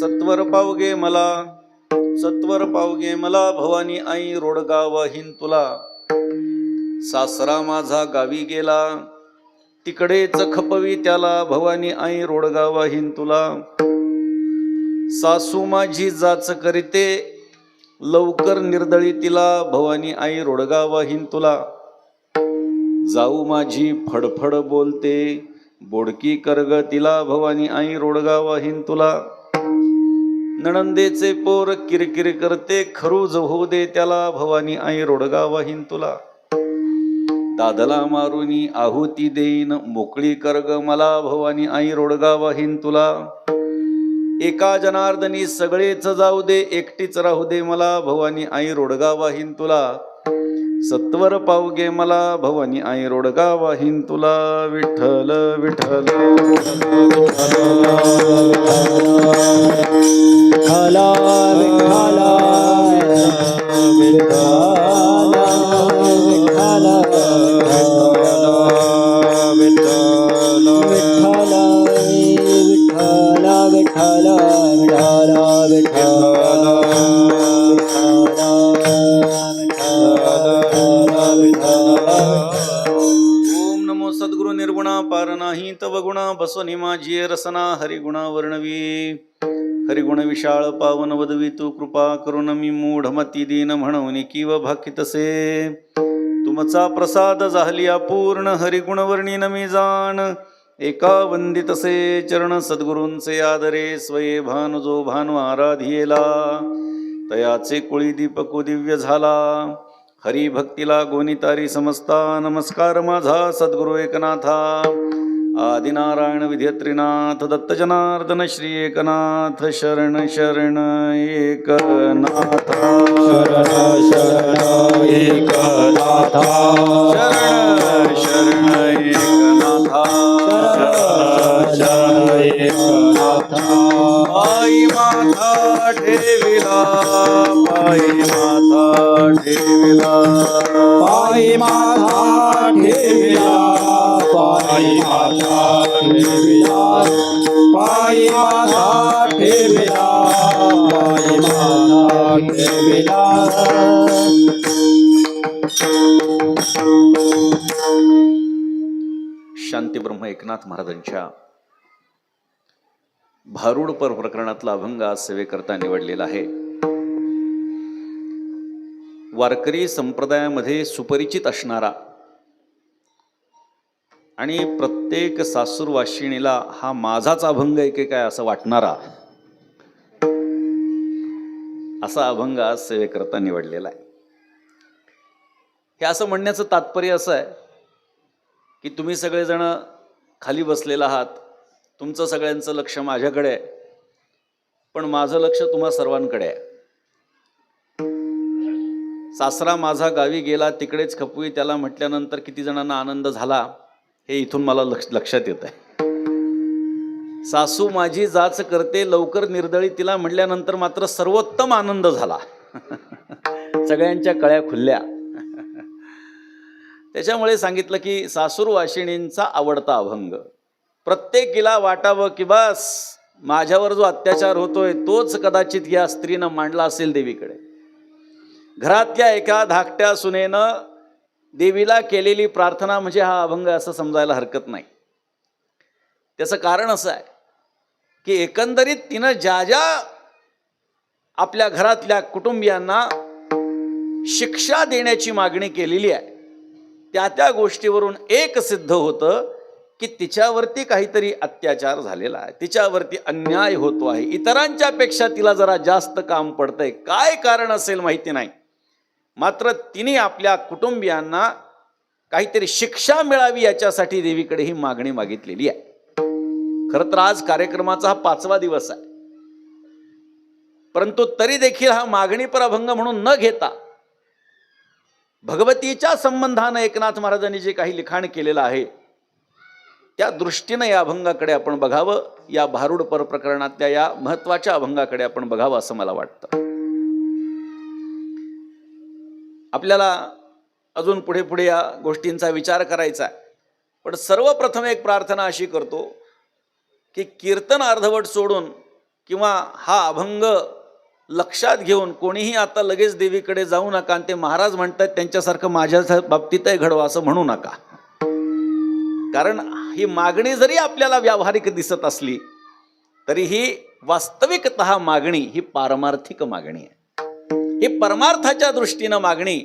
सत्वर पावगे मला, सत्वर पावगे मला भवानी आई रोडगा वाहीन तुला. सासरा माझा गावी गेला तिकडेच खपवी त्याला भवानी आई रोडगा वाहीन तुला. सासू माझी जाच करीते लवकर निर्दळी तिला भवानी आई रोडगा वाहीन तुला. जाऊ माझी फडफड बोलते बोडकी करग तिला भवानी आई रोडगा वाहीन तुला. नणंदेचे पोर किरकिर करते खरूज होऊ दे त्याला भवानी आई रोडगा वाहीन तुला. दादला मारुनी आहुती देईन मोकळी करग मला भवानी आई रोडगा वाहीन तुला. एका जनार्दनी सगळेच जाऊ दे एकटीच राहू दे मला भवानी आई रोडगा वाहीन तुला. सत्वर पावगे मला भवानी आई रोडगा वाहीन तुला. विठ्ठल विठ्ठल विठ्ठला विठ्ठला विठ्ठला विठ्ठला विठ्ठला विठ्ठला ओम नमो सद्गुरु निर्गुणा पार नाही तव गुणा बसवनी माझी रसना हरिगुणा वर्णवी. हरिगुण विशाळ पावन वदवी तू कृपा करून मी मूढमती दीन म्हणून किव भाकितसे. तुमचा प्रसाद झाली अपूर्ण हरिगुण वर्णीन मी जाण. एका वंदितसे चरण सद्गुरूंचे आदरे स्वये भानु जो भानु आराधियेला. तयाचे कुळी दीपको दिव्य झाला हरी भक्तीला गोनितारी समजता. नमस्कार माझा सद्गुरु एकनाथा आदिनारायण विद्यत्रिनाथ दत्त जनार्दन श्री एकनाथ शरण शरण एकनाथ. शरण शरण एकनाथ शरण शरण एकनाथ. शरण एकनाथ. पायी माथा ठेविला पायी माथा ठेविला पायी माथा ठेविला पायी माथा ठेविला पायी माथा ठेविला पायी माथा ठेविला. शांती ब्रह्म एकनाथ महाराजांच्या भारूड पर प्रकरणातला अभंग आज सेवेकरता निवडलेला आहे. वारकरी संप्रदायामध्ये सुपरिचित असणारा आणि प्रत्येक सासूरवाशिणीला हा माझाच अभंग आहे की काय असं वाटणारा असा अभंग आज सेवेकरता निवडलेला आहे. हे असं म्हणण्याचं तात्पर्य असं आहे की तुम्ही सगळेजण खाली बसलेला आहात, तुमचं सगळ्यांचं लक्ष माझ्याकडे आहे, पण माझं लक्ष तुम्हा सर्वांकडे आहे. सासरा माझा गावी गेला तिकडेच खपवी त्याला म्हटल्यानंतर किती जणांना आनंद झाला हे इथून मला लक्षात येत आहे. सासू माझी जाच करते लवकर निर्दळी तिला म्हटल्यानंतर मात्र सर्वोत्तम आनंद झाला. सगळ्यांच्या कळ्या खुलल्या. त्याच्यामुळे सांगितलं की सासूर वाशिणींचा आवडता अभंग. प्रत्येकीला वाटावं की बस माझ्यावर जो अत्याचार होतोय तोच कदाचित या स्त्रीनं मांडला असेल देवीकडे. घरातल्या एका धाकट्या सुनेनं देवीला केलेली प्रार्थना म्हणजे हा अभंग असं समजायला हरकत नाही. त्याचं कारण असं आहे की एकंदरीत तिनं ज्या ज्या आपल्या घरातल्या कुटुंबियांना शिक्षा देण्याची मागणी केलेली आहे त्या त्या गोष्टीवरून एक सिद्ध होतं की तिच्यावरती काहीतरी अत्याचार झालेला आहे, तिच्यावरती अन्याय होतो आहे, इतरांच्या पेक्षा तिला जरा जास्त काम पडतंय. काय कारण असेल माहिती नाही, मात्र तिने आपल्या कुटुंबियांना काहीतरी शिक्षा मिळावी याच्यासाठी देवीकडे ही मागणी मागितलेली आहे. खरं तर आज कार्यक्रमाचा हा 5वा दिवस आहे, परंतु तरी देखील हा मागणीपर अभंग म्हणून न घेता भगवतीच्या संबंधानं एकनाथ महाराजांनी जे काही लिखाण केलेलं आहे त्या दृष्टीनं या अभंगाकडे आपण बघावं. या भारूड पर प्रकरणातल्या या महत्वाच्या अभंगाकडे आपण बघावं असं मला वाटतं. आपल्याला अजून पुढे पुढे या गोष्टींचा विचार करायचा आहे, पण सर्वप्रथम एक प्रार्थना अशी करतो की कीर्तन अर्धवट सोडून किंवा हा अभंग लक्षात घेऊन कोणीही आता लगेच देवीकडे जाऊ नका आणि ते महाराज म्हणतात त्यांच्यासारखं माझ्या बाबतीतही घडवा असं म्हणू नका. कारण ही मागणी जरी आपल्याला व्यावहारिक दिसत असली तरी ही वास्तविकतः मागणी ही पारमार्थिक मागणी आहे. ही परमार्थाच्या दृष्टीनं मागणी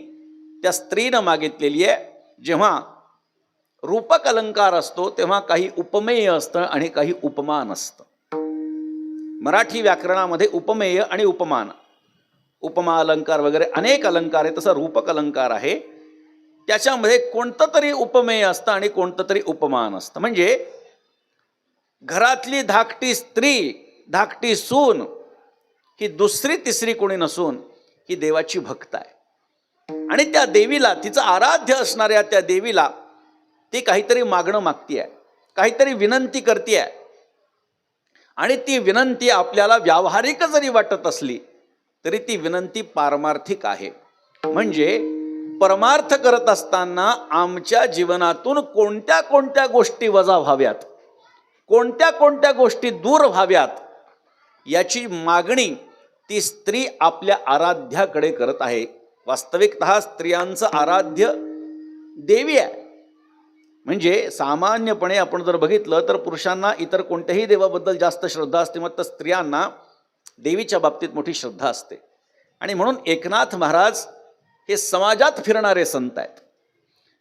त्या स्त्रीनं मागितलेली आहे. जेव्हा रूपक अलंकार असतो तेव्हा काही उपमेय असतं आणि काही उपमान असतं. मराठी व्याकरणामध्ये उपमेय आणि उपमान, उपमा अलंकार वगैरे अनेक अलंकार आहे. तसा रूपक अलंकार आहे, त्याच्यामध्ये कोणतं तरी उपमेय असतं आणि कोणतं तरी उपमान असतं. म्हणजे घरातली धाकटी स्त्री, धाकटी सून ही दुसरी तिसरी कोणी नसून ही देवाची भक्त आहे. आणि त्या देवीला, तिचं आराध्य असणाऱ्या त्या देवीला ती काहीतरी मागणं मागतीये, काहीतरी विनंती करतीये. आणि ती विनंती आपल्याला व्यावहारिक जरी वाटत असली तरी ती विनंती पारमार्थिक आहे. म्हणजे परमार्थ करत असताना आमच्या जीवनातून कोणत्या कोणत्या गोष्टी वजा व्हाव्यात, कोणत्या कोणत्या गोष्टी दूर व्हाव्यात, याची मागणी ती स्त्री आपल्या आराध्याकडे करत आहे. वास्तविकतः स्त्रियांचं आराध्य देवी आहे. म्हणजे सामान्यपणे आपण जर बघितलं तर पुरुषांना इतर कोणत्याही देवाबद्दल जास्त श्रद्धा असते, मात्र स्त्रियांना देवीच्या बाबतीत मोठी श्रद्धा असते. आणि म्हणून एकनाथ महाराज हे समाजात फिरणारे संत आहेत.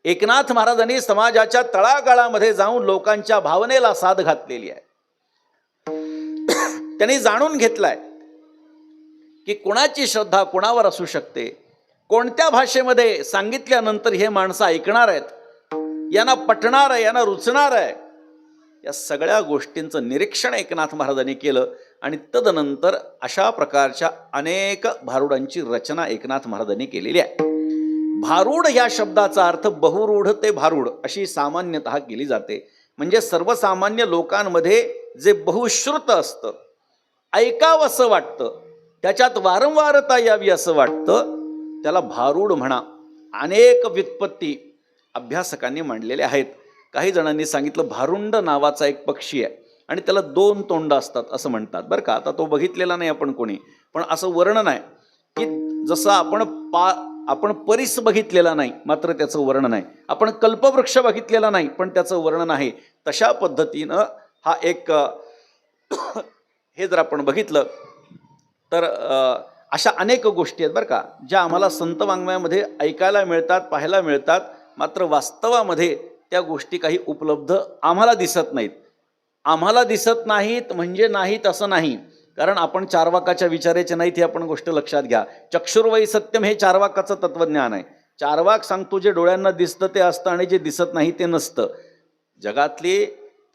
एकनाथ महाराजांनी समाजाच्या तळागाळामध्ये जाऊन लोकांच्या भावनेला साद घातलेली आहे. त्यांनी जाणून घेतलाय की कोणाची श्रद्धा कोणावर असू शकते, कोणत्या भाषेमध्ये सांगितल्यानंतर हे माणसं ऐकणार आहेत, यांना पटणार आहे, यांना रुचणार आहे. या सगळ्या गोष्टींचं निरीक्षण एकनाथ महाराजांनी केलं आणि तदनंतर अशा प्रकारच्या अनेक भारुडांची रचना एकनाथ महाराजांनी केलेली आहे. भारूड या शब्दाचा अर्थ बहुरूढ ते भारूड अशी सामान्यतः केली जाते. म्हणजे सर्वसामान्य लोकांमध्ये जे बहुश्रुत असतं, ऐकावं असं वाटतं, त्याच्यात वारंवारता यावी असं वाटतं, त्याला भारूड म्हणा. अनेक व्युत्पत्ती अभ्यासकांनी मांडलेल्या आहेत. काही जणांनी सांगितलं भारुंड नावाचा एक पक्षी आहे आणि त्याला 2 तोंड असतात असं म्हणतात. बरं का, आता तो बघितलेला नाही आपण कोणी, पण असं वर्णन आहे की जसं आपण परिस बघितलेला नाही मात्र त्याचं वर्णन आहे, आपण कल्पवृक्ष बघितलेला नाही पण त्याचं वर्णन आहे, तशा पद्धतीनं हा एक हे जर आपण बघितलं तर अशा अनेक गोष्टी आहेत बरं का, ज्या आम्हाला संत वाङ्मयामध्ये ऐकायला मिळतात, पाहायला मिळतात, मात्र वास्तवामध्ये त्या गोष्टी काही उपलब्ध आम्हाला दिसत नाहीत. आम्हाला दिसत नाहीत म्हणजे नाहीत असं नाही, कारण आपण चार्वाकाच्या विचाराचे नाहीत ही आपण गोष्ट लक्षात घ्या. चक्षुर्वै सत्यम हे चार्वाकाचं तत्वज्ञान आहे. चार्वाक सांगतो जे डोळ्यांना दिसतं ते असतं आणि जे दिसत नाही ते नसतं. जगातले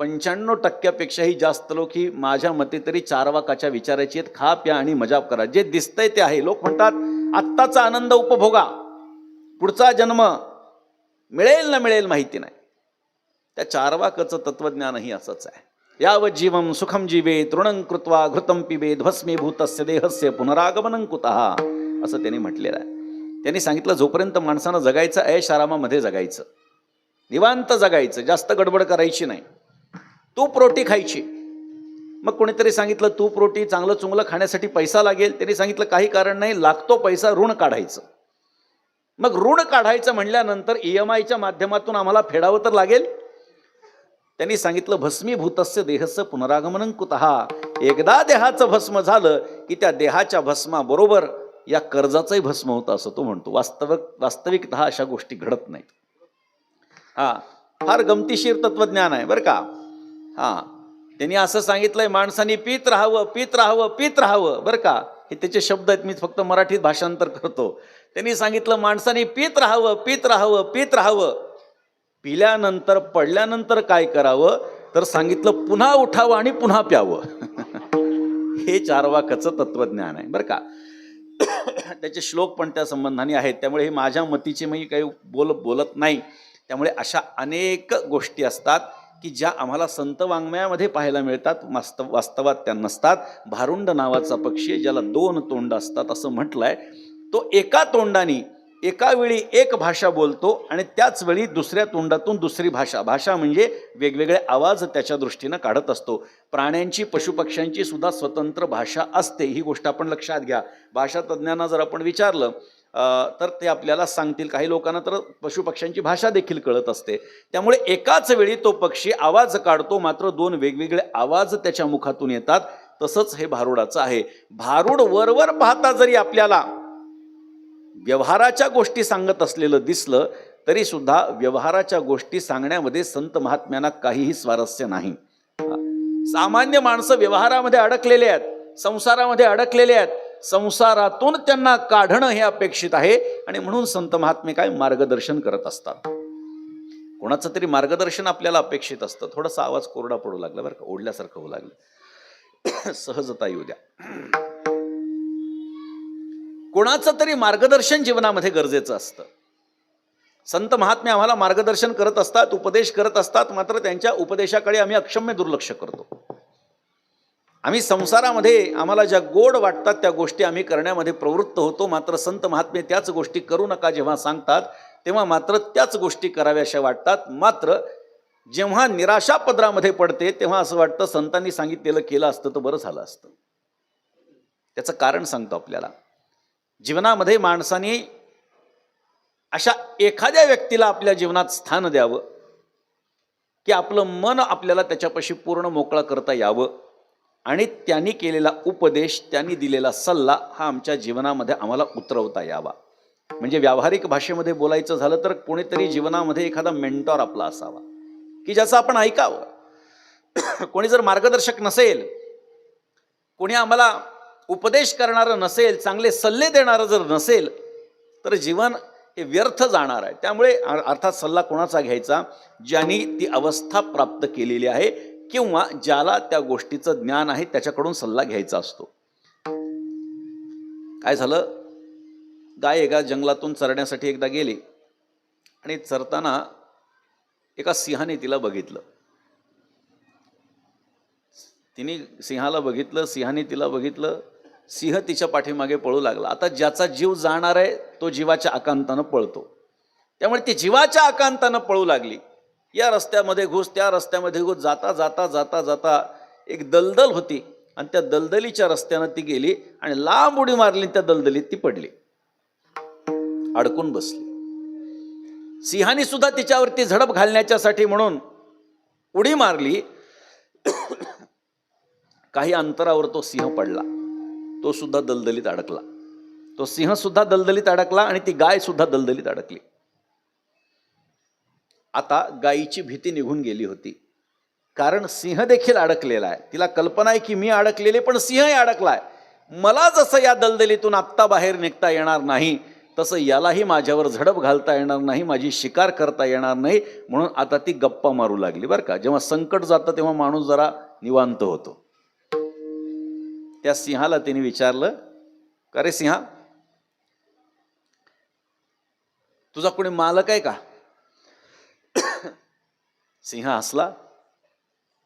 95% जास्त लोक ही माझ्या मते तरी चार्वाकाच्या विचाराची आहेत. खा प्या आणि मजा करा, जे दिसतंय ते आहे. लोक म्हणतात आत्ताचा आनंद उपभोगा, पुढचा जन्म मिळेल ना मिळेल माहिती नाही. त्या चार्वाकाचं तत्वज्ञानही असंच आहे. यावत जीवम सुखम जीवेत तृणं कृत्वा घृतं पिबेत भस्मीभूतस्य देहस्य पुनरागमनं कुतः असं त्यांनी म्हटलेलं आहे. त्यांनी सांगितलं जोपर्यंत माणसानं जगायचं ऐश आरामामध्ये जगायचं, निवांत जगायचं, जास्त गडबड करायची नाही, तूप रोटी खायची. मग कोणीतरी सांगितलं तूप रोटी चांगलं चुंगलं खाण्यासाठी पैसा लागेल. त्यांनी सांगितलं काही कारण नाही, लागतो पैसा, ऋण काढायचं. मग ऋण काढायचं म्हणल्यानंतर EMIच्या माध्यमातून आम्हाला फेडावं तर लागेल. त्यांनी सांगितलं भस्मीभूतस्य देहस्य पुनरागमनं कुतः. एकदा देहाचं भस्म झालं की त्या देहाच्या भस्माबरोबर या कर्जाचंही भस्म होतं असं तो म्हणतो. वास्तविकतः अशा गोष्टी घडत नाहीत. फार गमतीशीर तत्वज्ञान आहे बरं का. त्यांनी असं सांगितलंय माणसाने पीत राहावं, पीत राहावं, पीत राहावं. बरं का, हे त्याचे शब्द आहेत, मी फक्त मराठीत भाषांतर करतो. त्यांनी सांगितलं माणसाने पीत राहावं, पीत राहावं, पीत राहावं. पिल्यानंतर पडल्यानंतर काय करावं तर सांगितलं पुन्हा उठावं आणि पुन्हा प्यावं. हे चार्वाकाचं तत्वज्ञान आहे बरं का. त्याचे श्लोक पण त्या संबंधाने आहेत. त्यामुळे हे माझ्या मतीचे मी काही बोलत नाही. त्यामुळे अशा अनेक गोष्टी असतात की ज्या आम्हाला संत वाङ्मयामध्ये पाहायला मिळतात, वास्तवात त्या नसतात. भारुंड नावाचा पक्षी ज्याला 2 तोंड असतात असं म्हटलंय, तो एका तोंडाने एका वेळी एक भाषा बोलतो आणि त्याच वेळी दुसऱ्या तोंडातून दुसरी भाषा, भाषा म्हणजे वेगवेगळे आवाज त्याच्या दृष्टीनं काढत असतो. प्राण्यांची, पशुपक्ष्यांची सुद्धा स्वतंत्र भाषा असते, ही गोष्ट आपण लक्षात घ्या. भाषा तज्ज्ञांना जर आपण विचारलं तर ते आपल्याला सांगतील. काही लोकांना तर पशुपक्ष्यांची भाषा देखील कळत असते. त्यामुळे एकाच वेळी तो पक्षी आवाज काढतो, मात्र दोन वेगवेगळे आवाज त्याच्या मुखातून येतात. तसंच हे भारुडाचं आहे. भारूड वरवर पाहता जरी आपल्याला व्यवहाराच्या गोष्टी सांगत असलेलं दिसलं तरी सुद्धा व्यवहाराच्या गोष्टी सांगण्यामध्ये संत महात्म्यांना काहीही स्वारस्य नाही. सामान्य माणसं व्यवहारामध्ये अडकलेले आहेत, संसारामध्ये अडकलेले आहेत. संसारातून त्यांना काढणं हे अपेक्षित आहे आणि म्हणून संत महात्मे काय मार्गदर्शन करत असतात. कोणाचं तरी मार्गदर्शन आपल्याला अपेक्षित असतं. थोडासा आवाज कोरडा पडू लागला बरं का, ओढल्यासारखं होऊ लागलं. सहजता येऊ द्या. कोणाचं तरी मार्गदर्शन जीवनामध्ये गरजेचं असतं. संत महात्मे आम्हाला मार्गदर्शन करत असतात, उपदेश करत असतात, मात्र त्यांच्या उपदेशाकडे आम्ही अक्षम्य दुर्लक्ष करतो. आम्ही संसारामध्ये आम्हाला ज्या गोड वाटतात त्या गोष्टी आम्ही करण्यामध्ये प्रवृत्त होतो, मात्र संत महात्मे त्याच गोष्टी करू नका जेव्हा सांगतात तेव्हा मात्र त्याच गोष्टी कराव्याशा वाटतात. मात्र जेव्हा निराशा पदरामध्ये पडते तेव्हा असं वाटतं संतांनी सांगितलेलं केलं असतं तर बरं झालं असतं. त्याचं कारण सांगतो आपल्याला. जीवनामध्ये माणसाने अशा एखाद्या व्यक्तीला आपल्या जीवनात स्थान द्यावं की आपलं मन आपल्याला त्याच्यापाशी पूर्ण मोकळा करता यावं आणि त्यांनी केलेला उपदेश, त्यांनी दिलेला सल्ला हा आमच्या जीवनामध्ये आम्हाला उतरवता यावा. म्हणजे व्यावहारिक भाषेमध्ये बोलायचं झालं तर कोणीतरी जीवनामध्ये एखादा मेंटॉर आपला असावा की ज्याचं आपण ऐकावं. कोणी जर मार्गदर्शक नसेल, कोणी आम्हाला उपदेश करणारं नसेल, चांगले सल्ले देणारं जर नसेल तर जीवन हे व्यर्थ जाणार आहे. त्यामुळे अर्थात सल्ला कोणाचा घ्यायचा? ज्यांनी ती अवस्था प्राप्त केलेली आहे किंवा ज्याला त्या गोष्टीचं ज्ञान आहे त्याच्याकडून सल्ला घ्यायचा असतो. काय झालं, गाय एका जंगलातून चरण्यासाठी एकदा गेली आणि चरताना एका सिंहाने तिला बघितलं. तिने सिंहाला बघितलं, सिंहाने तिला बघितलं. सिंह तिच्या पाठीमागे पळू लागला. आता ज्याचा जीव जाणार आहे तो जीवाच्या आकांतानं पळतो. त्यामुळे ती जीवाच्या आकांतानं पळू लागली. या रस्त्यामध्ये घुस, त्या रस्त्यामध्ये घुस, जाता जाता जाता जाता एक दलदल होती आणि त्या दलदलीच्या रस्त्यानं ती गेली आणि लांब उडी मारली. त्या दलदलीत ती पडली, अडकून बसली. सिंहाने सुद्धा तिच्यावरती झडप घालण्याच्यासाठी म्हणून उडी मारली. काही अंतरावर तो सिंह पडला, तो सुद्धा दलदलीत अडकला. तो सिंह सुद्धा दलदलीत अडकला आणि ती गाय सुद्धा दलदलीत अडकली. आता गायीची भीती निघून गेली होती, कारण सिंह देखील अडकलेला आहे. तिला कल्पना आहे की मी अडकलेले, पण सिंहही अडकलाय. मला जसं या दलदलीतून आत्ता बाहेर निघता येणार नाही तसं यालाही माझ्यावर झडप घालता येणार नाही, माझी शिकार करता येणार नाही. म्हणून आता ती गप्पा मारू लागली. बरं का, जेव्हा संकट जातं तेव्हा माणूस जरा निवांत होतो. त्या सिंहाला तिने विचारलं, का रे सिंहा, तुझा कोणी मालक आहे का? सिंह हसला,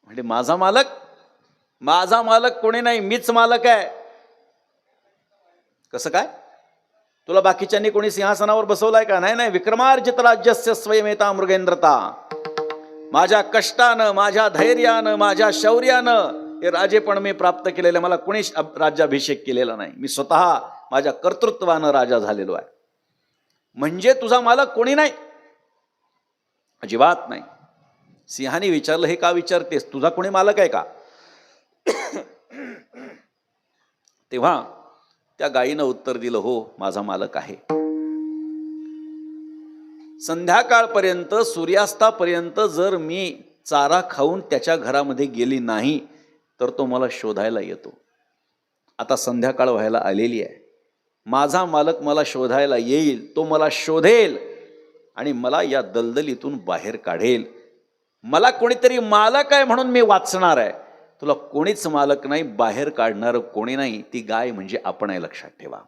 म्हणजे माझा मालक? माझा मालक कोणी नाही, मीच मालक आहे. कसं काय? तुला बाकीच्यांनी कोणी सिंहासनावर बसवलाय का? नाही नाही, विक्रमार्जित राज्यस्य स्वयमेता मृगेंद्रता. माझ्या कष्टानं, माझ्या धैर्यानं, माझ्या शौर्यानं हे राजेपण मी प्राप्त केलेलं. मला कोणी राज्याभिषेक केलेला नाही, मी स्वतः माझ्या कर्तृत्वानं राजा झालेलो आहे. म्हणजे तुझा मालक कोणी नाही? अजिबात नाही. सिंहाने विचारलं, हे का विचारतेस, तुझा कोणी मालक आहे का? तेव्हा त्या गायीनं उत्तर दिलं, हो माझा मालक आहे. संध्याकाळपर्यंत, सूर्यास्तापर्यंत जर मी चारा खाऊन त्याच्या घरामध्ये गेली नाही तर तो मला शोधायला येतो. आता संध्याकाळ व्हायला आलेली आहे, माझा मालक मला शोधायला येईल, तो मला शोधेल आणि मला या दलदलीतून बाहेर काढेल. मला कोणीतरी मालक आहे म्हणून मी वाचणार आहे. तुला कोणीच मालक नाही, बाहेर काढणारं कोणी नाही. ती गाय म्हणजे आपण आहे, लक्षात ठेवा.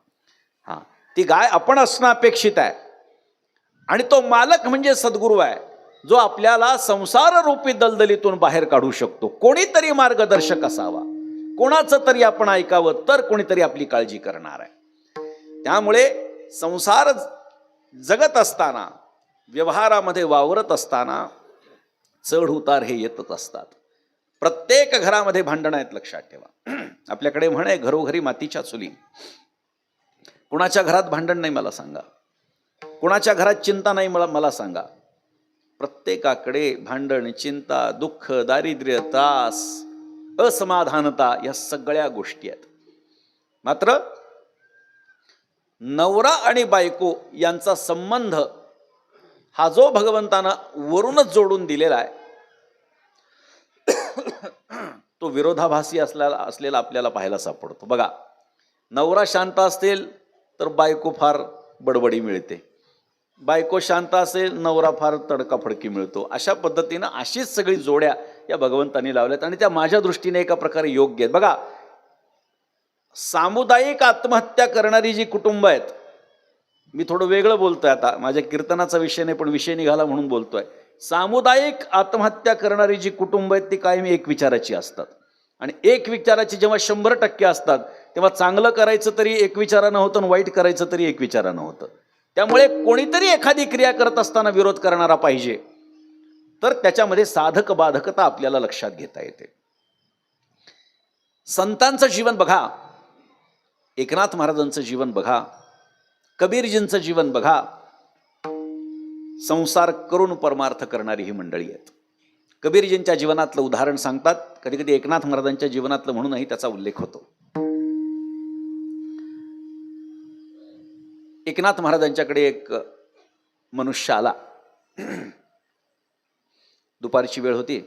हां, ती गाय आपण असणं अपेक्षित आहे आणि तो मालक म्हणजे सद्गुरू आहे, जो आपल्याला संसार रूपी दलदलीतून बाहेर काढू शकतो. कोणीतरी मार्गदर्शक असावा, कोणाचं तरी आपण ऐकावं, तर कोणीतरी आपली काळजी करणार आहे. त्यामुळे संसार जगत असताना, व्यवहारामध्ये वावरत असताना चढ उतार हे येतच असतात. प्रत्येक घरामध्ये भांडणं आहेत, लक्षात ठेवा. आपल्याकडे म्हण आहे, घरोघरी मातीच्या चुली. कुणाच्या घरात भांडण नाही मला सांगा, कुणाच्या घरात चिंता नाही मला सांगा. प्रत्येकाकडे भांडण, चिंता, दुःख, दारिद्र्य, त्रास, असमाधानता या सगळ्या गोष्टी आहेत. मात्र नवरा आणि बायको यांचा संबंध हा जो भगवंतानं वरूनच जोडून दिलेला आहे, तो विरोधाभासी असलेला आपल्याला पाहायला सापडतो. बघा, नवरा शांत असेल तर बायको फार बडबडी मिळते, बायको शांत असेल नवरा फार तडकाफडकी मिळतो. अशा पद्धतीनं अशीच सगळी जोड्या या भगवंतांनी लावल्यात आणि त्या माझ्या दृष्टीने एका प्रकारे योग्य आहेत. बघा, सामुदायिक आत्महत्या करणारी जी कुटुंब आहेत, मी थोडं वेगळं बोलतोय आता, माझ्या कीर्तनाचा विषय नाही पण विषय निघाला म्हणून बोलतोय. सामुदायिक आत्महत्या करणारी जी कुटुंब आहेत ती कायमी एक विचाराची असतात, आणि एक विचाराची जेव्हा 100% असतात तेव्हा चांगलं करायचं तरी एक विचारानं होतं आणि वाईट करायचं तरी एक विचारानं होतं. त्यामुळे कोणीतरी एखादी क्रिया करत असताना विरोध करणारा पाहिजे, तर त्याच्यामध्ये साधक बाधकता आपल्याला लक्षात घेता येते. संतांचं जीवन बघा, एकनाथ महाराजांचं जीवन बघा, कबीरजींचं जीवन बघा. संसार करून परमार्थ करणारी ही मंडळी आहेत. कबीरजींच्या जीवनातलं उदाहरण सांगतात, कधी कधी एकनाथ महाराजांच्या जीवनातलं म्हणूनही त्याचा उल्लेख होतो. एकनाथ महाराजांच्याकडे एक मनुष्य आला. दुपारची वेळ होती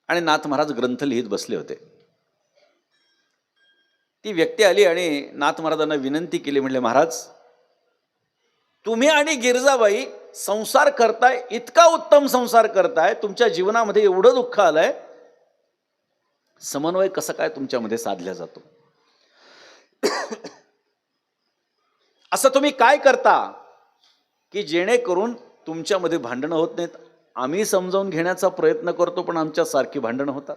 आणि नाथ महाराज ग्रंथ लिहित बसले होते. ती व्यक्ती आली आणि नाथ महाराजांना विनंती केली, म्हणले, महाराज, तुम्ही आणि गिरजाबाई संसार करताय, इतका उत्तम संसार करताय, तुमच्या जीवनामध्ये एवढं दुःख आलंय, समन्वय कसं काय तुमच्यामध्ये साधला जातो? असं तुम्ही काय करता की जेणेकरून तुमच्यामध्ये भांडणं होत नाहीत? आम्ही समजावून घेण्याचा प्रयत्न करतो पण आमच्या सारखी भांडणं होतात.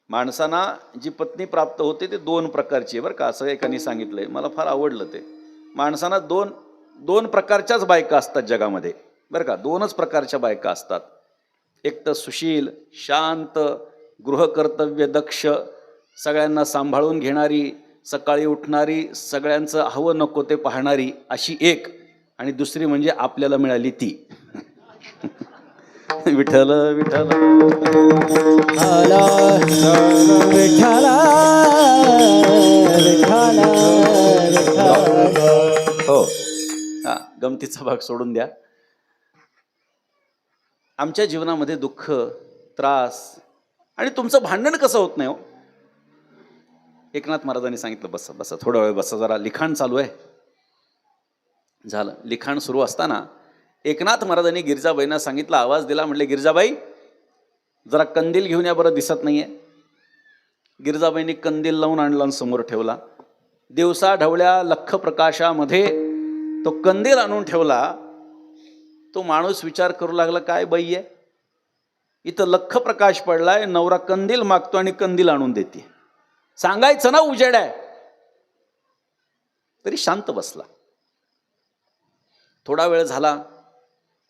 माणसांना जी पत्नी प्राप्त होते ते 2 प्रकारची आहे बरं का, असं एकाने सांगितलंय, मला फार आवडलं ते. माणसांना दोन प्रकारच्याच बायका असतात जगामध्ये बरं का, 2च प्रकारच्या बायका असतात. एक तर सुशील, शांत, गृहकर्तव्य दक्ष, सगळ्यांना सांभाळून घेणारी, सकाळी उठणारी, सगळ्यांचं हवं नको ते पाहणारी, अशी एक. आणि दुसरी म्हणजे आपल्याला मिळाली ती. विठ्ठल विठ्ठल हो, हा गमतीचा भाग सोडून द्या. आमच्या जीवनामध्ये दुःख, त्रास आणि तुमचं भांडण कसं होत नाही हो? एकनाथ महाराजांनी सांगितलं, बसा बसा, थोडा वेळ बसा, जरा लिखाण चालू आहे. झालं. लिखाण सुरू असताना एकनाथ महाराजांनी गिरजाबाईंना सांगितलं, आवाज दिला, म्हणले, गिरजाबाई, जरा कंदील घेऊन या बरं, दिसत नाहीये. गिरजाबाईंनी कंदील लावून आणला आणि समोर ठेवला. दिवसा ढवळ्या लख प्रकाशामध्ये तो कंदील आणून ठेवला. तो माणूस विचार करू लागला, काय बाई आहे, इथं लख प्रकाश पडलाय, नवरा कंदील मागतो आणि कंदील आणून देते, सांगायचं ना उजेड आहे. तरी शांत बसला. थोडा वेळ झाला.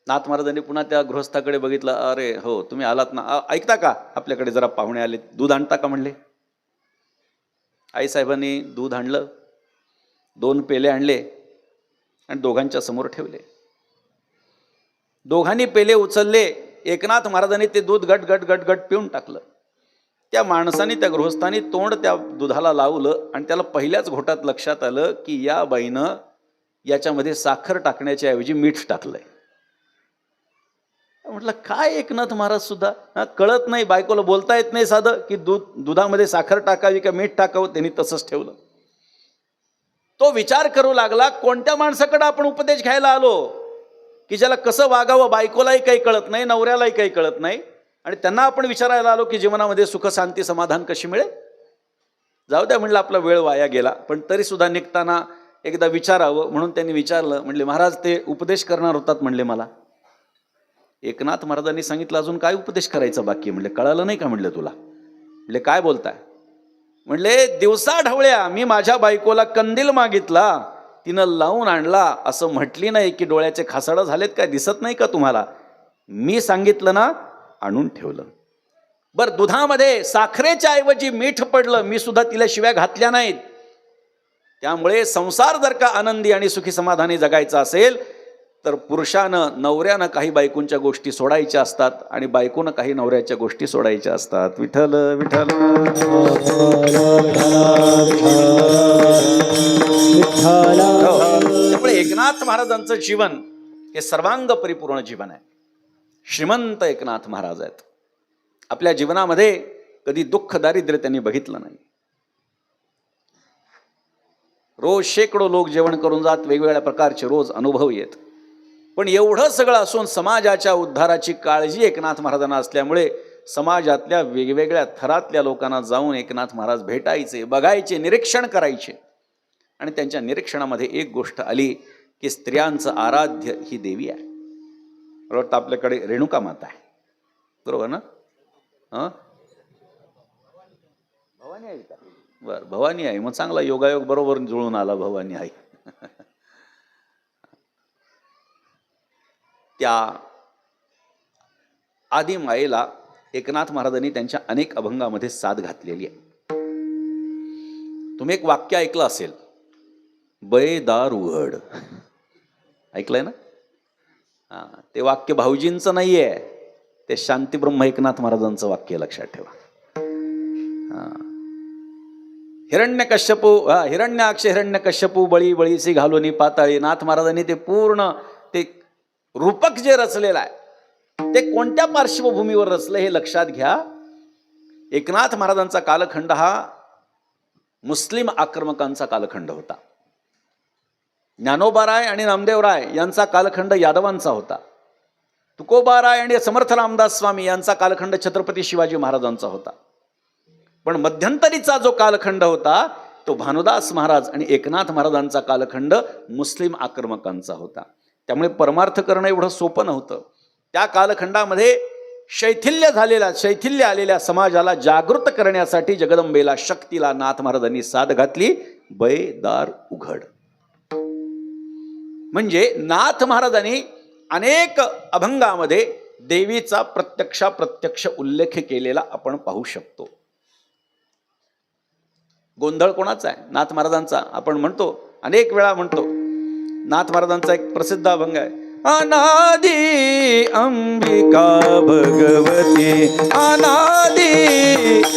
नाथ महाराजांनी पुन्हा त्या गृहस्थाकडे बघितलं. अरे हो, तुम्ही आलात ना, ऐकता का, आपल्याकडे जरा पाहुणे आले, दूध आणता का म्हणले. आईसाहेबांनी दूध आणलं, 2 पेले आणले आणि दोघांच्या समोर ठेवले. दोघांनी पेले उचलले. एकनाथ महाराजांनी ते दूध गट गट गट गट पिऊन टाकलं. त्या माणसाने, त्या गृहस्थानी तोंड त्या दुधाला लावलं आणि त्याला पहिल्याच घोटात लक्षात आलं की या बाईनं याच्यामध्ये साखर टाकण्याच्या ऐवजी मीठ टाकलंय. म्हटलं, काय एकनाथ महाराज सुद्धा कळत नाही, बायकोला बोलता येत नाही साधं की दुधामध्ये साखर टाकावी का मीठ टाकावं, त्यांनी तसंच ठेवलं. तो विचार करू लागला, कोणत्या माणसाकडे आपण उपदेश घ्यायला आलो की ज्याला कसं वागावं बायकोलाही काही कळत नाही, नवऱ्यालाही काही कळत नाही, आणि त्यांना आपण विचारायला आलो की जीवनामध्ये सुख शांती समाधान कशी मिळेल. जाऊ द्या म्हणलं, आपला वेळ वाया गेला, पण तरी सुद्धा निघताना एकदा विचारावं म्हणून त्यांनी विचारलं. म्हणले, महाराज, ते उपदेश करणार होतात म्हणले मला. एकनाथ महाराजांनी सांगितलं, अजून काय उपदेश करायचा बाकी? म्हणले, कळालं नाही का म्हणलं तुला? म्हणले, काय बोलताय? म्हणले दिवसा ढवळ्या मी माझ्या बायकोला कंदील मागितला, तिनं लावून आणला, असं म्हटली नाही की डोळ्याचे खासाडं झालेत काय, दिसत नाही का तुम्हाला, मी सांगितलं ना आणून ठेवलं. बरं दुधामध्ये साखरेच्या ऐवजी मीठ पडलं, मी सुद्धा तिला शिव्या घातल्या नाहीत. त्यामुळे संसार जर का आनंदी आणि सुखी समाधानी जगायचा असेल तर पुरुषानं नवऱ्यानं काही बायकोंच्या गोष्टी सोडायच्या असतात आणि बायकोनं काही नवऱ्याच्या गोष्टी सोडायच्या असतात. विठ्ठल विठ्ठल. त्यामुळे एकनाथ महाराजांचं जीवन हे सर्वांग परिपूर्ण जीवन आहे. श्रीमंत एकनाथ महाराज आहेत. आपल्या जीवनामध्ये कधी दुःख दारिद्र्य त्यांनी बघितलं नाही. रोज शेकडो लोक जेवण करून जात, वेगवेगळ्या प्रकारचे रोज अनुभव येत. पण एवढं सगळं असून समाजाच्या उद्धाराची काळजी एकनाथ महाराजांना असल्यामुळे समाजातल्या वेगवेगळ्या थरातल्या लोकांना जाऊन एकनाथ महाराज भेटायचे, बघायचे, निरीक्षण करायचे. आणि त्यांच्या निरीक्षणामध्ये एक गोष्ट आली की स्त्रियांचं आराध्य ही देवी आहे. बरोबर, आपल्याकडे रेणुका माता आहे, बरोबर ना? भवानी आहे का? बरं, भवानी आहे. मग चांगला योगायोग बरोबर जुळून आला, भवानी आहे. त्या आदी मायेला एकनाथ महाराजांनी त्यांच्या अनेक अभंगामध्ये साथ घातलेली आहे. तुम्ही एक वाक्य ऐकलं असेल, बयदार उघड, ऐकलंय ना? ते वाक्य भाऊजींचं नाहीये, ते शांतीब्रह्म एकनाथ महाराजांचं वाक्य, लक्षात ठेवा. हिरण्याक्ष हिरण्यकश्यपू बळी बळीसी घालून पाताळी. नाथ महाराजांनी ते पूर्ण ते रूपक जे रचलेलं आहे ते कोणत्या पार्श्वभूमीवर रचलं हे लक्षात घ्या. एकनाथ महाराजांचा कालखंड हा मुस्लिम आक्रमकांचा कालखंड होता. ज्ञानोबाराय आणि नामदेवराय यांचा कालखंड यादवांचा होता. तुकोबाराय आणि समर्थ रामदास स्वामी यांचा कालखंड छत्रपती शिवाजी महाराजांचा होता. पण मध्यंतरीचा जो कालखंड होता तो भानुदास महाराज आणि एकनाथ महाराजांचा कालखंड मुस्लिम आक्रमकांचा होता. त्यामुळे परमार्थ करणं एवढं सोपं नव्हतं. त्या कालखंडामध्ये शैथिल्य आलेल्या समाजाला जागृत करण्यासाठी जगदंबेला, शक्तीला नाथ महाराजांनी साथ घातली, बयदार उघड. म्हणजे नाथ महाराजांनी अनेक अभंगामध्ये देवीचा प्रत्यक्ष उल्लेख केलेला आपण पाहू शकतो. गोंधळ कोणाचा आहे? नाथ महाराजांचा. आपण म्हणतो, अनेक वेळा म्हणतो, नाथ महाराजांचा एक प्रसिद्ध अभंग आहे, अनादि अंबिका भगवती, अनादि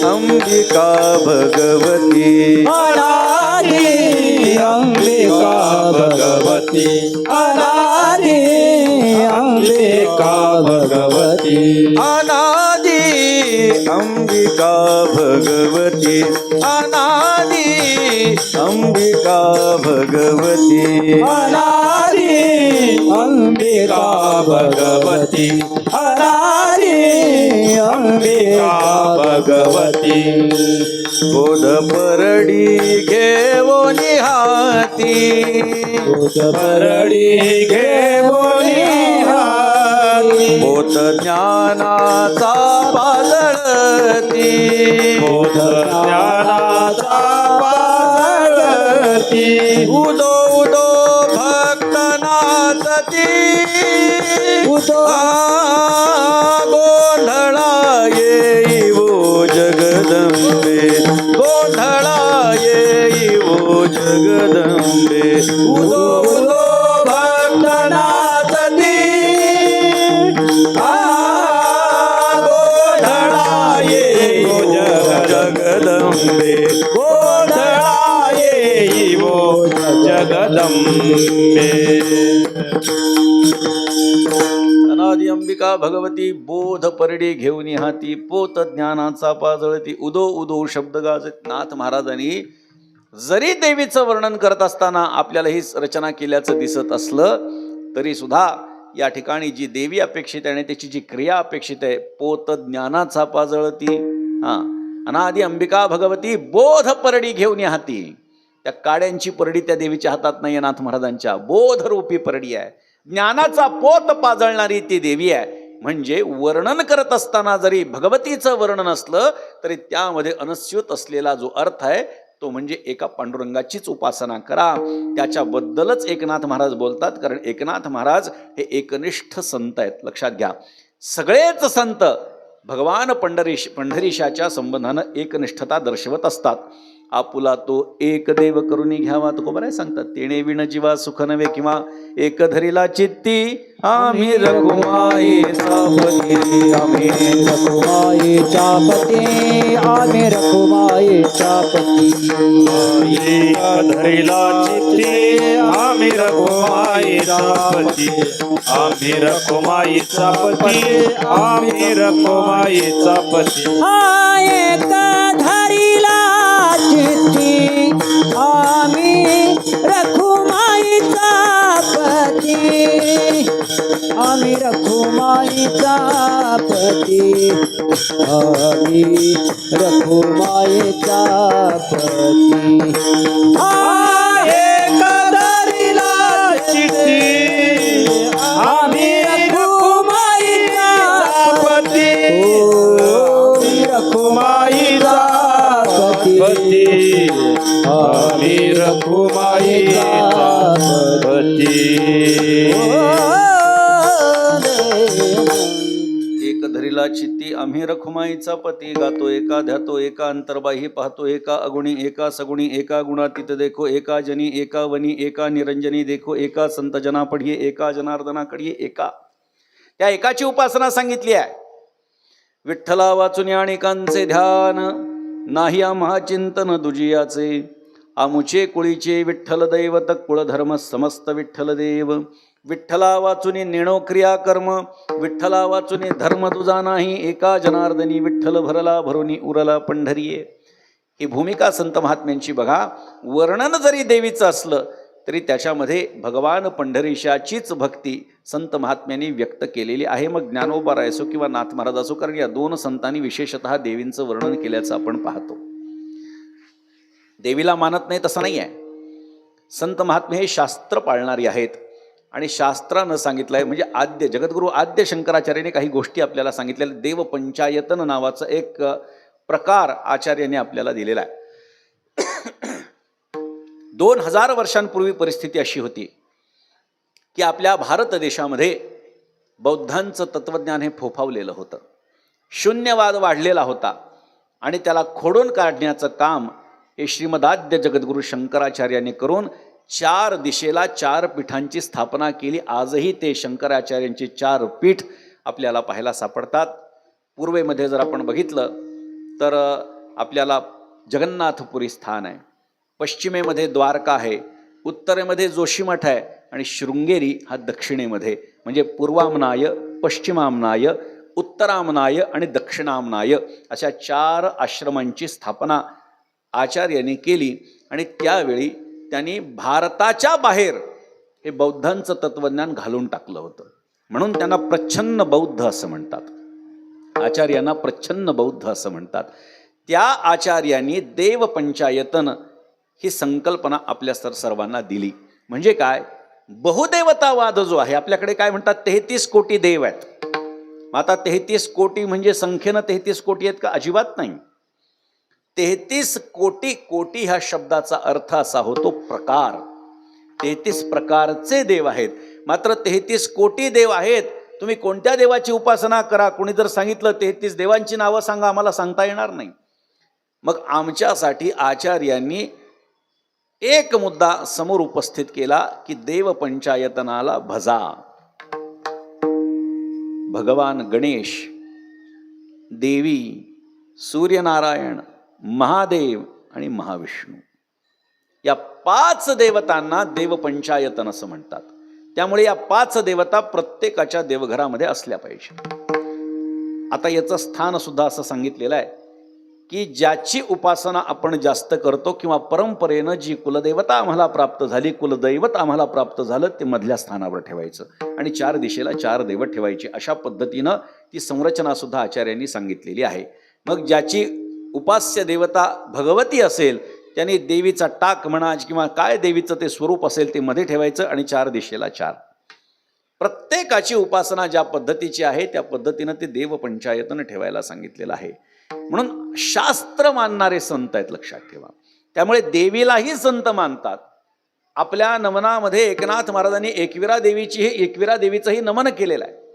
अंबिका भगवती, अनादि अंबिका भगवती, अनादि अंबिका भगवती, अनादि अंबिका भगवती, अनादि अंबिका भगवती, अनादि अंबिका भगवती, अनादि अंबिका भगवती. बोध परडी घेवोनी हाती, बोध परडी घेवोनी हाती, बोध ज्ञानाचा पाजळती, बोध ज्ञानाचा पाजळती, उदो उदो भक्त नाचती, उदो गोंधळा येईवो जगदंबे, गोंधळा येईवो जगदंबे, उदो उदो भक्त नाचती, गोंधळा येईवो जगदंबे, गोंधळा येईवो जगदंबे. अनादि अंबिका भगवती, बोध परडी घेऊन हाती, पोत ज्ञानाचा पाजळती, उदो उदो शब्द गाजत. नाथ महाराजांनी जरी देवीचं वर्णन करत असताना आपल्याला ही रचना केल्याचं दिसत असलं तरी सुद्धा या ठिकाणी जी देवी अपेक्षित आहे आणि त्याची जी क्रिया अपेक्षित आहे, पोत ज्ञानाचा पाजळती, अनादि अंबिका भगवती, बोध परडी घेऊन हाती. त्या काड्यांची परडी त्या देवीच्या हातात नाही, नाथ महाराजांच्या बोधरूपी परडी आहे. ज्ञानाचा पोत पाजळणारी ती देवी आहे. म्हणजे वर्णन करत असताना जरी भगवतीचं वर्णन असलं तरी त्यामध्ये अनस्यूत असलेला जो अर्थ आहे तो म्हणजे एका पांडुरंगाचीच उपासना करा. त्याच्याबद्दलच एकनाथ महाराज बोलतात, कारण एकनाथ महाराज हे एकनिष्ठ संत आहेत. लक्षात घ्या, सगळेच संत भगवान पंढरीशाच्या संबंधानं एकनिष्ठता दर्शवत असतात. आपुला तो एक देव करून घ्यावा, तो बरं सांगतात, तेणे विण जीवा सुख नवे किंवा एक धरीला चित्ती आम्ही रघुमाईचा पती. आम्ही रखुमाईचा पती, आम्ही रखुमाईचा पती. एक धरीला चित्ती आम्ही रघुमाईचा पती, आम्ही रघुमाईचा पती, आम्ही रघुमाईचा पती. हा एक धरीला चित्ती आम्ही रखुमाईचा पती, आम्ही रखुमाईचा पती, आम्ही रखुमाईचा पती. एक धरीला चित्ती आम्ही रघुमाईचा पती, आम्ही रखुमाईचा पती, आम्ही रघुमाईचा पती. एक धरीला चित्ती आम्ही रखुमाईचा पती, गातो एका ध्यातो एका अंतर्बाही पाहतो एका अगुणी एका सगुणी एका गुणातीत देखो एका जनी एका वनी एका निरंजनी देखो एका संत जना पढिये एका जनार्दना कडिये एका. त्या एकाची उपासना सांगितली आहे. विठ्ठला वाचून अनेकांचे ध्यान नाही आम्हा चिंतन दुजियाचे, आमुचे कुळीचे विठ्ठल दैवत कुळधर्म समस्त विठ्ठल देव. विठ्ठला वाचुनी नेणो क्रिया कर्म, विठ्ठला वाचुनी धर्म तुझा नाही, एका जनार्दनी विठ्ठल भरला भरुनी उरला पंढरीये. ही भूमिका संत महात्म्यांची बघा. वर्णन जरी देवीचं असलं तरी त्याच्यामध्ये भगवान पंढरीशाचीच भक्ती संत महात्म्यांनी व्यक्त केलेली आहे. मग ज्ञानोबा असो किंवा नाथ महाराज असो, कारण या दोन संतांनी विशेषतः देवींचं वर्णन केल्याचं आपण पाहतो. देवीला मानत नाही तसं नाही आहे. संत महात्मे हे शास्त्र पाळणारी आहेत आणि शास्त्रानं सांगितलं आहे, म्हणजे आद्य जगद्गुरू आद्य शंकराचार्याने काही गोष्टी आपल्याला सांगितलेल्या. देव पंचायतन नावाचं एक प्रकार आचार्याने आपल्याला दिलेला आहे. 2000 वर्षांपूर्वी परिस्थिती अशी होती की आपल्या भारत देशामध्ये बौद्धांचं तत्वज्ञान हे फोफावलेलं होतं. शून्यवाद वाढलेला होता आणि त्याला खोडून काढण्याचं काम हे श्रीमदाद्य जगद्गुरू शंकराचार्यांनी करून 4 दिशेला 4 पीठांची स्थापना केली. आजही ते शंकराचार्यांची 4 पीठ आपल्याला पाहायला सापडतात. पूर्वेमध्ये जर आपण बघितलं तर आपल्याला जगन्नाथपुरी स्थान आहे, पश्चिमेमध्ये द्वारका आहे, उत्तरेमध्ये जोशीमठ आहे आणि शृंगेरी हा दक्षिणेमध्ये, म्हणजे पूर्वामनाय, पश्चिमामनाय, उत्तरामनाय आणि दक्षिणामनाय अशा 4 आश्रमांची स्थापना आचार्यांनी केली. आणि त्यावेळी त्यांनी भारताच्या बाहेर हे बौद्धांचं तत्वज्ञान घालून टाकलं होतं. म्हणून त्यांना प्रच्छन्न बौद्ध असं म्हणतात. आचार्यांना प्रच्छन्न बौद्ध असं म्हणतात. त्या आचार्यांनी देव पंचायतन ही संकल्पना आपल्या सर्वांना दिली. म्हणजे काय, बहुदेवतावाद जो आहे आपल्याकडे, काय म्हणतात 33 कोटी देव आहेत. आता 33 कोटी म्हणजे संख्येनं 33 कोटी आहेत का? अजिबात नाही. 33 कोटी, कोटी ह्या शब्दाचा अर्थ असा होतो प्रकार. 33 प्रकारचे देव आहेत. मात्र 33 कोटी देव आहेत. तुम्ही कोणत्या देवाची उपासना करा, कोणी जर सांगितलं 33 देवांची नावं सांगा, आम्हाला सांगता येणार नाही. मग आमच्यासाठी आचार्यांनी एक मुद्दा समोर उपस्थित केला की देव पंचायतनाला भजा. भगवान गणेश, देवी, सूर्यनारायण, महादेव आणि महाविष्णू या 5 देवतांना देव पंचायतन असं म्हणतात. त्यामुळे या 5 देवता प्रत्येकाच्या देवघरामध्ये असल्या पाहिजे. आता याचं स्थान सुद्धा असं सांगितलेलं आहे की ज्याची उपासना आपण जास्त करतो किंवा परंपरेनं जी कुलदेवता आम्हाला प्राप्त झाली, कुलदैवत आम्हाला प्राप्त झालं, ते मधल्या स्थानावर ठेवायचं आणि 4 दिशेला 4 देव ठेवायचे. अशा पद्धतीनं ती संरचना सुद्धा आचार्यांनी सांगितलेली आहे. मग ज्याची उपास्य देवता भगवती असेल त्याने देवीचा टाक म्हणा किंवा काय देवीचं ते स्वरूप असेल ते मध्ये ठेवायचं आणि 4 दिशेला 4. प्रत्येकाची उपासना ज्या पद्धतीची आहे त्या पद्धतीनं ते देव पंचायतनं ठेवायला सांगितलेलं आहे. म्हणून शास्त्र मानणारे संत आहेत, लक्षात ठेवा. त्यामुळे देवीलाही संत मानतात. आपल्या नमनामध्ये एकनाथ महाराजांनी एकविरा देवीचंही नमन केलेलं आहे.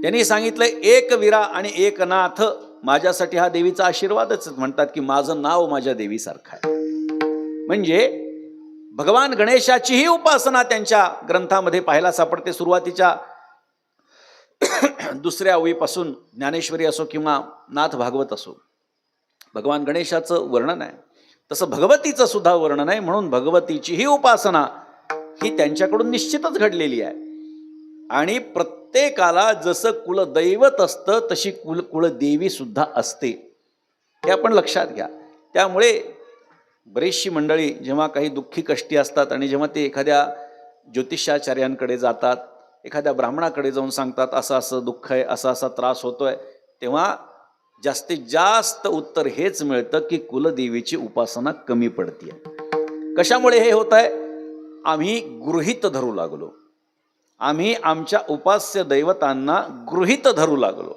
त्यांनी सांगितलं एक विरा आणि एक नाथ, माझ्यासाठी हा देवीचा आशीर्वादच. म्हणतात की माझं नाव माझ्या देवीसारखं आहे. म्हणजे भगवान गणेशाचीही उपासना त्यांच्या ग्रंथामध्ये पाहायला सापडते. सुरुवातीच्या दुसऱ्या ओळीपासून ज्ञानेश्वरी असो किंवा नाथ भागवत असो, भगवान गणेशाचं वर्णन आहे. तसं भगवतीचं सुद्धा वर्णन आहे. म्हणून भगवतीचीही उपासना ही त्यांच्याकडून निश्चितच घडलेली आहे. आणि प्रत्येकाला जसं कुलदैवत असतं तशी कुलदेवी सुद्धा असते, हे आपण लक्षात घ्या. त्यामुळे बरीचशी मंडळी जेव्हा काही दुःखी कष्टी असतात आणि जेव्हा ते एखाद्या ज्योतिषाचार्यांकडे जातात, एखाद्या ब्राह्मणाकडे जाऊन सांगतात असं असं दुःख आहे, असा असा त्रास होतोय, तेव्हा जास्तीत जास्त उत्तर हेच मिळतं की कुलदेवीची उपासना कमी पडते. कशामुळे हे होत आहे? आम्ही गृहीत धरू लागलो. आम्ही आमच्या उपास्य दैवतांना गृहीत धरू लागलो.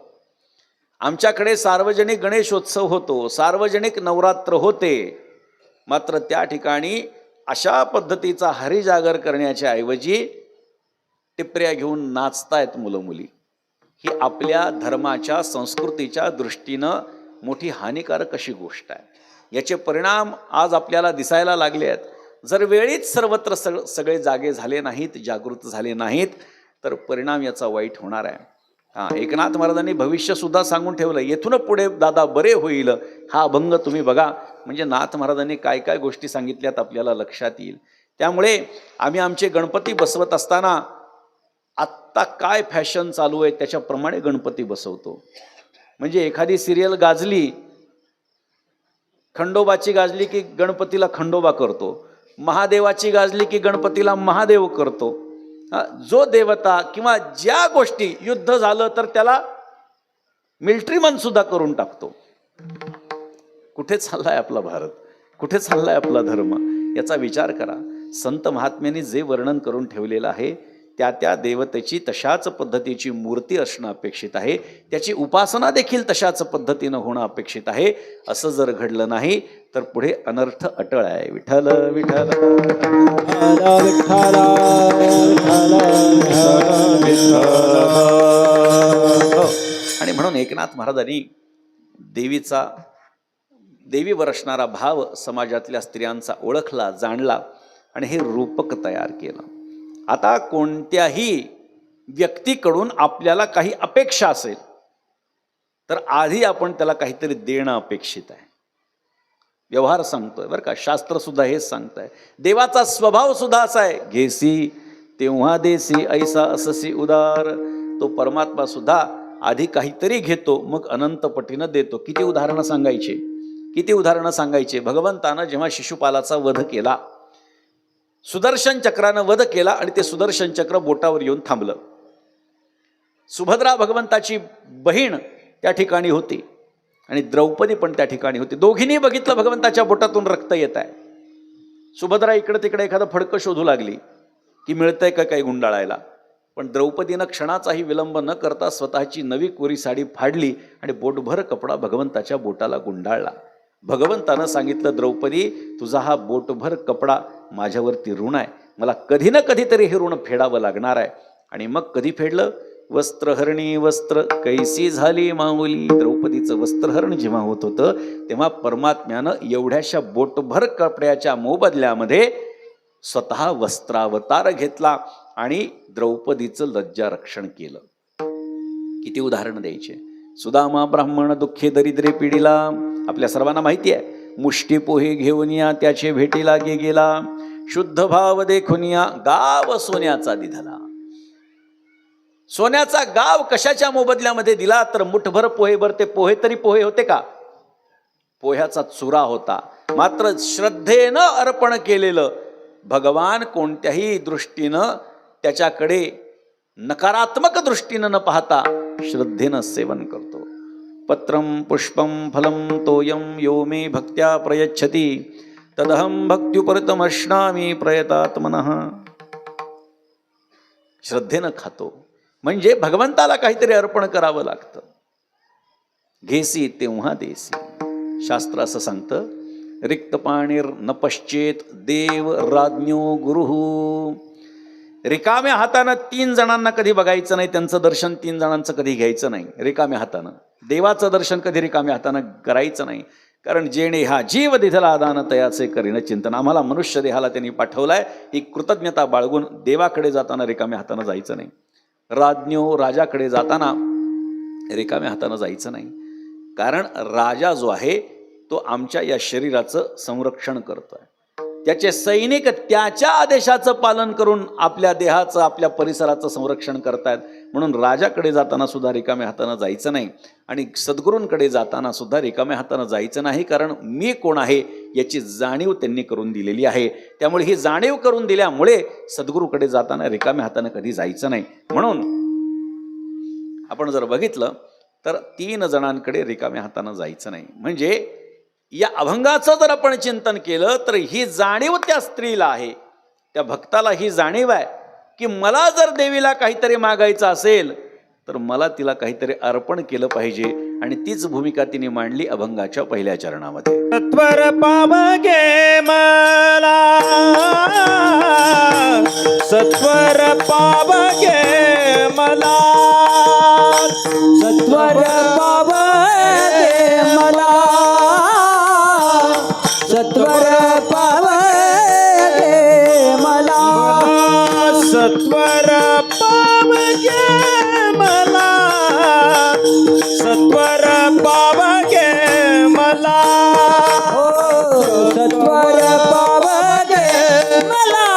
आमच्याकडे सार्वजनिक गणेशोत्सव होतो, सार्वजनिक नवरात्र होते, मात्र त्या ठिकाणी अशा पद्धतीचा हरिजागर करण्याच्या ऐवजी टिपऱ्या घेऊन नाचतायत मुलं मुली. ही आपल्या धर्माच्या संस्कृतीच्या दृष्टीनं मोठी हानिकारक अशी गोष्ट आहे. याचे परिणाम आज आपल्याला दिसायला लागले आहेत. जर वेळीच सर्वत्र सगळे जागे झाले नाहीत, जागृत झाले नाहीत, तर परिणाम याचा वाईट होणार आहे. एकनाथ महाराजांनी भविष्य सुद्धा सांगून ठेवलं, येथून पुढे दादा बरे होईल. हा अभंग तुम्ही बघा, म्हणजे नाथ महाराजांनी काय काय गोष्टी सांगितल्यात आपल्याला लक्षात येईल. त्यामुळे आम्ही आमचे गणपती बसवत असताना आत्ता काय फॅशन चालू आहे त्याच्याप्रमाणे गणपती बसवतो. म्हणजे एखादी सिरियल गाजली, खंडोबाची गाजली की गणपतीला खंडोबा करतो, महादेवाची गाजली की गणपतीला महादेव करतो. जो देवता किंवा ज्या गोष्टी, युद्ध झालं तर त्याला मिलिटरीमन सुद्धा करून टाकतो. कुठे चाललाय आपला भारत? कुठे चाललाय आपला धर्म? याचा विचार करा. संत महात्म्यांनी जे वर्णन करून ठेवलेलं आहे त्या त्या देवतेची तशाच पद्धतीची मूर्ती असणं अपेक्षित आहे. त्याची उपासना देखील तशाच पद्धतीनं होणं अपेक्षित आहे. असं जर घडलं नाही तर पुढे अनर्थ अटळ आहे. विठ्ठल विठ्ठल आणि म्हणून एकनाथ महाराजांनी देवीवर असणारा भाव समाजातल्या स्त्रियांचा ओळखला, जाणला आणि हे रूपक तयार केलं. आता कोणत्याही व्यक्तीकडून आपल्याला काही अपेक्षा असेल तर आधी आपण त्याला काहीतरी देणं अपेक्षित आहे. व्यवहार सांगतोय बरं का, शास्त्र सुद्धा हेच सांगतंय. देवाचा स्वभाव सुद्धा असा आहे, घेसी तेव्हा देसी ऐसा अससी उदार. तो परमात्मा सुद्धा आधी काहीतरी घेतो, मग अनंत पटीनं देतो. किती उदाहरणं सांगायचे. भगवंतानं जेव्हा शिशुपालाचा वध केला, सुदर्शन चक्रानं वध केला आणि ते सुदर्शन चक्र बोटावर येऊन थांबलं. सुभद्रा भगवंताची बहीण त्या ठिकाणी होती आणि द्रौपदी पण त्या ठिकाणी होती. दोघींनी बघितलं भगवंताच्या बोटातून रक्त येत आहे. सुभद्रा इकडे तिकडे एखादं फडकं शोधू लागली की मिळतंय का काही गुंडाळायला, पण द्रौपदीनं क्षणाचाही विलंब न करता स्वतःची नवी कोरी साडी फाडली आणि बोटभर कपडा भगवंताच्या बोटाला गुंडाळला. भगवंतानं सांगितलं, द्रौपदी तुझा हा बोटभर कपडा माझ्यावरती ऋण आहे, मला कधी ना कधीतरी हे ऋण फेडावं लागणार आहे. आणि मग कधी फेडलं? वस्त्रहरणी वस्त्र कैसी झाली माऊली. द्रौपदीचं वस्त्रहरण जेव्हा होत होतं तेव्हा परमात्म्यानं एवढ्याशा बोटभर कपड्याच्या मोबदल्यामध्ये स्वतः वस्त्रावतार घेतला आणि द्रौपदीचं लज्जा रक्षण केलं. किती उदाहरणं द्यायचे. सुदामा ब्राह्मण दुःखे दरिद्रे पिढीला. आपल्या सर्वांना माहिती आहे, मुष्टी पोहे घेऊन या त्याचे भेटीला गेला, शुद्ध भाव देखून या गाव सोन्याचा दिधला. सोन्याचा गाव कशाच्या मोबदल्यामध्ये दिला? तर मुठभर पोहेभर. ते पोहे तरी पोहे होते का? पोह्याचा चुरा होता. मात्र श्रद्धेनं अर्पण केलेलं भगवान कोणत्याही दृष्टीनं त्याच्याकडे नकारात्मक दृष्टीनं न पाहता श्रद्धेनं सेवन करतो. पत्रं पुष्पं फलं तोयं यो मे भक्त्या प्रयच्छति तदहं भक्त्युपरतमश्नामि प्रयतात्मनः. श्रद्धेनं खातो. म्हणजे भगवंताला काहीतरी अर्पण करावं लागतं. घेसी तेव्हा देसी. शास्त्र असं सांगतं, रिक्त पाणीर न पश्चेत देव राज्ञो गुरुः. रिकाम्या हातानं 3 जणांना कधी बघायचं नाही, त्यांचं दर्शन 3 जणांचं कधी घ्यायचं नाही. रिकाम्या हातानं देवाचं दर्शन कधी रिकाम्या हातानं करायचं नाही. कारण जेणे हा जीव दिधला दान तयाचे करीन चिंतन. आम्हाला मनुष्य देहाला त्यांनी पाठवलाय, ही कृतज्ञता बाळगून देवाकडे जाताना रिकाम्या हातानं जायचं नाही. राज्ञो राजाकडे जाताना रिकाम्या हातानं जायचं नाही. कारण राजा जो आहे तो आमच्या या शरीराचं संरक्षण करतोय. त्याचे सैनिक त्याच्या आदेशाचं पालन करून आपल्या देहाचं, आपल्या परिसराचं संरक्षण करतायत. म्हणून राजाकडे जाताना सुद्धा रिकाम्या हातानं जायचं नाही आणि सद्गुरूंकडे जाताना सुद्धा रिकाम्या हातानं जायचं नाही. कारण मी कोण आहे याची जाणीव त्यांनी करून दिलेली आहे. त्यामुळे ही जाणीव करून दिल्यामुळे सद्गुरूकडे जाताना रिकाम्या हातानं कधी जायचं नाही. म्हणून आपण जर बघितलं तर 3 जणांकडे रिकाम्या हातानं जायचं नाही. म्हणजे या अभंगाचं जर आपण चिंतन केलं तर ही जाणीव त्या स्त्रीला आहे, त्या भक्ताला ही जाणीव आहे की मला जर देवीला काहीतरी मागायचं असेल तर मला तिला काहीतरी अर्पण केलं पाहिजे. आणि तीच भूमिका तिने मांडली अभंगाच्या पहिल्या चरणामध्ये. सत्वर पावगे मला, सत्वर पावगे मला, सत्वर पावगे मला, सत्वर पावगे मला, सत्वर पावगे मला, सत्वर पावगे मला, सत्वर पावगे मला,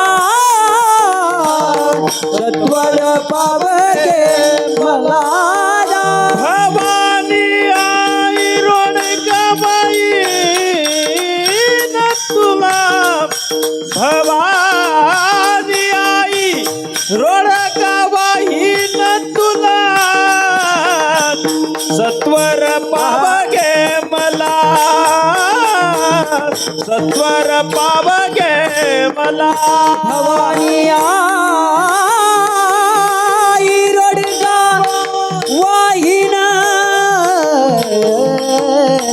सत्वर पावगे मला. भवानी आई रोणकाबाई न तुला, भवानी आई रोणकाबाई न तुला, सत्वर पावगे मला, सत्वर पावगे मला. भवानी आई रडका वाहिना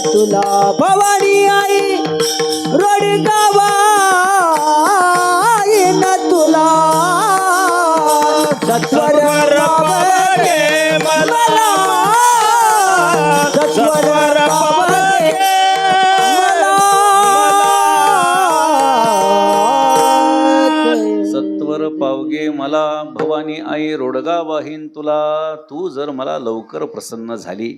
तुला, भवानी आई रडका वाहिना तुला, सत्वर पावगे मला, सत्वर पावगे सत्वर पावगे मला, भवानी आई रोडगा वाहीन तुला. तू जर मला लवकर प्रसन्न झाली,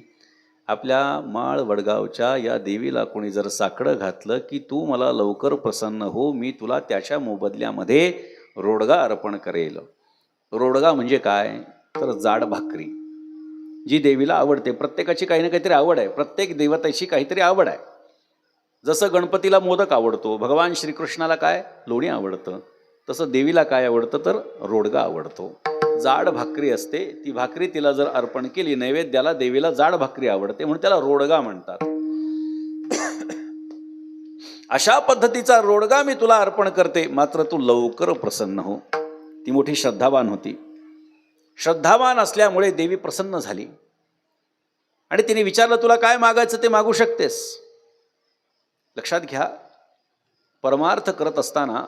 आपल्या माळ वडगावच्या या देवीला कोणी जर साकडं घातलं की तू मला लवकर प्रसन्न हो, मी तुला त्याच्या मोबदल्यामध्ये रोडगा अर्पण करेल. रोडगा म्हणजे काय तर जाड भाकरी, जी देवीला आवडते. प्रत्येकाची काही ना काहीतरी आवड आहे, प्रत्येक देवतेची काहीतरी आवड आहे. जसं गणपतीला मोदक आवडतो, भगवान श्रीकृष्णाला काय लोणी आवडतं, तसं देवीला काय आवडतं तर रोडगा आवडतो. जाड भाकरी असते, ती भाकरी तिला जर अर्पण केली नैवेद्याला, देवीला जाड भाकरी आवडते म्हणून त्याला रोडगा म्हणतात. अशा पद्धतीचा रोडगा मी तुला अर्पण करते, मात्र तू लवकर प्रसन्न हो. ती मोठी श्रद्धावान होती. श्रद्धावान असल्यामुळे देवी प्रसन्न झाली आणि तिने विचारलं, तुला काय मागायचं ते मागू शकतेस. लक्षात घ्या, परमार्थ करत असताना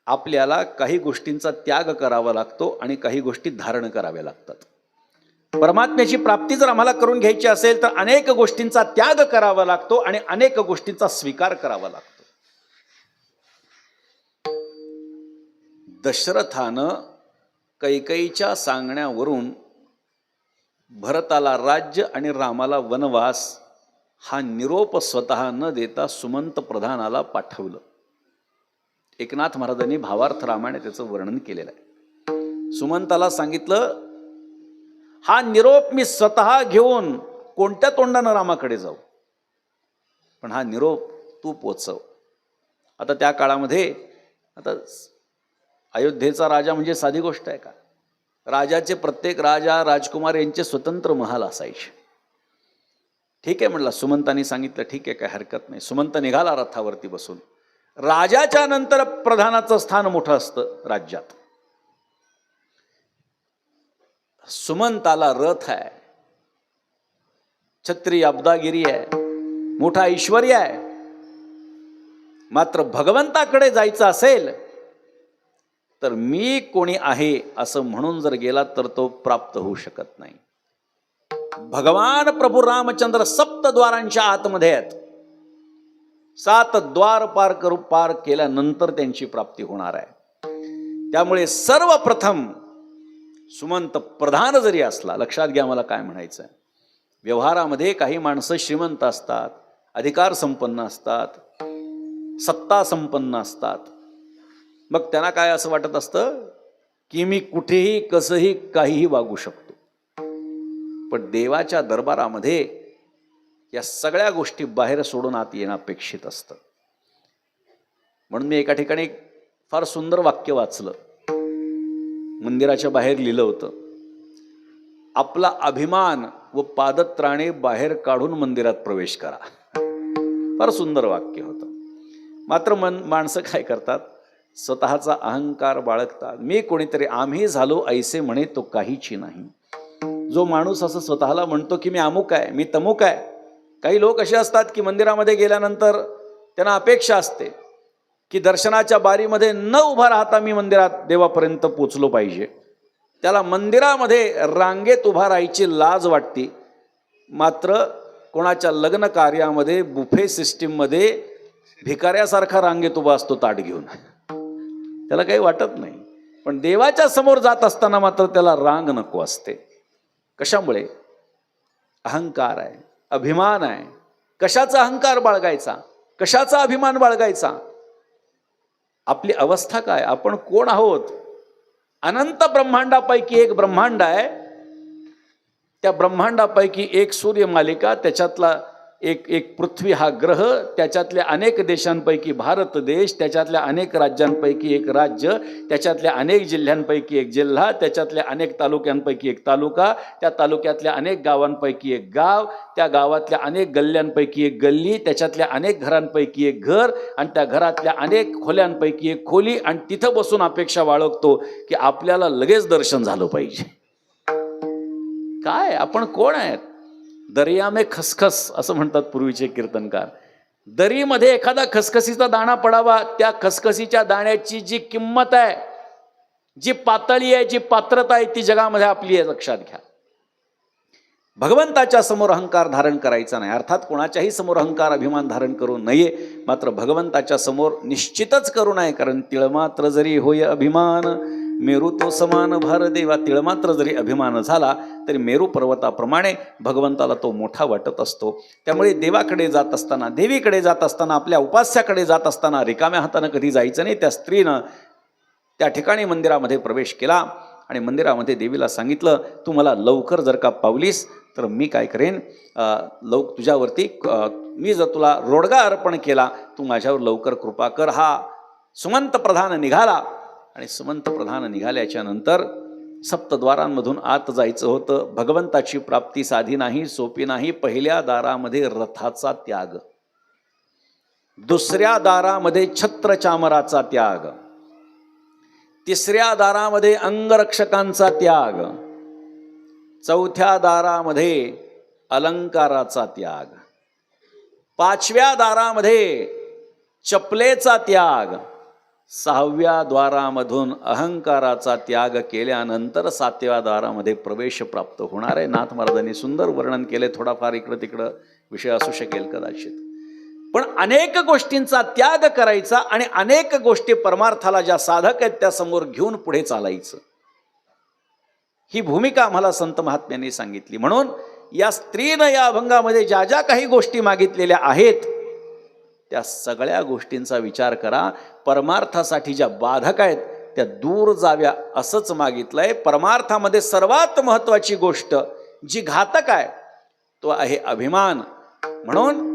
आपल्याला काही गोष्टींचा त्याग करावा लागतो आणि काही गोष्टी धारण कराव्या लागतात. परमात्म्याची प्राप्ती जर आम्हाला करून घ्यायची असेल तर अनेक गोष्टींचा त्याग करावा लागतो आणि अनेक गोष्टींचा स्वीकार करावा लागतो. दशरथानं कैकेयीच्या सांगण्यावरून भरताला राज्य आणि रामाला वनवास हा निरोप स्वतः न देता सुमंत प्रधानाला पाठवलं. एकनाथ महाराजांनी भावार्थ रामायणात त्याचं वर्णन केलेलं आहे. सुमंताला सांगितलं, हा निरोप मी स्वतः घेऊन कोणत्या तोंडानं रामाकडे जाऊ, पण हा निरोप तू पोचव. आता त्या काळामध्ये आता अयोध्येचा राजा म्हणजे साधी गोष्ट आहे का? राजाचे प्रत्येक राजा राजकुमार यांचे स्वतंत्र महाल असायचे. ठीक आहे म्हणला, सुमंतांनी सांगितलं ठीक आहे, काय हरकत नाही. सुमंत निघाला रथावरती बसून. राजाच्या नंतर प्रधानाचं स्थान मोठं असतं राज्यात. सुमंताला रथ आहे, छत्री अब्दागिरी आहे, मोठा ऐश्वर्य आहे. मात्र भगवंताकडे जायचं असेल तर मी कोणी आहे असं म्हणून जर गेला तर तो प्राप्त होऊ शकत नाही. भगवान प्रभू रामचंद्र सप्तद्वारांच्या आतमध्ये आहेत. 7 द्वार पार केल्यानंतर त्यांची प्राप्ती होणार आहे. त्यामुळे सर्वप्रथम सुमंत प्रधान जरी असला, लक्षात घ्या मला काय म्हणायचं आहे. व्यवहारामध्ये काही माणसं श्रीमंत असतात, अधिकार संपन्न असतात, सत्ता संपन्न असतात. मग त्यांना काय असं वाटत असतं की मी कुठेही कसंही काहीही वागू शकतो. पण देवाच्या दरबारामध्ये या सगळ्या गोष्टी बाहेर सोडून आत येणं अपेक्षित असतं. म्हणून मी एका ठिकाणी फार सुंदर वाक्य वाचलं. मंदिराच्या बाहेर लिहिलं होतं, आपला अभिमान व पादत्राणे बाहेर काढून मंदिरात प्रवेश करा. फार सुंदर वाक्य होतं. मात्र माणसं काय करतात, स्वतःचा अहंकार बाळगतात. मी कोणीतरी, आम्ही झालो ऐसे म्हणे तो काहीची नाही. जो माणूस असं स्वतःला म्हणतो की मी अमुक आहे, मी तमुक आहे. काही लोक असे असतात की मंदिरामध्ये गेल्यानंतर त्यांना अपेक्षा असते की दर्शनाच्या बारीमध्ये न उभा राहता मी मंदिरात देवापर्यंत पोचलो पाहिजे. त्याला मंदिरामध्ये रांगेत उभा राहायची लाज वाटते. मात्र कोणाच्या लग्न कार्यामध्ये बुफे सिस्टीममध्ये भिकाऱ्यासारखा रांगेत उभा असतो ताट घेऊन, त्याला काही वाटत नाही. पण देवाच्या समोर जात असताना मात्र त्याला रांग नको असते. कशामुळे? अहंकार आहे, अभिमान आहे. कशाचा अहंकार बाळगायचा, कशाचा अभिमान बाळगायचा? आपली अवस्था काय, आपण कोण आहोत? अनंत ब्रह्मांडापैकी एक ब्रह्मांड आहे. त्या ब्रह्मांडापैकी एक सूर्यमालिका, त्याच्यातला एक पृथ्वी हा ग्रह, त्याच्यातल्या अनेक देशांपैकी भारत देश, त्याच्यातल्या अनेक राज्यांपैकी एक राज्य, त्याच्यातल्या अनेक जिल्ह्यांपैकी एक जिल्हा, त्याच्यातल्या अनेक तालुक्यांपैकी एक तालुका, त्या तालुक्यातल्या अनेक गावांपैकी एक गाव, त्या गावातल्या अनेक गल्ल्यांपैकी एक गल्ली, त्याच्यातल्या अनेक घरांपैकी एक घर, आणि त्या घरातल्या अनेक खोल्यांपैकी एक खोली. आणि तिथं बसून अपेक्षा बाळगतो की आपल्याला लगेच दर्शन झालं पाहिजे. काय, आपण कोण आहेत? दर्या में खसखस असं म्हणतात पूर्वीचे कीर्तनकार. दरीमध्ये एखादा खसखसीचा दाणा पडावा, त्या खसखसीच्या दाण्याची जी किंमत आहे, जी पातळी आहे, जी पात्रता आहे, ती जगामध्ये आपली आहे. लक्षात घ्या. भगवंताच्या समोर अहंकार धारण करायचा नाही. अर्थात कोणाच्याही समोर अहंकार अभिमान धारण करू नये, मात्र भगवंताच्या समोर निश्चितच करू नये. कारण तिळमात्र जरी होय अभिमान, मेरू तो समान भार देवा. तिळमात्र जरी अभिमान झाला तरी मेरू पर्वताप्रमाणे भगवंताला तो मोठा वाटत असतो. त्यामुळे देवाकडे जात असताना, देवीकडे जात असताना, आपल्या उपास्याकडे जात असताना रिकाम्या हातानं कधी जायचं नाही. त्या स्त्रीनं त्या ठिकाणी मंदिरामध्ये प्रवेश केला आणि मंदिरामध्ये देवीला सांगितलं, तू मला लवकर जर का पावलीस तर मी काय करेन, तुझ्यावरती मी जर तुला रोडगा अर्पण केला, तू माझ्यावर लवकर कृपा कर. हा सुमंत प्रधान निघाला. आणि सुमंत प्रधान निघाल्याच्या नंतर सप्तद्वारांमधून आत जायचं होतं. भगवंताची प्राप्ती साधी नाही, सोपी नाही. पहिल्या दारामध्ये रथाचा त्याग, दुसऱ्या दारामध्ये छत्रचामराचा त्याग, तिसऱ्या दारामध्ये अंगरक्षकांचा त्याग, चौथ्या दारामध्ये अलंकाराचा त्याग, पाचव्या दारामध्ये चपलेचा त्याग, 6व्या द्वारामधून अहंकाराचा त्याग केल्यानंतर 7व्या द्वारामध्ये प्रवेश प्राप्त होणार आहे. नाथ महाराजांनी सुंदर वर्णन केले. थोडाफार इकडं तिकडं विषय असू शकेल कदाचित, पण अनेक गोष्टींचा त्याग करायचा आणि अनेक गोष्टी परमार्थाला ज्या साधक आहेत त्या समोर घेऊन पुढे चालायचं, ही भूमिका आम्हाला संत महात्म्यांनी सांगितली. म्हणून या स्त्रीनं या अभंगामध्ये ज्या ज्या काही गोष्टी मागितलेल्या आहेत त्या सगळ्या गोष्टींचा विचार करा. परमार्थासाठी ज्या बाधक आहेत त्या दूर जाव्या असंच मागितलंय. परमार्थामध्ये सर्वात महत्वाची गोष्ट जी घातक आहे तो आहे अभिमान. म्हणून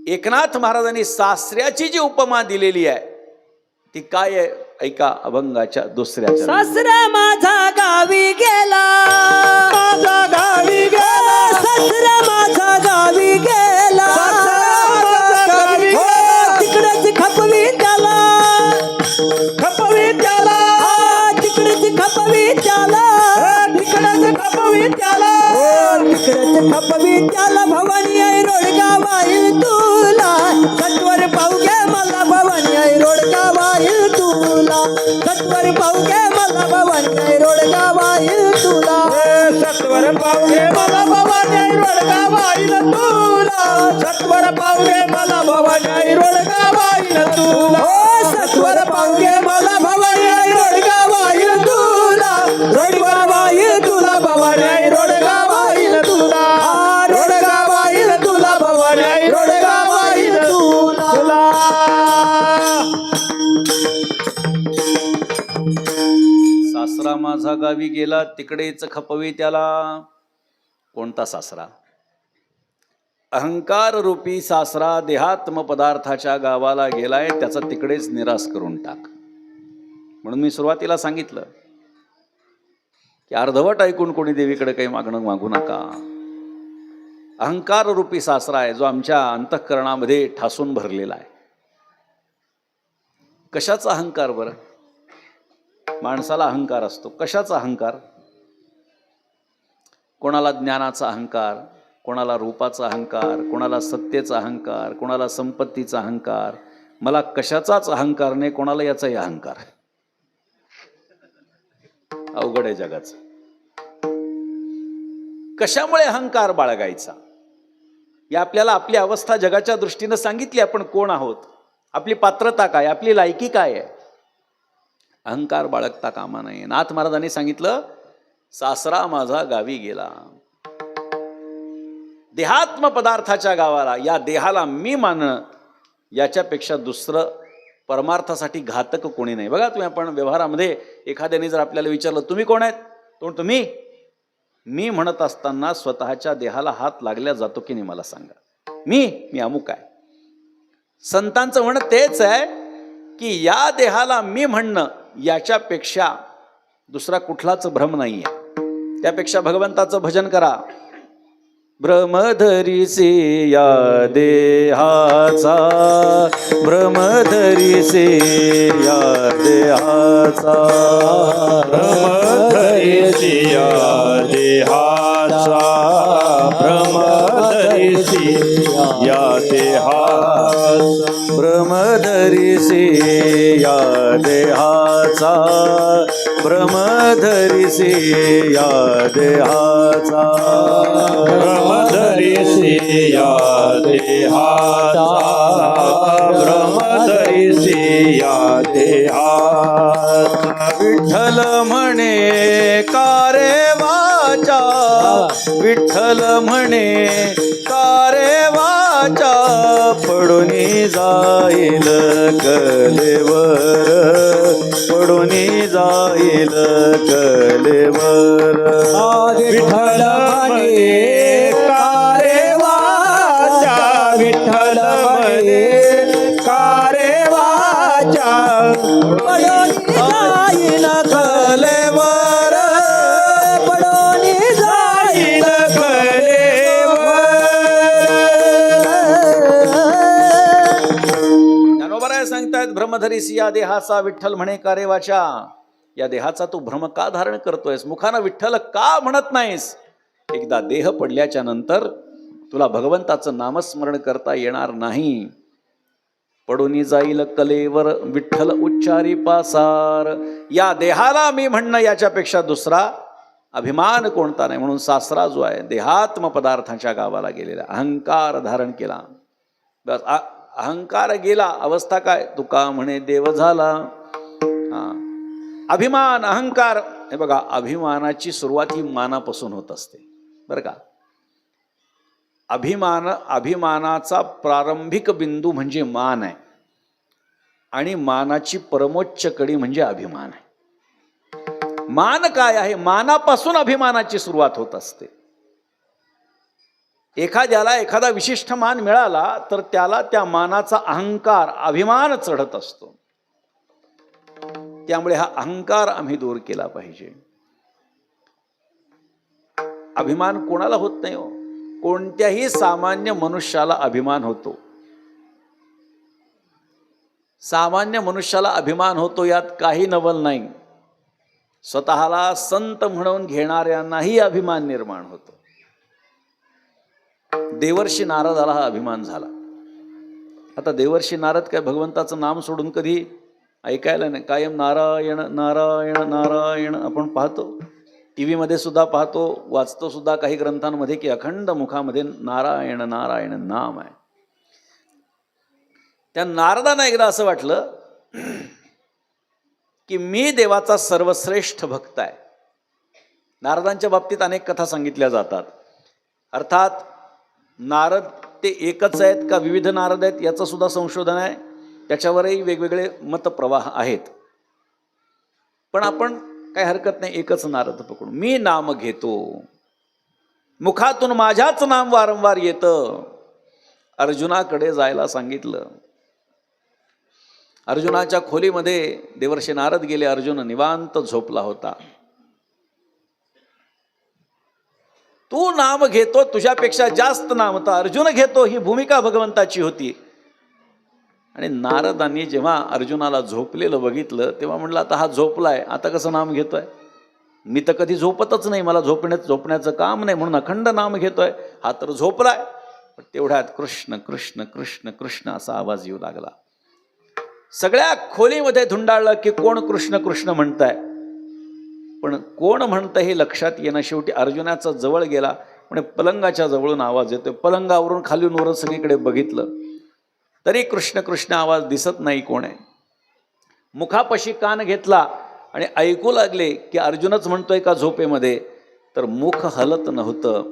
एकनाथ महाराजांनी सासऱ्याची जी उपमा दिलेली आहे ती काय आहे, ऐका अभंगाच्या दुसऱ्या. सासरा माझा गावी गेला, माझा गावी गेला, सासरा माझा गावी गेला, तिकडेच खपवी त्याला, खपवी त्याला, तिकडेच खपवी त्याला. तुला सत्वर पावगे मला भवानी आई रोडगावाईल तुला ओ सत्वर पावगे मला भवानी आई रोडगावाईल तुला रोडगावाईल तुला भवानी आई रोडगावाईल तुला रोडगावाईल तुला भवानी आई रोडगावाईल तुला सासरा माझा गावी गेला तिकडेच खपवी त्याला. कोणता सासरा? अहंकार रूपी सासरा देहात्म पदार्थाच्या गावाला गेलाय, त्याचा तिकडेच निराश करून टाक. म्हणून मी सुरुवातीला सांगितलं की अर्धवट ऐकून कोणी देवीकडे काही मागू नका. अहंकार रूपी सासरा आहे जो आमच्या अंतःकरणामध्ये ठासून भरलेला आहे. कशाचा अहंकार बरं? माणसाला अहंकार असतो. कशाचा अहंकार? कोणाला ज्ञानाचा अहंकार, कोणाला रूपाचा अहंकार, कोणाला सत्तेचा अहंकार, कोणाला संपत्तीचा अहंकार. मला कशाचाच अहंकार नाही, कोणाला याचाही अहंकार. अवघड आहे जगाचं. कशामुळे अहंकार बाळगायचा? या आपल्याला आपली अवस्था जगाच्या दृष्टीनं सांगितली. आपण कोण आहोत, आपली पात्रता काय, आपली लायकी काय आहे. अहंकार बाळगता कामा नये. नाथ महाराजांनी सांगितलं, सासरा माझा गावी गेला. देहात्म पदार्थाच्या गावाला. या देहाला मी मानणं याच्यापेक्षा दुसरं परमार्थासाठी घातक कोणी नाही. बघा तुम्ही, आपण व्यवहारामध्ये एखाद्याने जर आपल्याला विचारलं तुम्ही कोण आहेत, तो तुम्ही मी म्हणत असताना स्वतःच्या देहाला हात लागल्या जातो की नाही मला सांगा. मी अमुक आहे. संतांचं म्हणणं तेच आहे की या देहाला मी म्हणणं याच्यापेक्षा दुसरा कुठलाच भ्रम नाही आहे. त्यापेक्षा भगवंताचं भजन करा. भ्रमधरीसे या देहाचा, भ्रमधरीसे या देहाचा, भ्रमधरीसी या देहाचा, भ्रमधरीसी या देहाचा, भ्रमधरीसे या देहाचा, भ्रमधरीसे या देहाचा, भ्रमधरीसी या देहाचा, भ्रमधरीसी या देहाचा. विठ्ठल म्हणे कारे वाचा, विठ्ठल म्हणे कारे वाचा, पडूनी जाईल कलेवर, पडूनी जाईल कलेवर. विठ्ठल म्हणे कारे वाचा, विठ्ठल म्हणे कारे वाचा, पडोनी जाईल कलेवर, पडोनी जाईल कलेवर. ज्ञानोबराय सांगतायत, भ्रमधरीसी या देहाचा, विठ्ठल म्हणे कारे वाचा. या देहाचा तू भ्रम का धारण करतोयस? मुखानं विठ्ठल का म्हणत नाहीस? एकदा देह पडल्याच्या नंतर तुला भगवंताचं नामस्मरण करता येणार नाही. पडूनी जाईल कलेवर विठ्ठल उच्चारी पासार. या देहाला मी म्हणणं याच्यापेक्षा दुसरा अभिमान कोणता नाही. म्हणून सासरा जो आहे देहात्म पदार्थांच्या गावाला गेलेला, अहंकार धारण केला. बस अहंकार गेला, अवस्था काय? तुका म्हणे देव झाला. अभिमान, अहंकार. हे बघा, अभिमानाची सुरुवात ही मानापासून होत असते बरं का. अभिमानाचा प्रारंभिक बिंदू म्हणजे मान आहे आणि मानाची परमोच्च कडी म्हणजे अभिमान आहे. मान काय आहे? मानापासून अभिमानाची सुरुवात होत असते. एखाद्याला एखादा विशिष्ट मान मिळाला तर त्याला त्या मानाचा अहंकार, अभिमान चढत असतो. त्यामुळे हा अहंकार आम्ही दूर केला पाहिजे. अभिमान कोणाला होत नाही हो. कोणत्याही सामान्य मनुष्याला अभिमान होतो. सामान्य मनुष्याला अभिमान होतो, यात काही नवल नाही. स्वतःला संत म्हणून घेणाऱ्यांनाही अभिमान निर्माण होतो. देवर्षी नारदाला हा अभिमान झाला. आता देवर्षी नारद काय भगवंताचं नाम सोडून कधी ऐकायला नाही. कायम नारायण नारायण नारायण आपण पाहतो. टी व्हीमध्ये सुद्धा पाहतो, वाचतो सुद्धा काही ग्रंथांमध्ये की अखंड मुखामध्ये नारायण नारायण नाम आहे. त्या नारदांना एकदा असं वाटलं की मी देवाचा सर्वश्रेष्ठ भक्त आहे. नारदांच्या बाबतीत अनेक कथा सांगितल्या जातात. अर्थात नारद ते एकच आहेत का विविध नारद आहेत याचं सुद्धा संशोधन आहे, त्याच्यावरही वेगवेगळे मतप्रवाह आहेत. पण आपण काही हरकत नाही, एकच नारद पकडू. मी नाम घेतो, मुखातून माझ्याच नाम वारंवार येतं. अर्जुनाकडे जायला सांगितलं. अर्जुनाच्या खोलीमध्ये देवर्षी नारद गेले. अर्जुन निवांत झोपला होता. तू नाम घेतो, तुझ्यापेक्षा जास्त नाम तर अर्जुन घेतो, ही भूमिका भगवंताची होती. आणि नारदांनी जेव्हा अर्जुनाला झोपलेलं बघितलं तेव्हा म्हटलं आता हा झोपलाय, आता कसं नाम घेतोय? मी तर कधी झोपतच नाही, मला झोपण्याचं काम नाही, म्हणून अखंड नाम घेतोय. हा तर झोपलाय. पण तेवढ्यात कृष्ण कृष्ण कृष्ण कृष्ण असा आवाज येऊ लागला. सगळ्या खोलीमध्ये धुंडाळलं की कोण कृष्ण कृष्ण म्हणताय. पण कोण म्हणतं हे लक्षात येणं. शेवटी अर्जुनाचा जवळ गेला, म्हणजे पलंगाच्या जवळून आवाज येतोय. पलंगावरून खालून वर सगळीकडे बघितलं तरी कृष्ण कृष्ण आवाज दिसत नाही. कोण आहे? मुखापाशी कान घेतला आणि ऐकू लागले की अर्जुनच म्हणतोय का झोपेमध्ये, तर मुख हलत नव्हतं.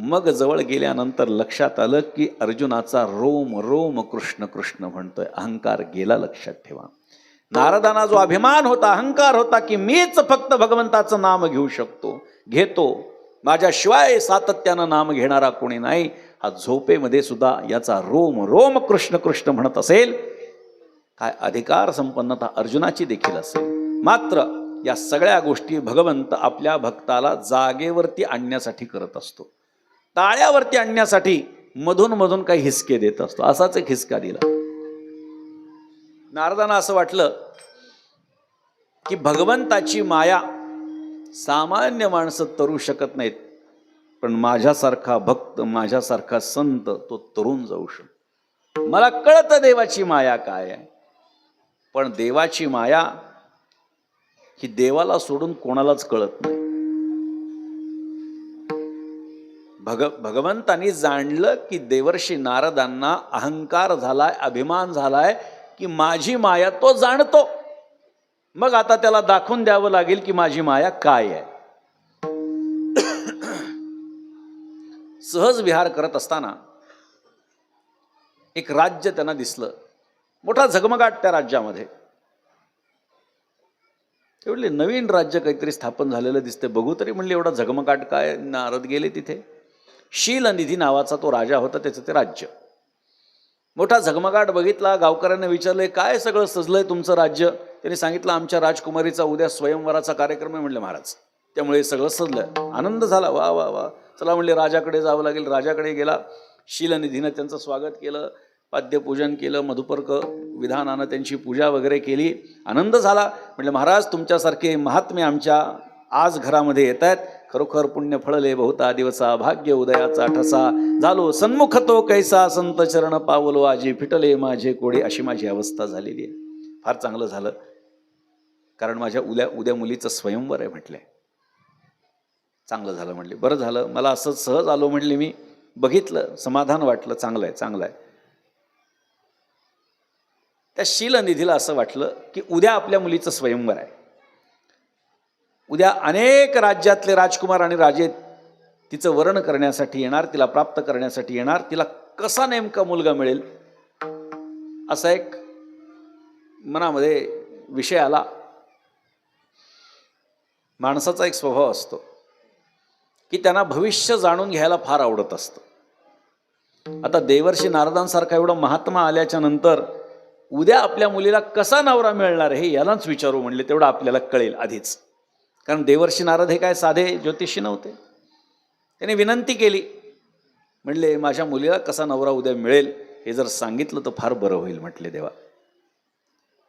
मग जवळ गेल्यानंतर लक्षात आलं की अर्जुनाचा रोम रोम कृष्ण कृष्ण म्हणतोय. अहंकार गेला, लक्षात ठेवा. नारदांना जो अभिमान होता, अहंकार होता की मीच फक्त भगवंताचं नाम घेऊ शकतो, घेतो, माझ्याशिवाय सातत्यानं नाम घेणारा कोणी नाही, हा झोपेमध्ये सुद्धा याचा रोम रोम कृष्ण कृष्ण म्हणत असेल. काय अधिकार संपन्नता अर्जुनाची देखील असेल. मात्र या सगळ्या गोष्टी भगवंत आपल्या भक्ताला जागेवरती आणण्यासाठी करत असतो. ताळ्यावरती आणण्यासाठी मधून मधून काही हिसके देत असतो. असाच एक हिसका दिला. नारदांना असं वाटलं की भगवंताची माया सामान्य माणसं तरू शकत नाहीत, पण माझ्यासारखा भक्त, माझ्यासारखा संत तो तरुण जाऊ शकतो. मला कळतं देवाची माया काय आहे, पण देवाची माया ही देवाला सोडून कोणालाच कळत नाही. भगवंतानी जाणलं की देवर्षी नारदांना अहंकार झालाय, अभिमान झालाय की माझी माया तो जाणतो. मग आता त्याला दाखवून द्यावं लागेल की माझी माया काय आहे. सहज विहार करत असताना एक राज्य त्यांना दिसलं. मोठा झगमगाट त्या राज्यामध्ये. एवढे नवीन राज्य काहीतरी स्थापन झालेलं दिसते. बघू तरी म्हणले एवढा झगमगाट काय. नारद गेले तिथे. शीलनिधी नावाचा तो राजा होता, त्याचं ते राज्य. मोठा झगमगाट बघितला. गावकऱ्यांना विचारले काय सगळं सजलंय तुमचं राज्य. त्यांनी सांगितलं आमच्या राजकुमारीचा उद्या स्वयंवराचा कार्यक्रम आहे म्हणले महाराज, त्यामुळे सगळं सजलं. आनंद झाला. वा वा वा, चला म्हणले राजाकडे जावं लागेल. राजाकडे गेला. शीलनिधीनं त्यांचं स्वागत केलं, पाद्यपूजन केलं, मधुपर्क विधानानं त्यांची पूजा वगैरे केली. आनंद झाला. म्हटलं महाराज तुमच्यासारखे महात्मे आमच्या आज घरामध्ये येत आहेत. खरोखर पुण्य फळले बहुता दिवसा, भाग्य उदयाचा ठसा, झालो सन्मुख तो कैसा, संत चरण पावलो आजी, फिटले माझे कोडे. अशी माझी अवस्था झालेली आहे. फार चांगलं झालं, कारण माझ्या उद्या मुलीचं स्वयंवर आहे म्हटलंय. चांगलं झालं म्हणले. बरं झालं, मला असं सहज आलो म्हणले, मी बघितलं, समाधान वाटलं. चांगलं आहे, चांगलं आहे. त्या शीलनिधीला असं वाटलं की उद्या आपल्या मुलीचं स्वयंवर आहे. उद्या अनेक राज्यातले राजकुमार आणि राजे तिचं वर्ण करण्यासाठी येणार, तिला प्राप्त करण्यासाठी येणार. तिला कसा नेमका मुलगा मिळेल असा एक मनामध्ये विषय आला. माणसाचा एक स्वभाव असतो की त्यांना भविष्य जाणून घ्यायला फार आवडत असतं. आता देवर्षी नारदांसारखा एवढा महात्मा आल्याच्या नंतर उद्या आपल्या मुलीला कसा नवरा मिळणार हे यालाच विचारू म्हणले, तेवढं आपल्याला कळेल आधीच. कारण देवर्षी नारद हे काय साधे ज्योतिषी नव्हते. त्याने विनंती केली, म्हणले माझ्या मुलीला कसा नवरा उद्या मिळेल हे जर सांगितलं तर फार बरं होईल म्हटले देवा.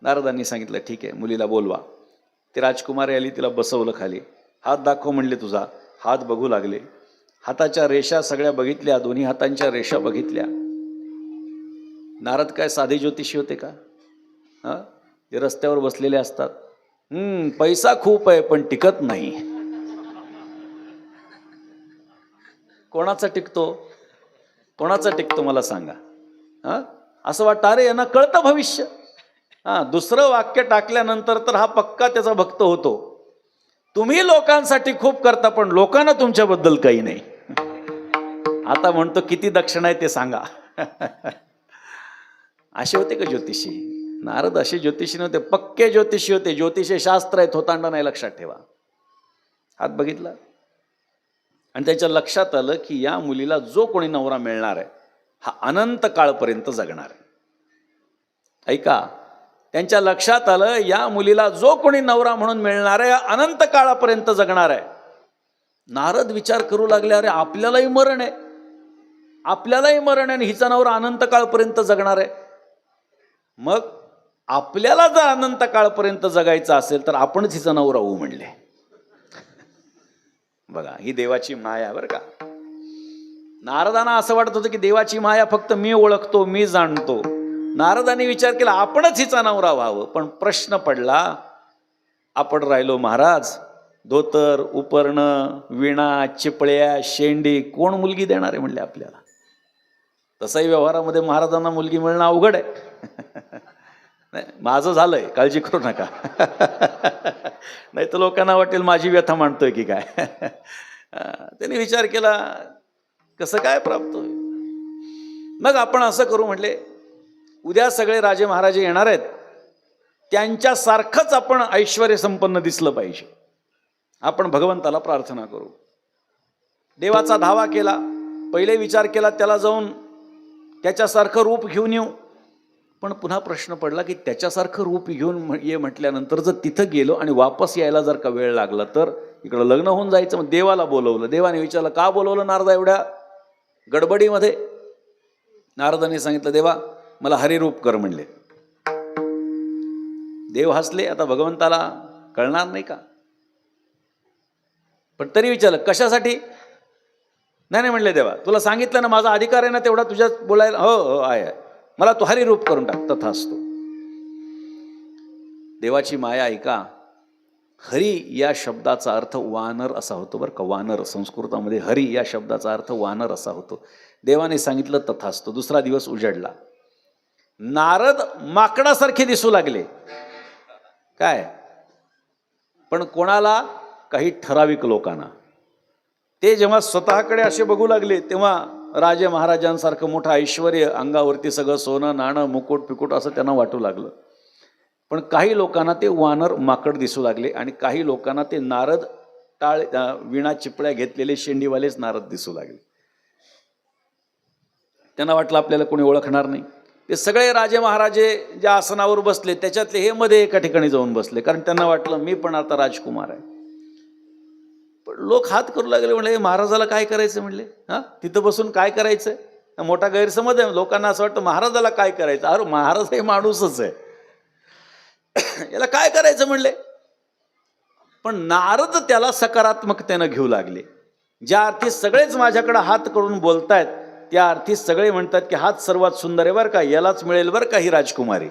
नारदांनी सांगितलं ठीक आहे, मुलीला बोलवा. ती राजकुमारी आली, तिला बसवलं खाली. हात दाखव म्हणले तुझा. हात बघू लागले. हाताच्या रेषा सगळ्या बघितल्या, दोन्ही हातांच्या रेषा बघितल्या. नारद काय साधे ज्योतिषी होते का? जे रस्त्यावर बसलेले असतात. पैसा खूप आहे पण टिकत नाही. कोणाचा टिकतो? कोणाचा टिकतो मला सांगा. हां, असं वाटतं अरे यांना कळतं भविष्य. हां, दुसरं वाक्य टाकल्यानंतर तर हा पक्का त्याचा भक्त होतो. तुम्ही लोकांसाठी खूप करता पण लोकांना तुमच्याबद्दल काही नाही. आता म्हणतो किती दक्षिणा आहे ते सांगा. असे होते का ज्योतिषी? नारद असे ज्योतिषी नव्हते, पक्के ज्योतिषी होते. ज्योतिषी शास्त्र आहे, थोतांडा नाही, लक्षात ठेवा. हात बघितला आणि त्याच्या लक्षात आलं की या मुलीला जो कोणी नवरा मिळणार आहे हा अनंत काळपर्यंत जगणार आहे. ऐका, त्यांच्या लक्षात आलं या मुलीला जो कोणी नवरा म्हणून मिळणार आहे अनंत काळापर्यंत जगणार आहे. नारद विचार करू लागले, अरे आपल्यालाही मरण आहे, आपल्यालाही मरण आहे आणि हिचा नवरा अनंत काळपर्यंत जगणार आहे. मग आपल्याला जर अनंत काळपर्यंत जगायचं असेल तर आपणच हिचा नवरा होऊ म्हणले. बघा, ही देवाची माया बरं का. नारदांना असं वाटत होतं की देवाची माया फक्त मी ओळखतो, मी जाणतो. नारदांनी विचार केला आपणच हिचा नवरा व्हावं. पण प्रश्न पडला, आपण राहिलो महाराज, धोतर, उपर्ण, विणा, चिपळ्या, शेंडी, कोण मुलगी देणार आहे म्हणले आपल्याला. तसाही व्यवहारामध्ये महाराजांना मुलगी मिळणं अवघड आहे. नाही, माझं झालंय, काळजी करू नका. नाही तर लोकांना वाटेल माझी व्यथा मांडतोय की काय. त्यांनी विचार केला कसं काय प्राप्त होईल. मग आपण असं करू म्हटले, उद्या सगळे राजे महाराजे येणार आहेत, त्यांच्यासारखंच आपण ऐश्वर्य संपन्न दिसलं पाहिजे. आपण भगवंताला प्रार्थना करू. देवाचा धावा केला. पहिले विचार केला त्याला जाऊन त्याच्यासारखं रूप घेऊन येऊ. पण पुन्हा प्रश्न पडला की त्याच्यासारखं रूप घेऊन ये म्हटल्यानंतर जर तिथं गेलो आणि वापस यायला जर का वेळ लागला तर इकडं लग्न होऊन जायचं. मग देवाला बोलवलं. देवाने विचारलं का बोलवलं नारदा एवढ्या गडबडीमध्ये? नारदाने सांगितलं देवा मला हरिरूप कर म्हणले. देव हसले. आता भगवंताला कळणार नाही का? पण तरी विचारलं कशासाठी? नाही म्हणले देवा तुला सांगितलं ना माझा अधिकार आहे ना तेवढा तुझ्यात बोलायला. हो हो आहे, मला तू हरिरूप करून टाक. तथास्तु. देवाची माया ऐका. हरी या शब्दाचा अर्थ वानर असा होतो बरं का. वानर संस्कृतामध्ये हरी या शब्दाचा अर्थ वानर असा होतो. देवाने सांगितलं तथास्तु. दुसरा दिवस उजाडला. नारद माकडासारखे दिसू लागले. काय? पण कोणाला? काही ठराविक लोकांना. ते जेव्हा स्वतःकडे असे बघू लागले तेव्हा राजे महाराजांसारखं मोठं ऐश्वर्य, अंगावरती सगळं सोनं नाणं मुकुट पिकुट असं त्यांना वाटू लागलं. पण काही लोकांना ते वानर माकड दिसू लागले आणि काही लोकांना ते नारद टाळ विणा चिपळ्या घेतलेले शेंडीवालेच नारद दिसू लागले. त्यांना वाटलं आपल्याला कोणी ओळखणार नाही. ते सगळे राजे महाराजे ज्या आसनावर बसले त्याच्यातले हे मध्ये एका ठिकाणी जाऊन बसले, कारण त्यांना वाटलं मी पण आता राजकुमार आहे. पण लोक हात करू लागले. म्हणले महाराजाला काय करायचं म्हणले. हां, तिथं बसून काय करायचं? मोठा गैरसमज आहे. लोकांना असं वाटतं महाराजाला काय करायचं. अरे महाराज हे माणूसच आहे, याला काय करायचं म्हणले. पण नारद त्याला सकारात्मकतेनं घेऊ लागले. ज्या अर्थी सगळेच माझ्याकडे हात करून बोलतायत त्या अर्थी सगळे म्हणतात की हाच सर्वात सुंदर आहे बरं का, यालाच मिळेल बरं का ही राजकुमारी.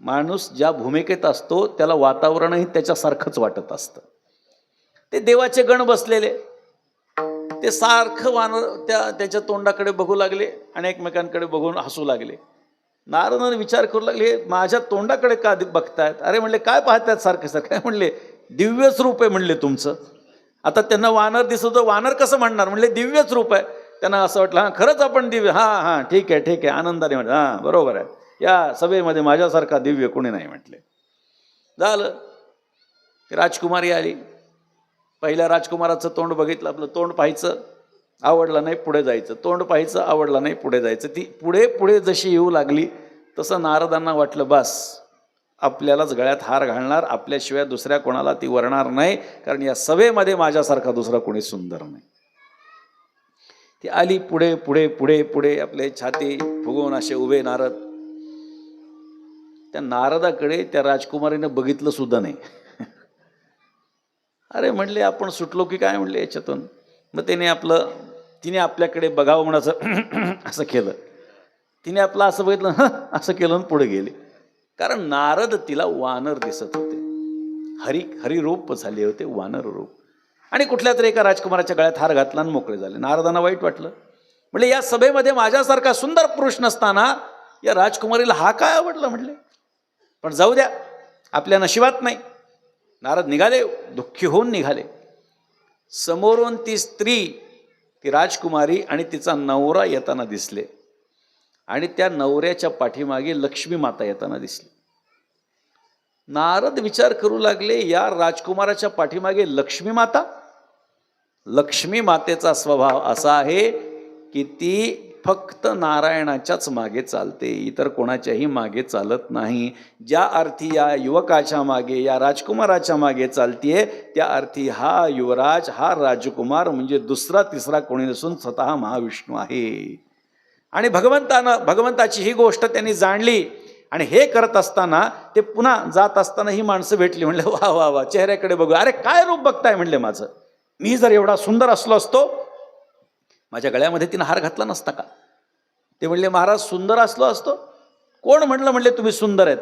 माणूस ज्या भूमिकेत असतो त्याला वातावरणही त्याच्यासारखंच वाटत असतं. ते देवाचे गण बसलेले ते सारखं वानर त्याच्या तोंडाकडे बघू लागले आणि एकमेकांकडे बघून हसू लागले. नारदाने विचार करू लागले माझ्या तोंडाकडे का बघतायत? अरे म्हणले काय पाहतायत सारखं सारखं? म्हणले दिव्यच रूप आहे म्हणले तुमचं. आता त्यांना वानर दिसत होतं. वानर कसं म्हणणार? म्हणले दिव्यच रूप आहे. त्यांना असं वाटलं हां खरंच आपण दिव्य. हां हां ठीक आहे ठीक आहे आनंदाने म्हटलं. हां बरोबर आहे, या सभेमध्ये माझ्यासारखा दिव्य कोणी नाही म्हटले. झालं. राजकुमारी आली. पहिल्या राजकुमाराचं तोंड बघितलं. आपलं तोंड पाहायचं, आवडलं नाही पुढे जायचं. तोंड पाहायचं, आवडलं नाही पुढे जायचं. ती पुढे पुढे जशी येऊ लागली तसं नारदांना वाटलं बस आपल्यालाच गळ्यात हार घालणार, आपल्याशिवाय दुसऱ्या कोणाला ती वरणार नाही, कारण या सभेमध्ये माझ्यासारखा दुसरा कोणी सुंदर नाही. ती आली पुढे पुढे पुढे पुढे आपले छाती फुगवून असे उभे नारद. त्या नारदाकडे त्या राजकुमारीनं बघितलं सुद्धा नाही. अरे म्हणले आपण सुटलो की काय म्हणले याच्यातून. मग तिने आपल्याकडे बघावं म्हणाचं असं केलं. तिने आपलं असं बघितलं असं केलं आणि पुढे गेले. कारण नारद तिला वानर दिसत होते. हरिरूप झाले होते, वानर रूप. आणि कुठल्या तरी एका राजकुमाराच्या गळ्यात हार घातला आणि मोकळे झाले. नारदांना वाईट वाटलं. म्हणजे या सभेमध्ये माझ्यासारखा सुंदर पुरुष नसताना या राजकुमारीला हा काय आवडलं म्हटले. पण जाऊ द्या, आपल्या नशिबात नाही. नारद निघाले, दुःखी होऊन निघाले. समोरून ती स्त्री, ती राजकुमारी आणि तिचा नवरा येताना दिसले आणि त्या नवऱ्याच्या पाठीमागे लक्ष्मी माता येताना दिसली. नारद विचार करू लागले, या राजकुमाराच्या पाठीमागे लक्ष्मी माता. लक्ष्मी मातेचा स्वभाव असा आहे की ती फक्त नारायणाच्याच मागे चालते, इतर कोणाच्याही मागे चालत नाही. ज्या अर्थी या युवकाच्या मागे, या राजकुमाराच्या मागे चालतीये, त्या अर्थी हा युवराज, हा राजकुमार म्हणजे दुसरा तिसरा कोणी नसून स्वतः महाविष्णू आहे. आणि भगवंताची ही गोष्ट त्यांनी जाणली. आणि हे करत असताना ते पुन्हा जात असताना ही माणसं भेटली. म्हणले वा वा वा, चेहऱ्याकडे बघू. अरे काय रूप बघताय म्हणले माझं. मी जर एवढा सुंदर असलो असतो, माझ्या गळ्यामध्ये तिनं हार घातला नसता का. ते म्हणले महाराज सुंदर असलो असतो. कोण म्हणलं म्हणले तुम्ही सुंदर आहेत.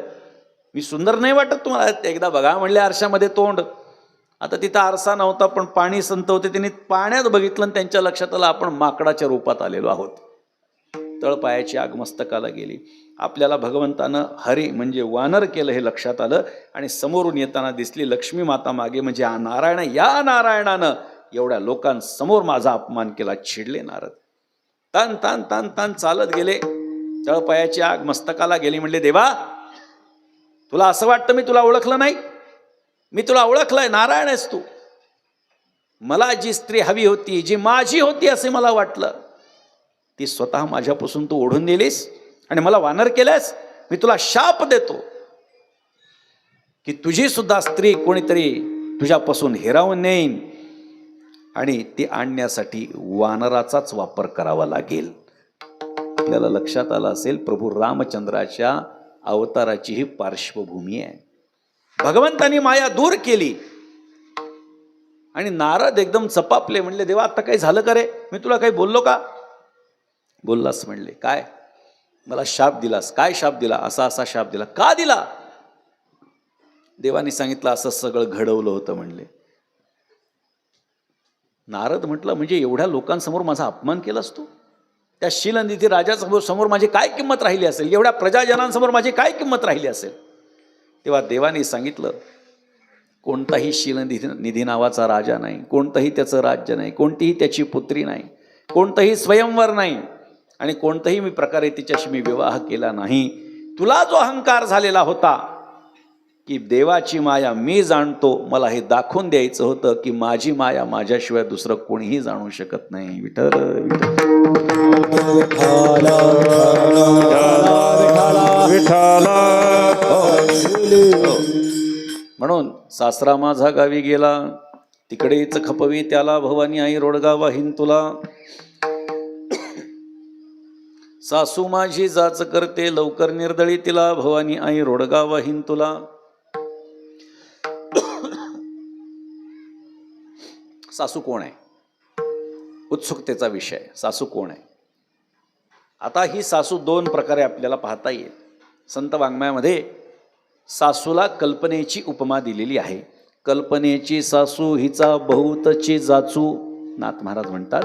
मी सुंदर नाही वाटत तुम्हाला. एकदा बघा म्हणले आरशामध्ये तोंड. आता तिथं आरसा नव्हता, पण पाणी संत होते. त्यांनी पाण्यात बघितलं आणि त्यांच्या लक्षात आलं आपण माकडाच्या रूपात आलेलो आहोत. तळपायाची आग मस्तकाला गेली. आपल्याला भगवंतानं हरी म्हणजे वानर केलं हे लक्षात आलं. आणि समोरून येताना दिसली लक्ष्मी माता मागे, म्हणजे हा नारायण. या नारायणानं एवढ्या लोकांसमोर माझा अपमान केला. चिडले नारद. तान तान तान तान चालत गेले. तळपायाची आग मस्तकाला गेली. म्हणले देवा, तुला असं वाटतं मी तुला ओळखलं नाही. मी तुला ओळखलंय, नारायण आहेस तू. मला जी स्त्री हवी होती, जी माझी होती असे मला वाटलं, ती स्वतः माझ्यापासून तू ओढून नेलीस आणि मला वानर केल्यास. मी तुला शाप देतो की तुझी सुद्धा स्त्री कोणीतरी तुझ्यापासून हिरावून नेईन आणि ती आणण्यासाठी वानराचाच वापर करावा लागेल. आपल्याला लक्षात आलं असेल प्रभू रामचंद्राच्या अवताराची ही पार्श्वभूमी आहे. भगवंतानी माया दूर केली आणि नारद एकदम चपापले. म्हणले देवा, आता काही झालं का रे. मी तुला काही बोललो का. बोललास म्हणले. काय. मला शाप दिलास. काय शाप दिला. असा असा शाप दिला. का दिला. देवानी सांगितलं असं सगळं घडवलं होतं म्हणले. नारद म्हटलं म्हणजे एवढ्या लोकांसमोर माझा अपमान केलास तू. त्या शीलनिधी राजासमोर माझी काय किंमत राहिली असेल. एवढ्या प्रजाजनांसमोर माझी काय किंमत राहिली असेल. तेव्हा देवाने सांगितलं कोणताही शीलनिधी नावाचा राजा नाही, कोणतंही त्याचं राज्य नाही, कोणतीही त्याची पुत्री नाही, कोणतंही स्वयंवर नाही आणि कोणत्याही मी प्रकारे तिच्याशी मी विवाह केला नाही. तुला जो अहंकार झालेला होता की देवाची माया मी जाणतो, मला हे दाखवून द्यायचं होतं की माझी माया माझ्याशिवाय दुसरं कोणीही जाणू शकत नाही. विठ्ठल म्हणून सासरा माझा गावी गेला, तिकडेच खपवी त्याला भवानी आई रोडगा वाहीन तुला. सासू माझी जाच करते लवकर निर्दळी तिला, भवानी आई रोडगा वाहीन तुला. सासू कोण आहे. उत्सुकतेचा विषय. सासू कोण आहे. आता ही सासू दोन प्रकारे आपल्याला पाहता येईल. संत वाङ्मयामध्ये सासूला कल्पनेची उपमा दिलेली आहे. कल्पनेची सासू हिचा बहुतची जाचू. नाथ महाराज म्हणतात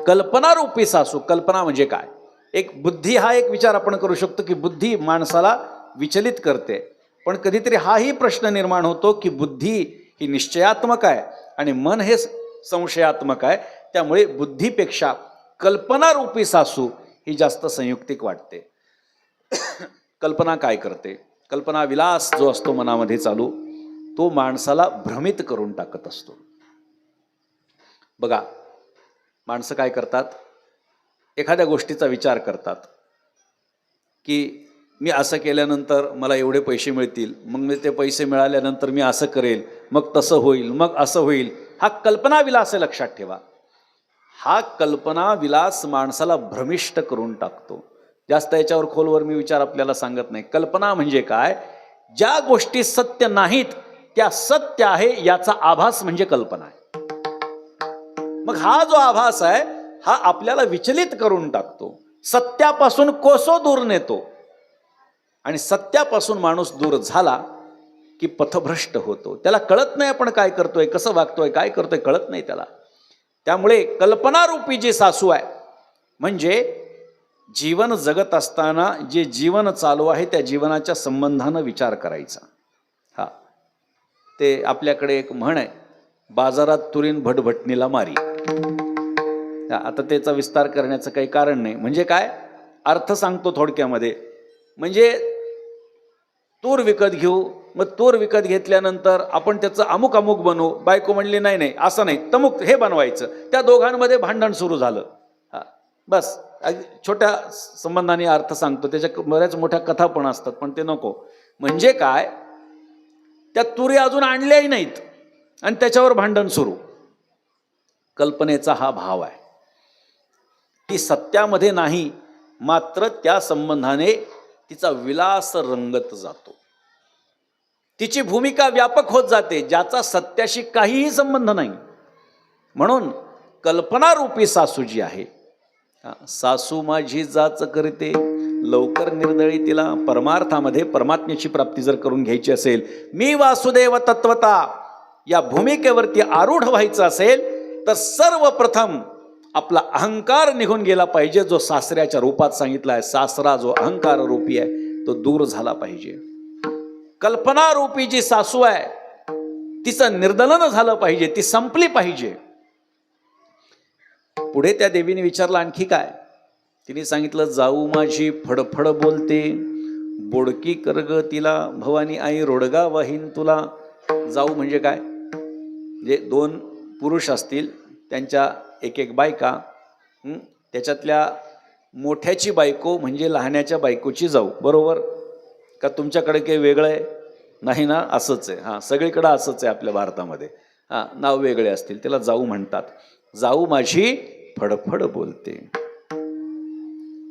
कल्पनारूपी सासू. कल्पना म्हणजे काय. एक बुद्धी हा एक विचार आपण करू शकतो की बुद्धी माणसाला विचलित करते. पण कधीतरी हाही प्रश्न निर्माण होतो की बुद्धी ही निश्चयात्मक आहे आणि मन हे संशयात्मक आहे. त्यामुळे बुद्धीपेक्षा कल्पनारूपी सासू ही जास्त संयुक्तिक वाटते. कल्पना काय करते. कल्पना विलास जो असतो मनामध्ये चालू, तो माणसाला भ्रमित करून टाकत असतो. बघा माणसं काय करतात. एखाद्या गोष्टीचा विचार करतात की मी असं केल्यानंतर मला एवढे पैसे मिळतील, मग मी ते पैसे मिळाल्यानंतर मी असं करेल, मग तसं होईल, मग असं होईल. हा कल्पना विलास आहे, लक्षात ठेवा. हा कल्पना विलास माणसाला भ्रमिष्ट करून टाकतो. जास्त याच्यावर खोलवर मी विचार आपल्याला सांगत नाही. कल्पना म्हणजे काय. ज्या गोष्टी सत्य नाहीत त्या सत्य आहे याचा आभास म्हणजे कल्पना आहे. मग हा जो आभास आहे हा आपल्याला विचलित करून टाकतो. सत्यापासून कोसो दूर नेतो आणि सत्यापासून माणूस दूर झाला की पथभ्रष्ट होतो. त्याला कळत नाही आपण काय करतोय, कसं वागतोय, काय करतोय, कळत नाही त्याला. त्यामुळे कल्पनारूपी जी सासू आहे, म्हणजे जीवन जगत असताना जे जीवन चालू आहे त्या जीवनाच्या संबंधानं विचार करायचा. हा, ते आपल्याकडे एक म्हण आहे, बाजारात तुरीन भटभटणीला मारी. आता त्याचा विस्तार करण्याचं काही कारण नाही. म्हणजे काय अर्थ सांगतो थोडक्यामध्ये. म्हणजे तूर विकत घेऊ, मग तूर विकत घेतल्यानंतर आपण त्याचं अमुक अमुक बनवू. बायको म्हणली नाही नाही असं नाही, तमुक हे बनवायचं. त्या दोघांमध्ये भांडण सुरू झालं. हा, बस छोट्या संबंधाने अर्थ सांगतो, त्याच्या बऱ्याच मोठ्या कथा पण असतात, पण ते नको. म्हणजे काय, त्या तुरी अजून आणल्याही नाहीत आणि त्याच्यावर भांडण सुरू. कल्पनेचा हा भाव आहे. ती सत्यामध्ये नाही, मात्र त्या संबंधाने तिचा विलास रंगत जातो. तिची भूमिका व्यापक होत जाते, ज्याचा सत्याशी काहीही संबंध नाही. म्हणून कल्पनारूपी सासू जी आहे, सासू माझी जाच करते लवकर निर्दळी. तिला परमार्थामध्ये परमात्म्याची प्राप्ती जर करून घ्यायची असेल, मी वासुदेव तत्वता या भूमिकेवरती आरूढ व्हायचं असेल, तर सर्वप्रथम आपला अहंकार निघून गेला पाहिजे. जो सासऱ्याच्या रूपात सांगितला आहे, सासरा जो अहंकार रूपी आहे तो दूर झाला पाहिजे. कल्पनारूपी जी सासू आहे तिचं निर्दलन झालं पाहिजे, ती संपली पाहिजे. पुढे त्या देवीने विचारलं आणखी काय. तिने सांगितलं, जाऊ माझी फडफड बोलते बोडकी करग तिला भवानी आई रोडगा वाहीन तुला. जाऊ म्हणजे काय, जे दोन पुरुष असतील त्यांच्या एक एक बायका, त्याच्यातल्या मोठ्याची बायको म्हणजे लहान्याच्या बायकोची जाऊ. बरोबर का? तुमच्याकडे काही वेगळं आहे नाही ना? असंच आहे. हां, सगळीकडं असंच आहे आपल्या भारतामध्ये. हां, नाव वेगळे असतील, त्याला जाऊ म्हणतात. जाऊ माझी फडफड बोलते.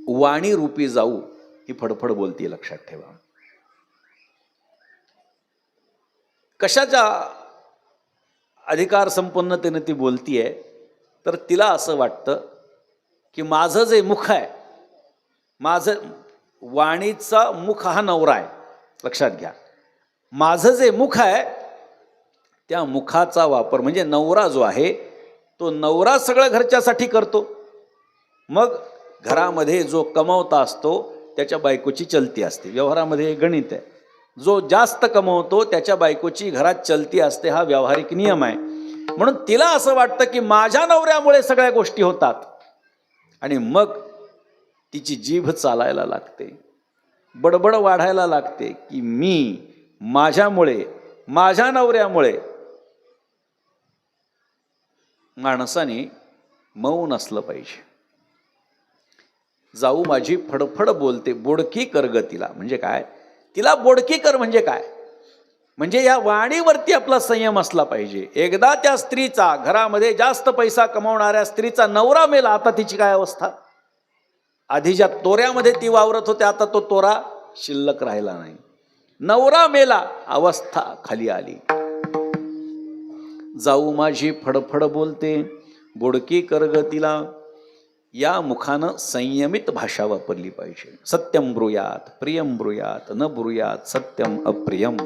वाणी रूपी जाऊ ही फडफड बोलते, लक्षात ठेवा. कशाच्या अधिकार संपन्नतेने ती बोलतीये, तर तिला असं वाटतं की माझं जे मुख आहे, माझं वाणीचा मुख हा नवरा आहे. लक्षात घ्या, माझं जे मुख आहे त्या मुखाचा वापर म्हणजे नवरा जो आहे तो नवरा सगळं घरच्यासाठी करतो. मग घरामध्ये जो कमवता असतो त्याच्या बायकोची चलती असते. व्यवहारामध्ये गणित आहे, जो जास्त कमवतो त्याच्या बायकोची घरात चलती असते. हा व्यावहारिक नियम आहे. म्हणून तिला असं वाटतं की माझ्या नवऱ्यामुळे सगळ्या गोष्टी होतात. आणि मग तिची जीभ चालायला लागते, बडबड वाढायला लागते की मी माझ्यामुळे, माझ्या नवऱ्यामुळे. माणसाने मौन असलं पाहिजे. जाऊ माझी फडफड बोलते बोडकी कर ग तिला. म्हणजे काय, तिला बोडकी कर म्हणजे काय, म्हणजे या वाणीवरती आपला संयम असला पाहिजे. एकदा त्या स्त्रीचा, घरामध्ये जास्त पैसा कमावणाऱ्या स्त्रीचा नवरा मेला, आता तिची काय अवस्था. आधी ज्या तोऱ्यामध्ये ती वावरत होते आता तो तोरा शिल्लक राहिला नाही. नवरा मेला, अवस्था खाली आली. जाऊ माझी फडफड बोलते बोडकी कर ग तिला. या मुखानं संयमित भाषा वापरली पाहिजे. सत्यम ब्रूयात प्रियम ब्रूयात न ब्रूयात सत्यम अप्रियम.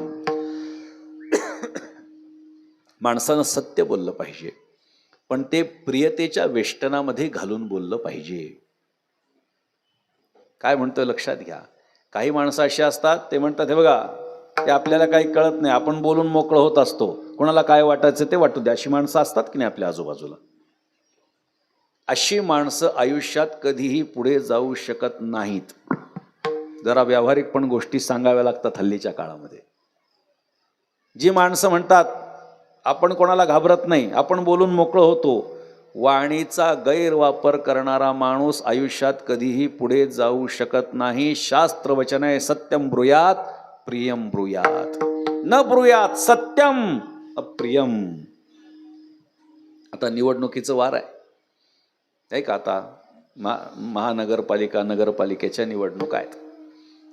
माणसानं सत्य बोललं पाहिजे, पण ते प्रियतेच्या वेष्टनामध्ये घालून बोललं पाहिजे. काय म्हणतोय लक्षात घ्या. काही माणसं अशी असतात, ते म्हणतात हे बघा ते आपल्याला काही कळत नाही, आपण बोलून मोकळं होत असतो, कोणाला काय वाटायचं ते वाटू द्या. अशी माणसं असतात की नाही आपल्या आजूबाजूला. अशी माणसं आयुष्यात कधीही पुढे जाऊ शकत नाहीत. जरा व्यावहारिक पण गोष्टी सांगाव्या लागतात हल्लीच्या काळामध्ये. जी माणसं म्हणतात आपण कोणाला घाबरत नाही, आपण बोलून मोकळं होतो, वाणीचा गैरवापर करणारा माणूस आयुष्यात कधीही पुढे जाऊ शकत नाही. शास्त्र वचन आहे, सत्यम ब्रूयात प्रियम ब्रूयात न ब्रूयात सत्यम अप्रियम. आता निवडणुकीचं वार आहे का. आता महानगरपालिका, नगरपालिकेच्या निवडणूक आहेत.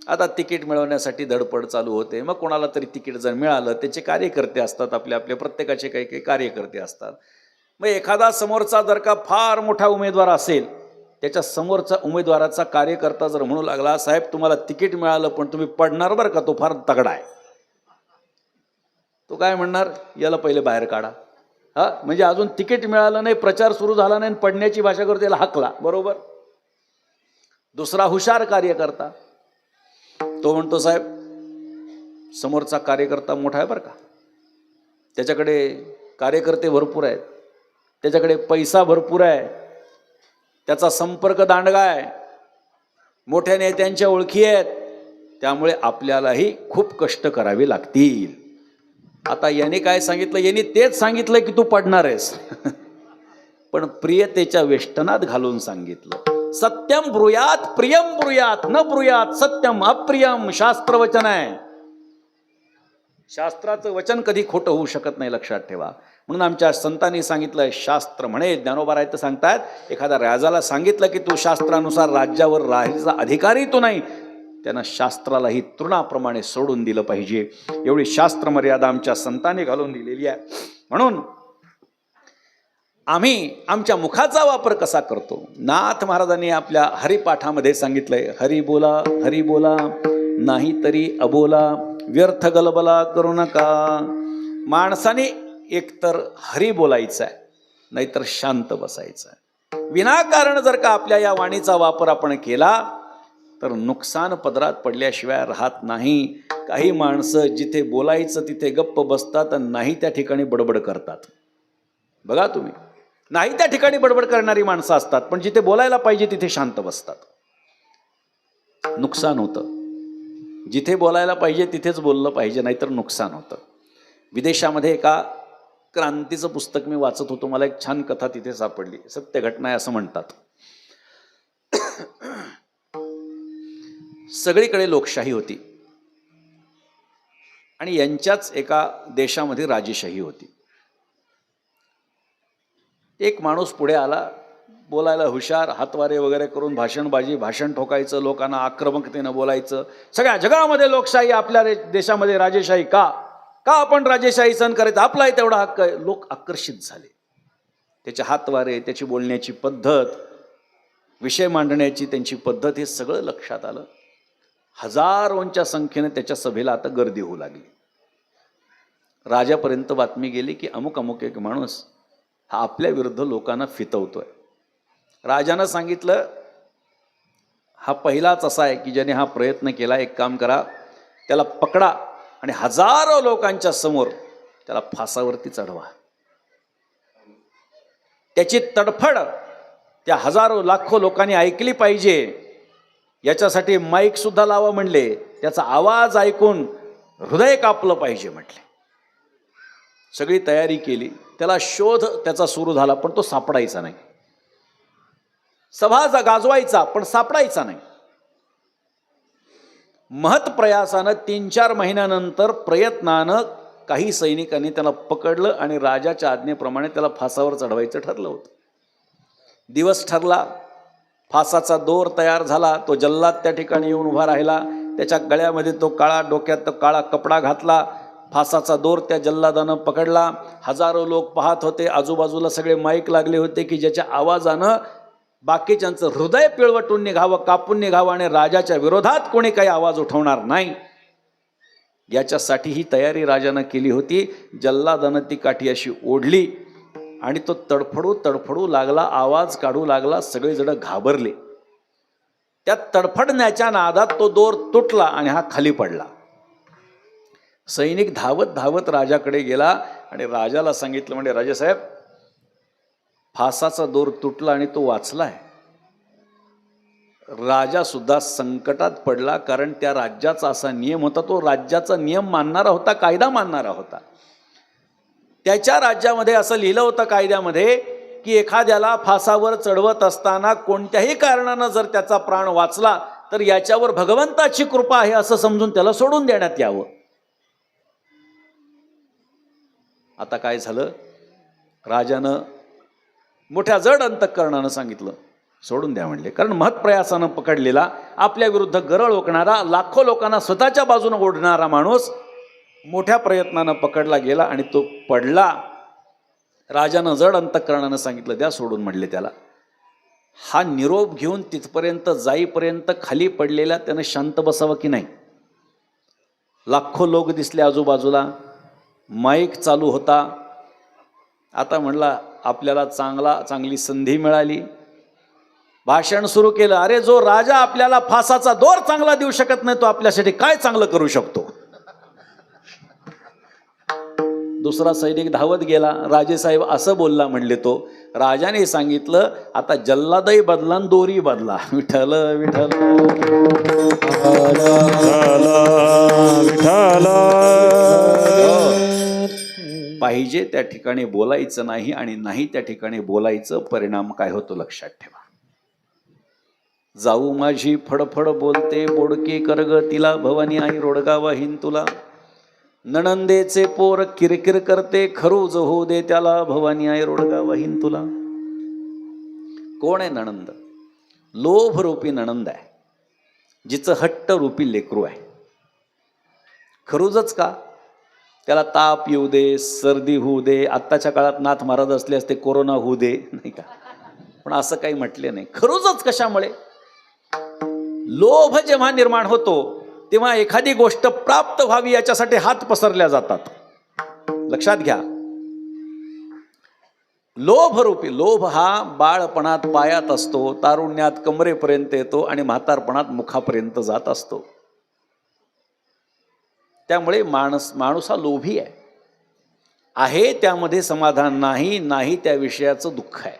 आता तिकीट मिळवण्यासाठी धडपड चालू होते. मग कोणाला तरी तिकीट जर मिळालं, त्याचे कार्यकर्ते असतात, आपले प्रत्येकाचे काही काही कार्यकर्ते असतात. मग एखादा समोरचा जर का फार मोठा उमेदवार असेल, त्याच्या समोरचा उमेदवाराचा कार्यकर्ता जर म्हणू लागला, साहेब तुम्हाला तिकीट मिळालं पण तुम्ही पडणार बरं का, तो फार तगडा आहे, तो काय म्हणणार, याला पहिले बाहेर काढा. हा, म्हणजे अजून तिकीट मिळालं नाही, प्रचार सुरू झाला नाही, पडण्याची भाषा करतो, त्याला हाकला. बरोबर. दुसरा हुशार कार्यकर्ता, तो म्हणतो साहेब समोरचा कार्यकर्ता मोठा आहे बरं का, त्याच्याकडे कार्यकर्ते भरपूर आहेत, त्याच्याकडे पैसा भरपूर आहे, त्याचा संपर्क दांडगा आहे, मोठ्या नेत्यांच्या ओळखी आहेत, त्यामुळे आपल्यालाही खूप कष्ट करावे लागतील. आता याने काय सांगितलं, याने तेच सांगितलं की तू पडणार आहेस पण प्रियतेच्या वेष्टनात घालून सांगितलं. सत्यम ब्रूयात प्रियम ब्रूयात न ब्रूयात सत्यम अप्रियम, शास्त्रवचन आहे. शास्त्राचं वचन कधी खोटं होऊ शकत नाही, लक्षात ठेवा. म्हणून आमच्या संतांनी सांगितलं, शास्त्र म्हणे, ज्ञानोबा राय तर सांगतात, एखाद्या राजाला सांगितलं की तू शास्त्रानुसार राज्यावर राहायचा अधिकारी तू नाही, त्यानं शास्त्रालाही तृणाप्रमाणे सोडून दिलं पाहिजे. एवढी शास्त्र मर्यादा आमच्या संतांनी घालून दिलेली आहे. म्हणून आम्ही आमच्या मुखाचा वापर कसा करतो, नाथ महाराजांनी आपल्या हरिपाठामध्ये सांगितलंय, हरी बोला नाही तरी अबोला, व्यर्थ गलबला करू नका. माणसाने एकतर हरी बोलायचं आहे, नाहीतर शांत बसायचं आहे. विनाकारण जर का आपल्या या वाणीचा वापर आपण केला तर नुकसान पदरात पडल्याशिवाय राहत नाही. काही माणसं जिथे बोलायचं तिथे गप्प बसतात आणि नाही त्या ठिकाणी बडबड करतात. बघा तुम्ही, नाही त्या ठिकाणी बडबड करणारी माणसं असतात, पण जिथे बोलायला पाहिजे तिथे शांत बसतात. नुकसान होतं. जिथे बोलायला पाहिजे तिथेच बोललं पाहिजे, नाहीतर नुकसान होतं. विदेशामध्ये एका क्रांतीचं पुस्तक मी वाचत होतो, मला एक छान कथा तिथे सापडली, सत्य घटना आहे असं म्हणतात. सगळीकडे लोकशाही होती आणि यांच्याच एका देशामध्ये राजेशाही होती. एक माणूस पुढे आला, बोलायला हुशार, हातवारे वगैरे करून भाषण ठोकायचं, लोकांना आक्रमकतेनं बोलायचं. सगळ्या जगामध्ये लोकशाही, आपल्या देशामध्ये राजेशाही का आपण राजेशाही सहन करायचं, आपला आहे तेवढा हक्क आहे. लोक आकर्षित झाले. त्याचे हातवारे, त्याची बोलण्याची पद्धत, विषय मांडण्याची त्यांची पद्धत, हे सगळं लक्षात आलं. हजारोंच्या संख्येने त्याच्या सभेला आता गर्दी होऊ लागली. राजापर्यंत बातमी गेली की अमुक एक माणूस हा आपल्या विरुद्ध लोकांना फितवतोय. राजानं सांगितलं, हा पहिलाच असा आहे की ज्याने हा प्रयत्न केला. एक काम करा, त्याला पकडा आणि हजारो लोकांच्या समोर त्याला फासावरती चढवा. त्याची तडफड त्या हजारो लाखो लोकांनी ऐकली पाहिजे, याच्यासाठी माईक सुद्धा लावा म्हणले. त्याचा आवाज ऐकून हृदय कापलं पाहिजे म्हटले. सगळी तयारी केली. त्याला शोध त्याचा सुरू झाला, पण तो सापडायचा नाही. सभा गाजवायचा पण सापडायचा नाही. महत्प्रयासानं 3-4 महिन्यानंतर प्रयत्नानं काही सैनिकांनी त्याला पकडलं आणि राजाच्या आज्ञेप्रमाणे त्याला फासावर चढवायचं ठरलं होतं. दिवस ठरला, फासाचा दोर तयार झाला. तो जल्लाद त्या ठिकाणी येऊन उभा राहिला. त्याच्या गळ्यामध्ये तो काळा, डोक्यात तो काळा कपडा घातला. फासाचा दोर त्या जल्लादानं पकडला. हजारो लोक पाहत होते. आजूबाजूला सगळे माईक लागले होते की ज्याच्या आवाजानं बाकीच्यांचं हृदय पिळवटून निघावं, कापून निघावं आणि राजाच्या विरोधात कोणी काही आवाज उठवणार नाही, याच्यासाठी ही तयारी राजानं केली होती. जल्लादानं ती काठी अशी ओढली आणि तो तडफडू लागला, आवाज काढू लागला. सगळेजण घाबरले. त्या तडफडण्याच्या नादात तो दोर तुटला आणि हा खाली पडला. सैनिक धावत राजाकडे गेला आणि राजाला सांगितलं, म्हणजे राजासाहेब, फासाचा दोर तुटला आणि तो वाचलाय. राजा सुद्धा संकटात पडला, कारण त्या राज्याचा असा नियम होता. तो राज्याचा नियम मानणारा होता, कायदा मानणारा होता. त्याच्या राज्यामध्ये असं लिहिलं होतं कायद्यामध्ये की एखाद्याला फासावर चढवत असताना कोणत्याही कारणानं जर त्याचा प्राण वाचला तर याच्यावर भगवंताची कृपा आहे असं समजून त्याला सोडून देण्यात यावं. आता काय झालं, राजानं मोठ्या जड अंतःकरणानं सांगितलं, सोडून द्या म्हणले. कारण महत्प्रयासानं पकडलेला, आपल्या विरुद्ध गरळ ओकणारा, लाखो लोकांना स्वतःच्या बाजूने ओढणारा माणूस मोठ्या प्रयत्नानं पकडला गेला आणि तो पडला. राजानं जड अंतःकरणानं सांगितलं, द्या सोडून म्हणले त्याला. हा निरोप घेऊन तिथपर्यंत जाईपर्यंत खाली पडलेला त्यानं शांत बसावं की नाही. लाखो लोक दिसले आजूबाजूला. माईक चालू होता. आता म्हणला आपल्याला चांगली संधी मिळाली. भाषण सुरू केलं. अरे जो राजा आपल्याला फासाचा दोर चांगला देऊ शकत नाही तो आपल्यासाठी काय चांगलं करू शकतो. दुसरा सैनिक धावत गेला. राजेसाहेब असं बोलला म्हणले तो. राजाने सांगितलं आता जल्लादही बदला आणि दोरी बदला. विठ्ठल विठ्ठल पाहिजे त्या ठिकाणी बोलायचं नाही आणि नाही त्या ठिकाणी बोलायचं. परिणाम काय होतो लक्षात ठेवा. जाऊ माझी फडफड बोलते बोडकी करग तिला भवानी आई रोडगा वाहीन तुला. नणंदेचे पोर किरकिर करते खरूज होऊ दे त्याला भवानी आई रोडगा वाहीन तुला. कोण आहे नणंद? लोभ रूपी नणंद आहे, जिचं हट्ट रूपी लेकरू आहे. खरूजच का? त्याला ताप येऊ दे, सर्दी होऊ दे, आत्ताच्या काळात नाथ महाराज असले असते कोरोना होऊ दे, नाही का? पण असं काही म्हटले नाही. खरूजच कशामुळे? लोभ जेव्हा निर्माण होतो तेव्हा एखादी गोष्ट प्राप्त व्हावी याच्यासाठी हात पसरल्या जातात. लक्षात घ्या. लोभ रूपी लोभ हा बाळपणात पायात असतो, तारुण्यात कमरेपर्यंत येतो आणि म्हातारपणात मुखापर्यंत जात असतो. त्यामुळे माणूस हा लोभी आहे. त्यामध्ये समाधान नाही त्या विषयाचं दुःख आहे.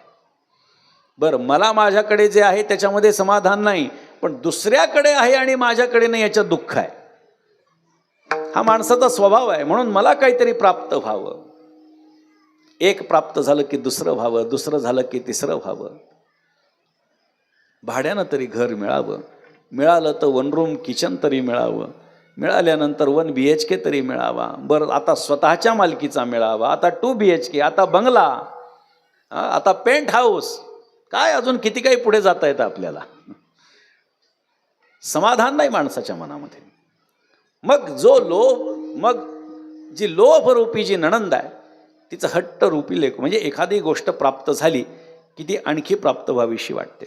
बरं, मला माझ्याकडे जे आहे त्याच्यामध्ये समाधान नाही, पण दुसऱ्याकडे आहे आणि माझ्याकडे नाही याच्यात दुःख आहे. हा माणसाचा स्वभाव आहे. म्हणून मला काहीतरी प्राप्त व्हावं. एक प्राप्त झालं की दुसरं व्हावं, दुसरं झालं की तिसरं व्हावं. भाड्यानं तरी घर मिळावं, मिळालं तर 1 रूम किचन तरी मिळावं, मिळाल्यानंतर 1 BHK तरी मिळावा. बरं, आता स्वतःच्या मालकीचा मिळावा, आता 2 BHK, आता बंगला, आता पेंट हाऊस, काय अजून किती काही पुढे जाता येतं आपल्याला. समाधान नाही माणसाच्या मनामध्ये. मग जी लोभ रूपी जी नणंद आहे तिचं हट्ट रूपी लेक म्हणजे एखादी गोष्ट प्राप्त झाली की ती आणखी प्राप्त व्हावीशी वाटते.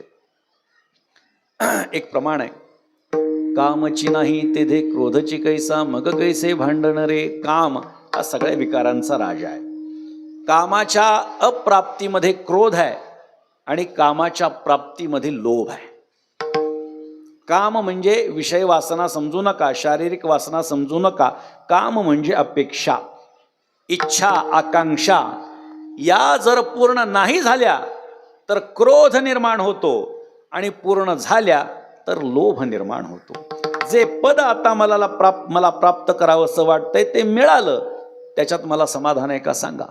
एक प्रमाण आहे. कामची नाही तेथे क्रोधची कैसा मग कैसे भांडण रे. काम हा सगळ्या विकारांचा राजा आहे. कामाच्या अप्राप्तीमध्ये क्रोध आहे आणि कामाच्या प्राप्तीमध्ये लोभ आहे. काम म्हणजे विषय वासना समजू नका, शारीरिक वासना समजू नका. काम म्हणजे अपेक्षा, इच्छा, आकांक्षा. या जर पूर्ण नाही झाल्या तर क्रोध निर्माण होतो आणि पूर्ण झाल्या तर लोभ निर्माण होतो. जे पद आता मला प्राप्त करावं असं वाटतंय ते मिळालं, त्याच्यात मला समाधान आहे का सांगा?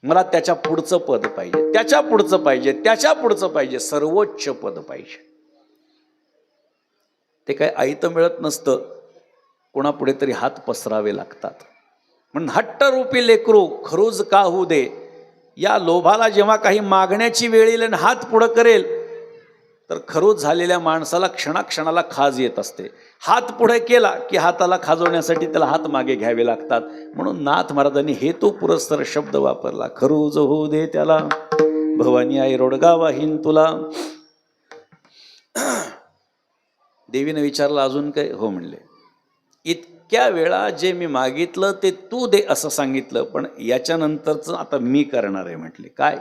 मला त्याच्या पुढचं पद पाहिजे, त्याच्या पुढचं पाहिजे, त्याच्या पुढचं पाहिजे, सर्वोच्च पद पाहिजे. ते काय आयतं मिळत नसतं, कोणापुढे तरी हात पसरावे लागतात. म्हणून हट्टरूपी लेकरू खरूज का होऊ दे. या लोभाला जेव्हा काही मागण्याची वेळ येईल आणि हात पुढं करेल तर खरूज झालेल्या माणसाला क्षणाक्षणाला खाज येत असते. हात पुढे केला की हाताला खाजवण्यासाठी त्याला हात मागे घ्यावे लागतात. म्हणून नाथ महाराजांनी हेतू पुरस्सर शब्द वापरला. खरूज होऊ दे त्याला भवानी आई रोडगा वाहीन तुला. देवीने विचारलं अजून काय? हो म्हणले. इतक्या वेळा जे मी मागितलं ते तू दे असं सांगितलं, पण याच्यानंतरचं आता मी करणार आहे म्हटले. काय?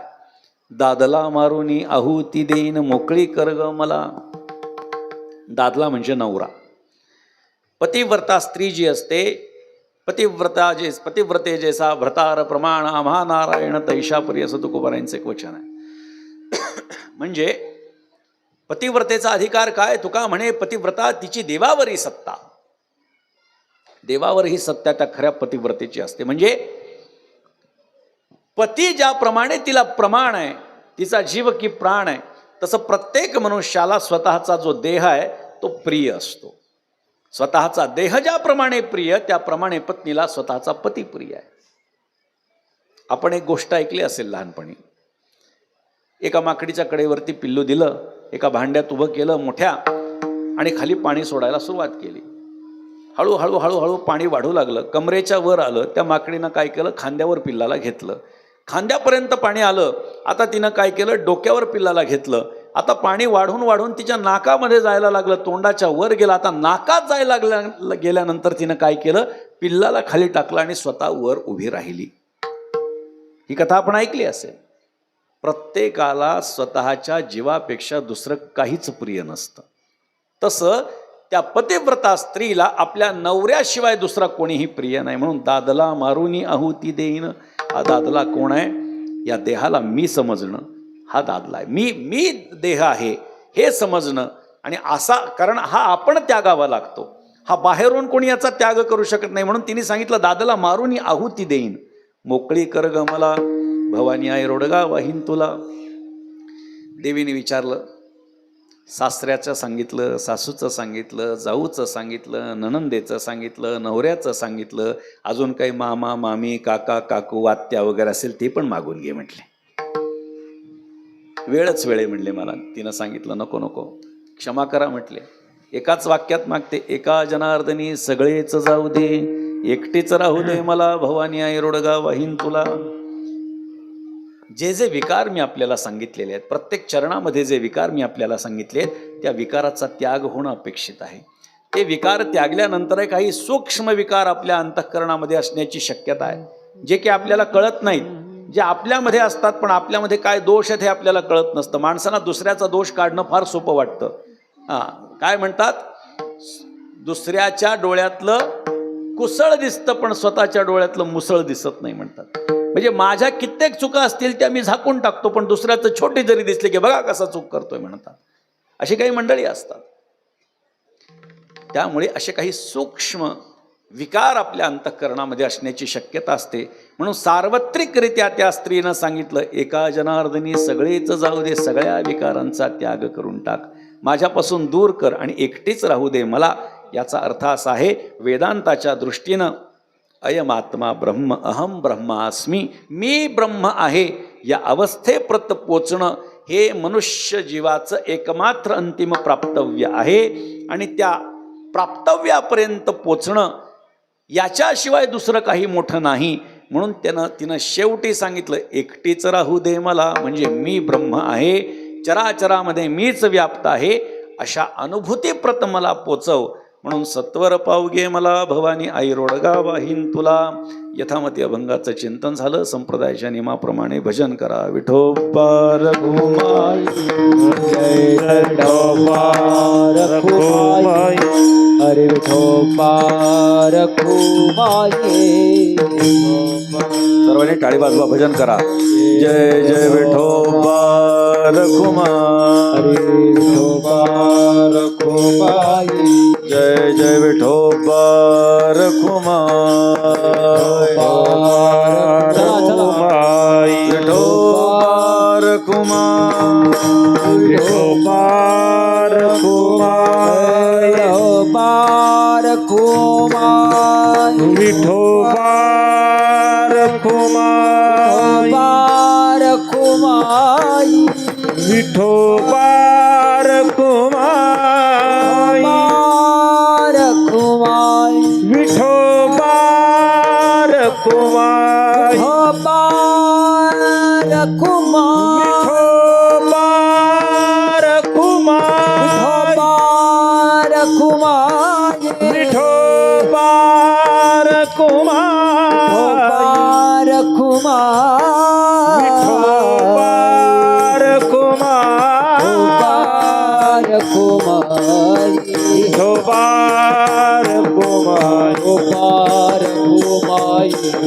दादला मारुनी आहुती देईन मोकळी कर ग मला. दादला म्हणजे नवरा. पतिव्रता स्त्री जी असते, पतिव्रते जैसा भ्रतार प्रमाण आम्हा नारायण तैशापरी असं तुकोबारायांचं एक वचन आहे. म्हणजे पतिव्रतेचा अधिकार काय? तुका म्हणे पतिव्रता तिची देवावरही सत्ता. देवावर ही सत्ता त्या खऱ्या पतिव्रतेची असते. म्हणजे पती ज्याप्रमाणे तिला प्रमाण आहे, तिचा जीव की प्राण आहे, तसं प्रत्येक मनुष्याला स्वतःचा जो देह आहे तो प्रिय असतो. स्वतःचा देह ज्याप्रमाणे प्रिय त्याप्रमाणे पत्नीला स्वतःचा पती प्रिय आहे. आपण एक गोष्ट ऐकली असेल लहानपणी. एका माकडीच्या कडेवरती पिल्लू दिलं, एका भांड्यात उभं केलं मोठ्या, आणि खाली पाणी सोडायला सुरुवात केली. हळूहळू हळूहळू पाणी वाढू लागलं, कमरेच्या वर आलं. त्या माकडीनं काय केलं? खांद्यावर पिल्लाला घेतलं. खांद्यापर्यंत पाणी आलं. आता तिनं काय केलं? डोक्यावर पिल्लाला घेतलं आता पाणी वाढून वाढून तिच्या नाकामध्ये जायला लागलं, तोंडाच्या वर गेलं. आता नाकात जायला गेल्यानंतर तिनं काय केलं, पिल्लाला खाली टाकलं आणि स्वतः वर उभी राहिली. ही कथा आपण ऐकली असेल. प्रत्येकाला स्वतःच्या जीवापेक्षा दुसरं काहीच प्रिय नसतं. तसं त्या पतिव्रता स्त्रीला आपल्या नवऱ्याशिवाय दुसरा कोणीही प्रिय नाही. म्हणून दादला मारुनी आहुती देईन. हा दादला कोण आहे? या देहाला मी समजणं हा दादला आहे. मी देह आहे हे समजणं. आणि असा, कारण हा आपण त्यागावा लागतो, हा बाहेरून कोणी याचा त्याग करू शकत नाही. म्हणून तिने सांगितलं, दादला मारुनी आहुती देईन, मोकळी कर ग मला, भवानी आई रोडगा वाहीन तुला. देवीने विचारलं, सासऱ्याचं सांगितलं, सासूचं सांगितलं, जाऊचं सांगितलं, ननंदेचं सांगितलं, नवऱ्याचं सांगितलं, अजून काही मामा मामी काका काकू आत्या वगैरे असेल ते पण मागून घे म्हटले. वेळच वेळे म्हणले मला. तिनं सांगितलं नको नको, क्षमा करा म्हटले. एकाच वाक्यात मागते, एका जनार्दनी सगळेच जाऊ दे, एकटीच राहू दे मला, भवानी आई रोडगा वाहीन तुला. जे जे विकार मी आपल्याला सांगितलेले आहेत, प्रत्येक चरणामध्ये जे विकार मी आपल्याला सांगितले आहेत, त्या विकाराचा त्याग होणं अपेक्षित आहे. ते विकार त्यागल्यानंतर काही सूक्ष्म विकार आपल्या अंतःकरणामध्ये असण्याची शक्यता आहे, जे की आपल्याला कळत नाहीत, जे आपल्यामध्ये असतात. पण आपल्यामध्ये काय दोष आहेत हे आपल्याला कळत नसतं. माणसांना दुसऱ्याचा दोष काढणं फार सोपं वाटतं. काय म्हणतात, दुसऱ्याच्या डोळ्यातलं कुसळ दिसतं पण स्वतःच्या डोळ्यातलं मुसळ दिसत नाही म्हणतात. म्हणजे माझ्या कित्येक चुका असतील त्या मी झाकून टाकतो, पण दुसऱ्याचं छोटी जरी दिसले की बघा कसा चूक करतोय म्हणतात. अशी काही मंडळी असतात. त्यामुळे असे काही सूक्ष्म विकार आपल्या अंतःकरणामध्ये असण्याची शक्यता असते. म्हणून सार्वत्रिकरित्या त्या स्त्रीनं सांगितलं, एका जनार्दनी सगळेच जाऊ दे, सगळ्या विकारांचा त्याग करून टाक, माझ्यापासून दूर कर आणि एकटीच राहू दे मला. याचा अर्थ असा आहे, वेदांताच्या दृष्टीनं अयमात्मा ब्रह्म, अहम ब्रह्मास्मी, मी ब्रह्म आहे या अवस्थेप्रत पोचणं हे मनुष्य जीवाचं एकमात्र अंतिम प्राप्तव्य आहे. आणि त्या प्राप्तव्यापर्यंत पोचणं याच्याशिवाय दुसरं काही मोठं नाही. म्हणून तिनं शेवटी सांगितलं, एकटीच राहू दे मला, म्हणजे मी ब्रह्म आहे, चराचरामध्ये मीच व्याप्त आहे, अशा अनुभूतीप्रत मला पोचव. म्हणून सत्वर पावगे मला, भवानी आई रोडगा वाहीन तुला. यथामती अभंगाचं चिंतन झालं. संप्रदायाच्या नियमाप्रमाणे भजन करा. विठोबा रघुमाई, हरे विठोबा रघुमाई. सर्वांनी टाळी वाजवा, भजन करा. जय जय विठोबा रघुमाई, हरे विठोबा रघुमाई. जय जय विठोबा रघुमाई. विठोबा रघुमाई, विठोबा रघुमाई. विठोबा रघुमाई, विठोबा रघुमाई, विठोबा रघुमाई,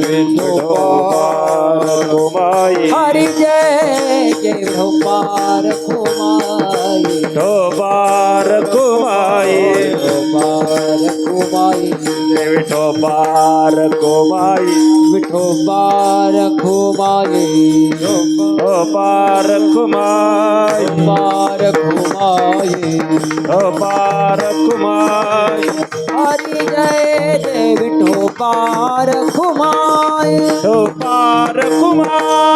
विठोबा हरि जय जय विठोबा रघुमाई. विठोबा रघुमाई, विठोबा रघुमाई, विठोबा रघुमाई. विठोबा रघुमाई, विठोबा रघुमाई. हरि जय जय विठोबा रघुमाई. विठोबा रघुमाई, विठोबा रघुमाई. विठोबा रघुमाई, विठोबा रघुमाई. विठोबा रघुमाई, विठोबा रघुमाई.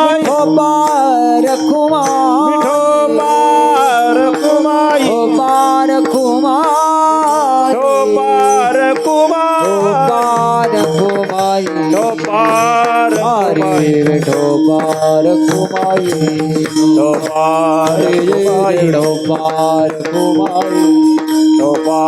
विठोबा रघुमाई. विठोबा रखुमाई विठोबा रखुमाई विठोबा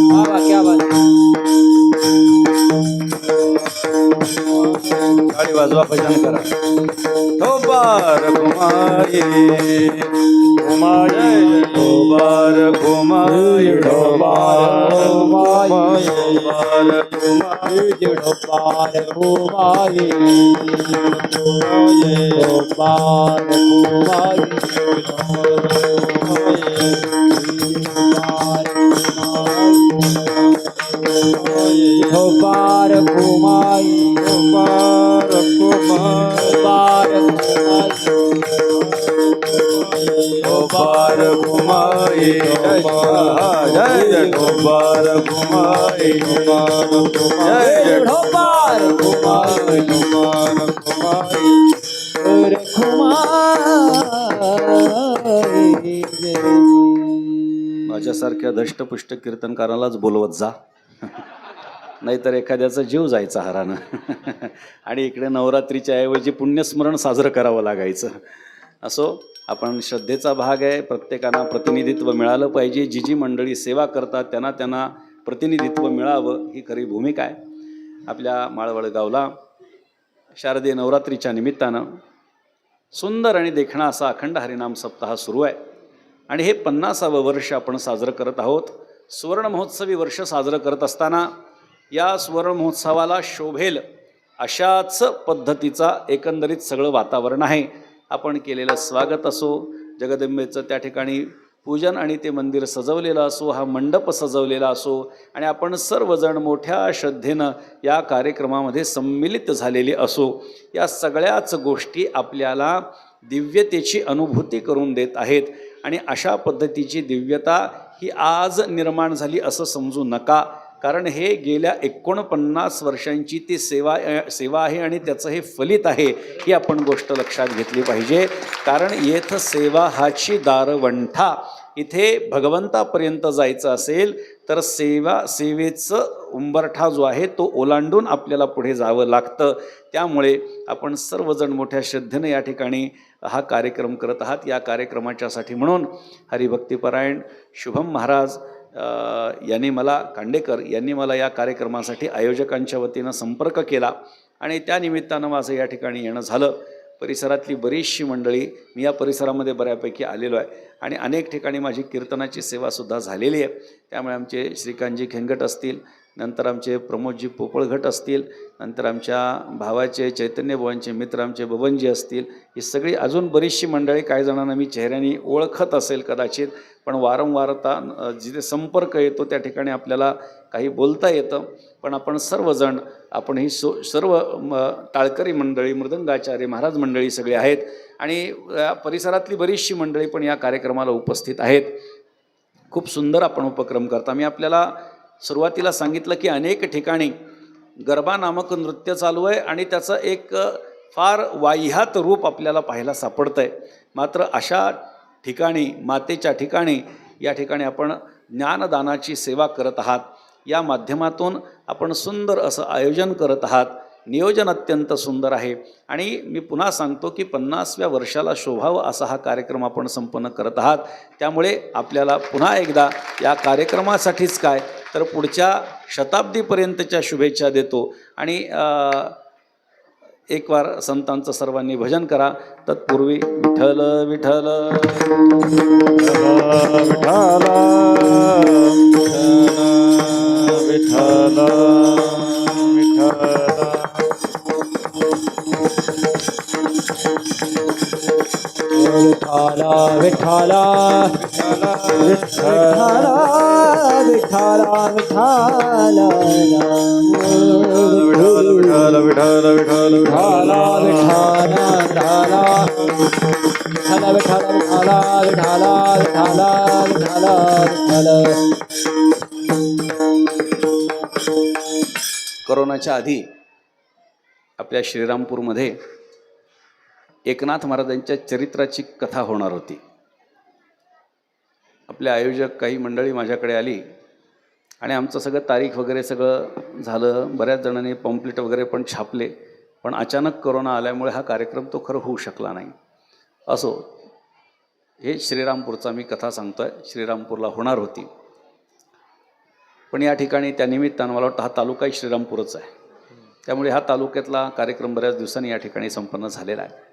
बाबा क्या बात है. टाळी वाजवा भजन करा विठोबा रखुमाई विठोबा रखुमाई विठोबा रखुमाई विठोबा रखुमाई विठोबा रखुमाई विठोबा रखुमाई विठोबा रखुमाई जय विठोबा रखुमाई जय विठोबा रखुमाई रखुमाई माझ्यासारख्या धष्टपुष्ट कीर्तनकारालाच बोलवत जा नाहीतर एखाद्याचा जीव जायचा हरानं आणि इकडे नवरात्रीच्या ऐवजी पुण्यस्मरण साजरं करावं लागायचं. असो, आपण श्रद्धेचा भाग आहे. प्रत्येकाला प्रतिनिधित्व मिळालं पाहिजे. जी जी मंडळी सेवा करतात त्यांना प्रतिनिधित्व मिळावं ही खरी भूमिका आहे. आपल्या माळवड गावला शारदीय नवरात्रीच्या निमित्तानं सुंदर आणि देखणा असा अखंड हरिनाम सप्ताह सुरू आहे आणि हे 50वे वर्ष आपण साजरं करत आहोत. सुवर्ण महोत्सवी वर्ष साजरं करत असताना या सुवर्ण महोत्सवाला शोभेल अशाच पद्धतीचा एकंदरीत सगळं वातावरण आहे. आपण केलेलं स्वागत असो, जगदंबेचं त्या ठिकाणी पूजन आणि ते मंदिर सजवलेलं असो, हा मंडप सजवलेला असो आणि आपण सर्वजण मोठ्या श्रद्धेनं या कार्यक्रमामध्ये सम्मिलित झालेली असो, या सगळ्याच गोष्टी आपल्याला दिव्यतेची अनुभूती करून देत आहेत. आणि अशा पद्धतीची दिव्यता ही आज निर्माण झाली असं समजू नका, कारण हे गेल्या 49 वर्षांची ती सेवा आहे आणि त्याचं हे फलित आहे ही आपण गोष्ट लक्षात घेतली पाहिजे. कारण येथ सेवा हाची दारवंठा, इथे भगवंतापर्यंत जायचं असेल तर सेवेचं उंबरठा जो आहे तो ओलांडून आपल्याला पुढे जावं लागतं. त्यामुळे आपण सर्वजण मोठ्या श्रद्धेने या ठिकाणी हा कार्यक्रम करत आहात. या कार्यक्रमाच्यासाठी म्हणून हरिभक्तिपरायण शुभम महाराज कांडेकर यांनी मला या कार्यक्रमासाठी आयोजकांच्या वतीनं संपर्क केला आणि त्या निमित्तानं माझं या ठिकाणी येणं झालं. परिसरातली बरीचशी मंडळी, मी या परिसरामध्ये बऱ्यापैकी आलेलो आहे आणि अनेक ठिकाणी माझी कीर्तनाची सेवासुद्धा झालेली आहे. त्यामुळे आमचे श्रीकांतजी खेंगट असतील, नंतर आमचे प्रमोदजी पोपळघट असतील, नंतर आमच्या भावाचे चैतन्यभुवांचे मित्र आमचे बबनजी असतील, ही सगळी अजून बरीचशी मंडळी. काही जणांना मी चेहऱ्याने ओळखत असेल कदाचित, पण वारंवारता जिथे संपर्क येतो त्या ठिकाणी आपल्याला काही बोलता येतं. पण आपण सर्वजण, आपण ही सर्व टाळकरी मंडळी, मृदंगाचार्य महाराज मंडळी सगळे आहेत आणि परिसरातली बरीचशी मंडळी पण या कार्यक्रमाला उपस्थित आहेत. खूप सुंदर आपण उपक्रम करता. मी आपल्याला सुरुवातीला सांगितलं की अनेक ठिकाणी गरबा नामक नृत्य चालू आहे आणि त्याचं एक फार वाह्यात रूप आपल्याला पाहायला सापडतं आहे. मात्र अशा ठिकाणी, मातेच्या ठिकाणी, या ठिकाणी आपण ज्ञानदानाची सेवा करत आहात. या माध्यमातून आपण सुंदर असं आयोजन करत आहात. नियोजन अत्यंत सुंदर आहे आणि मी पुन्हा सांगतो की 50व्या वर्षाला शोभावं असा हा कार्यक्रम आपण संपन्न करत आहात. त्यामुळे आपल्याला पुन्हा एकदा या कार्यक्रमासाठीच काय तर पुढच्या शताब्दीपर्यंतच्या शुभेच्छा देतो आणि एक वार संतांचं सर्वांनी भजन करा. तत्पूर्वी विठ्ठल विठ्ठल विठ्ठल विठ्ठल विठ्ठल विठाला विठाला विठाला विठाला विठाला विठाला विठाला विठाला विठाला विठाला विठाला विठाला विठाला विठाला विठाला विठाला. कोरोनाच्या आधी आपल्या श्रीरामपूरमध्ये एकनाथ महाराजांच्या चरित्राची कथा होणार होती. आपले आयोजक काही मंडळी माझ्याकडे आली आणि आमचं सगळं तारीख वगैरे सगळं झालं. बऱ्याच जणांनी पॉम्पलेट वगैरे पण छापले, पण अचानक कोरोना आल्यामुळे हा कार्यक्रम तो खरं होऊ शकला नाही. असो, हे श्रीरामपूरचा मी कथा सांगतो आहे. श्रीरामपूरला होणार होती, पण या ठिकाणी त्या निमित्तानं मला वाटतं हा तालुकाही श्रीरामपूरच आहे, त्यामुळे हा तालुक्यातला कार्यक्रम बऱ्याच दिवसांनी या ठिकाणी संपन्न झालेला आहे.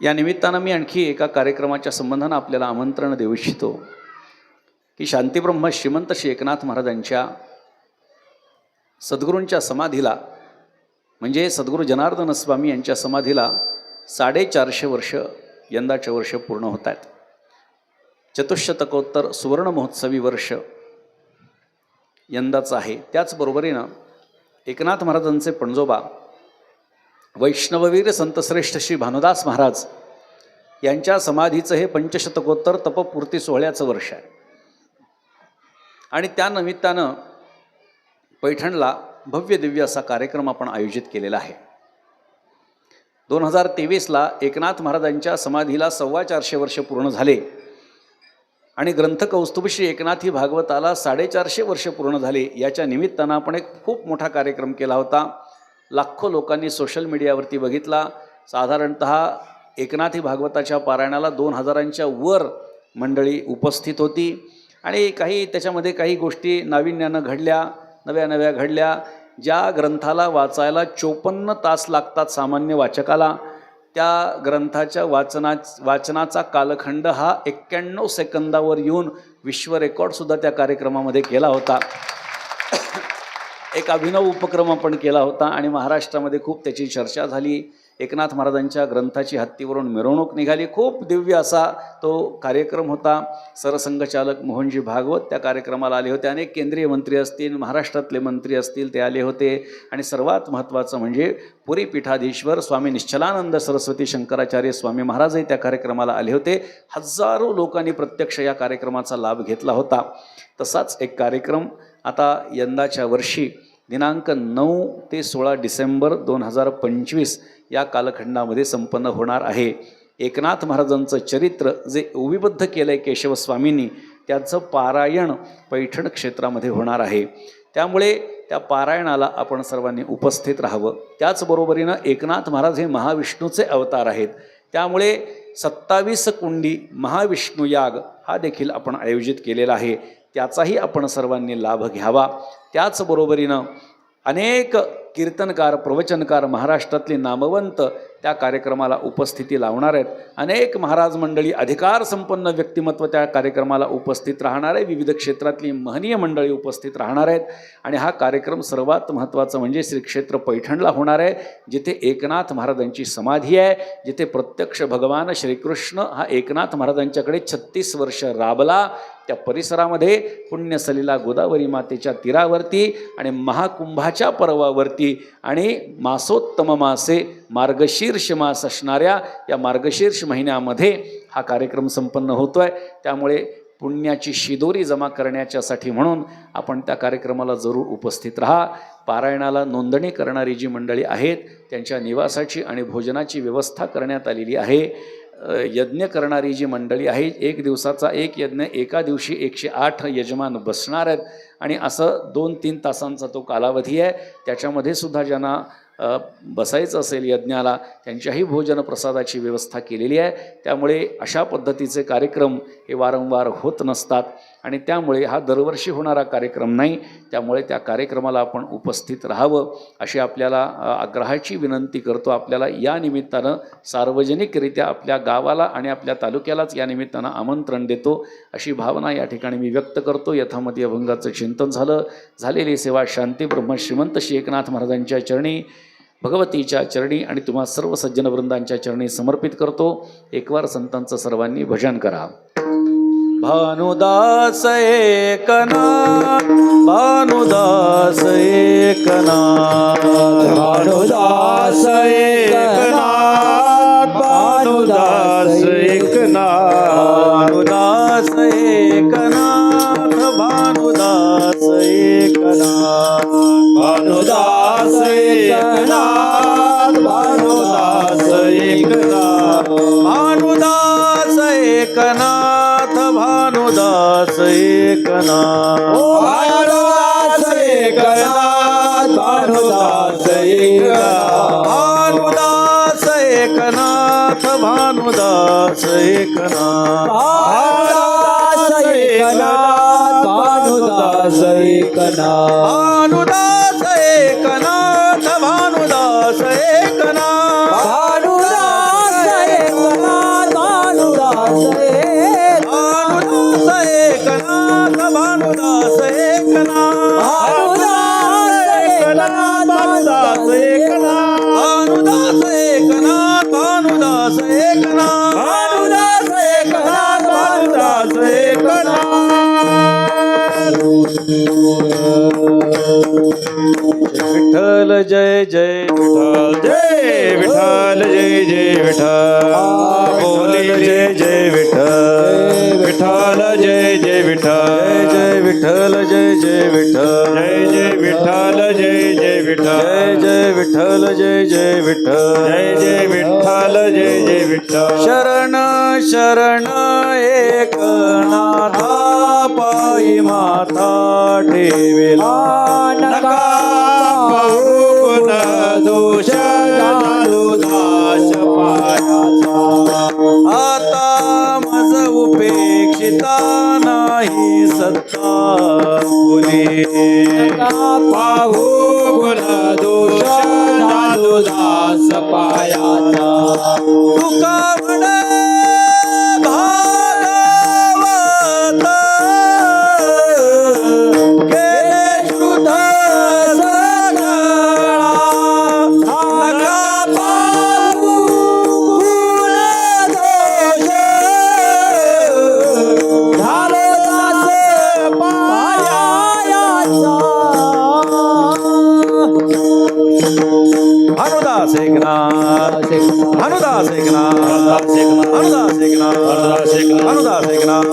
या निमित्तानं मी आणखी एका कार्यक्रमाच्या संबंधानं आपल्याला आमंत्रण देऊ इच्छितो की शांतीब्रह्म श्रीमंत श्री एकनाथ महाराजांच्या सद्गुरूंच्या समाधीला, म्हणजे सद्गुरू जनार्दन स्वामी यांच्या समाधीला 450 वर्ष यंदाचे वर्ष पूर्ण होत आहेत. चतुष्शतकोत्तर सुवर्ण महोत्सवी वर्ष यंदाचं आहे. त्याचबरोबरीनं एकनाथ महाराजांचे पणजोबा वैष्णववीर संतश्रेष्ठ श्री भानुदास महाराज यांच्या समाधीचं हे 500शतकोत्तर तपपूर्ती सोहळ्याचं वर्ष आहे. आणि त्यानिमित्तानं पैठणला भव्य दिव्य असा कार्यक्रम आपण आयोजित केलेला आहे. 2023ला एकनाथ महाराजांच्या समाधीला 425 वर्ष पूर्ण झाले आणि ग्रंथकौस्तुभ श्री एकनाथी भागवताला 450 वर्ष पूर्ण झाले. याच्या निमित्तानं आपण एक खूप मोठा कार्यक्रम केला होता. लाखो लोकांनी सोशल मीडियावरती बघितला. साधारणत एकनाथी भागवताच्या पारायणाला 2000च्या वर मंडळी उपस्थित होती आणि त्याच्यामध्ये काही गोष्टी नाविन्यानं घडल्या, नव्या घडल्या. ज्या ग्रंथाला वाचायला 54 तास लागतात सामान्य वाचकाला, त्या ग्रंथाच्या वाचनाचा कालखंड हा 91 सेकंदावर येऊन विश्व रेकॉर्डसुद्धा त्या कार्यक्रमामध्ये केला होता. एक अभिनव उपक्रम आपण केला होता आणि महाराष्ट्रामध्ये खूप त्याची चर्चा झाली. एकनाथ महाराजांच्या ग्रंथाची हत्तीवरून मिरवणूक निघाली. खूप दिव्य असा तो कार्यक्रम होता. सरसंघचालक मोहनजी भागवत त्या कार्यक्रमाला आले होते. अनेक केंद्रीय मंत्री असतील, महाराष्ट्रातले मंत्री असतील, ते आले होते. आणि सर्वात महत्त्वाचं म्हणजे पुरी पीठाधीश्वर स्वामी निश्चलानंद सरस्वती शंकराचार्य स्वामी महाराजही त्या कार्यक्रमाला आले होते. हजारो लोकांनी प्रत्यक्ष या कार्यक्रमाचा लाभ घेतला होता. तसाच एक कार्यक्रम आता यंदाच्या वर्षी दिनांक 9 ते 16 डिसेंबर 2025 या कालखंडामध्ये संपन्न होणार आहे. एकनाथ महाराजांचं चरित्र जे ओविबद्ध केलं आहे केशवस्वामींनी, त्याचं पारायण पैठण क्षेत्रामध्ये होणार आहे. त्यामुळे त्या पारायणाला आपण सर्वांनी उपस्थित राहावं. त्याचबरोबरीनं एकनाथ महाराज हे महाविष्णूचे अवतार आहेत, त्यामुळे 27 कुंडी महाविष्णू याग हा देखील आपण आयोजित केलेला आहे. त्याचाही आपण सर्वांनी लाभ घ्यावा. त्याचबरोबरीनं अनेक कीर्तनकार, प्रवचनकार, महाराष्ट्रातली नामवंत त्या कार्यक्रमाला उपस्थिती लावणार आहेत. अनेक महाराज मंडळी, अधिकार संपन्न व्यक्तिमत्व त्या कार्यक्रमाला उपस्थित राहणार आहे. विविध क्षेत्रातली महनीय मंडळी उपस्थित राहणार आहेत. आणि हा कार्यक्रम सर्वात महत्त्वाचं म्हणजे श्री क्षेत्र पैठणला होणार आहे, जिथे एकनाथ महाराजांची समाधी आहे, जिथे प्रत्यक्ष भगवान श्रीकृष्ण हा एकनाथ महाराजांच्याकडे 36 वर्ष राबला. त्या परिसरामध्ये पुण्यसलीला गोदावरी मातेच्या तीरावरती आणि महाकुंभाच्या पर्वावरती आणि मासोत्तम मासे मार्गशीर्ष मास असणाऱ्या या मार्गशीर्ष महिन्यामध्ये हा कार्यक्रम संपन्न होतो आहे. त्यामुळे पुण्याची शिदोरी जमा करण्याच्यासाठी म्हणून आपण त्या कार्यक्रमाला जरूर उपस्थित राहा. पारायणाला नोंदणी करणारी जी मंडळी आहेत त्यांच्या निवासाची आणि भोजनाची व्यवस्था करण्यात आलेली आहे. यज्ञ करणारी जी मंडळी आहे, एक दिवसाचा एक यज्ञ, एका दिवशी 108 यजमान बसणार आहेत आणि असं 2-3 तासांचा तो कालावधी आहे. त्याच्यामध्ये सुद्धा ज्यांना बसायचं असेल यज्ञाला, त्यांच्याही भोजन प्रसादाची व्यवस्था केलेली आहे. त्यामुळे अशा पद्धतीचे कार्यक्रम हे वारंवार होत नसतात आणि त्यामुळे हा दरवर्षी होणारा कार्यक्रम नाही. त्यामुळे त्या कार्यक्रमाला आपण उपस्थित राहावं अशी आपल्याला आग्रहाची विनंती करतो. आपल्याला या निमित्तानं सार्वजनिकरित्या आपल्या गावाला आणि आपल्या तालुक्यालाच या निमित्तानं आमंत्रण देतो अशी भावना या ठिकाणी मी व्यक्त करतो. यथामती अभंगाचं चिंतन झालेली सेवा शांती ब्रह्म श्रीमंत श्री एकनाथ महाराजांच्या चरणी भगवतीच्या चरणी आणि तुम्हा सर्व सज्जन वृंदांच्या चरणी समर्पित करतो. एकवार संतांचं सर्वांनी भजन करा. भानुदास एकनाथ, भानुदास एकनाथ, भानुदास एकनाथ, भानुदास एकनाथ, भानुदास एकनाथ, भानुदास एकनाथ, भानुदास एकनाथ, भानुदास एकनाथ, भानुदास एकनाथ, भानुदास एकनाथ, भानुदास एकनाथ, भानुदास एकनाथ, भानुदास एकनाथ, भानुदास एकनाथ, भानुदास एकनाथ, भानुदास एकनाथ, भानुदास एकनाथ, भानुदास एकनाथ, भानुदास एकनाथ, भानुदास भानुदास एकनाथ, एकनाथ, भानुदास एकनाथ, भानुदास एकनाथ, भानुदास एकनाथ, भानुदास एकनाथ, भानुदास विठ्ठल जय जय विठ्ठल, जय विठ्ठल, जय जय विठ्ठल, बोले जय जय विठ्ठल, विठ्ठल जय जय विठ्ठल, जय विठ्ठल, जय जय विठ्ठल, जय जय विठ्ठल, जय जय विठ्ठल, जय विठ्ठल, जय जय विठ्ठल, जय जय विठ्ठल, जय जय विठ्ठल. शरण शरण एकनाथा, पायी माथा ठेविला, नका पाहू गुण दोष दास पायाचा, आता मज उपेक्षिता नाही सत्ता बोली, पाहू गुण दोष दास पायाचा, तुका म्हणे भागवत गेले शुद्ध सगळा, नका पाहू गुण दोष, झाले दास पायाचा. भानुदास एकनाथ, भानुदास एकनाथ, भानुदास एकनाथ, भानुदास एकनाथ,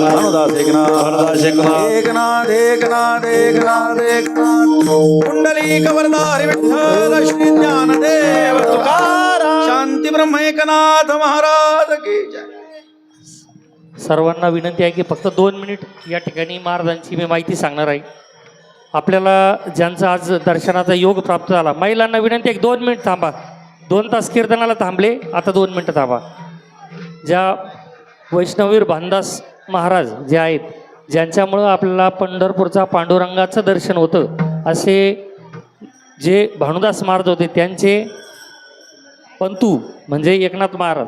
भानुदास एकनाथ, एकनाथ एकनाथ एकनाथ एकनाथ, कुंडलिक वरदारी विठ्ठल श्री ज्ञानदेव तुकाराम, शांती ब्रह्म एकनाथ महाराज की जय. सर्वांना विनंती आहे की फक्त 2 मिनिट या ठिकाणी महाराजांची मी माहिती सांगणार आहे. आपल्याला ज्यांचा आज दर्शनाचा योग प्राप्त झाला, महिलांना विनंती आहे 2 मिनिट थांबा. 2 तास कीर्तनाला थांबले, आता 2 मिनिटं थांबा. ज्या वैष्णवीर भानदास महाराज जे आहेत, ज्यांच्यामुळं आपल्याला पंढरपूरचा पांडुरंगाचं दर्शन होतं, असे जे भानुदास महाराज होते त्यांचे पंतू म्हणजे एकनाथ महाराज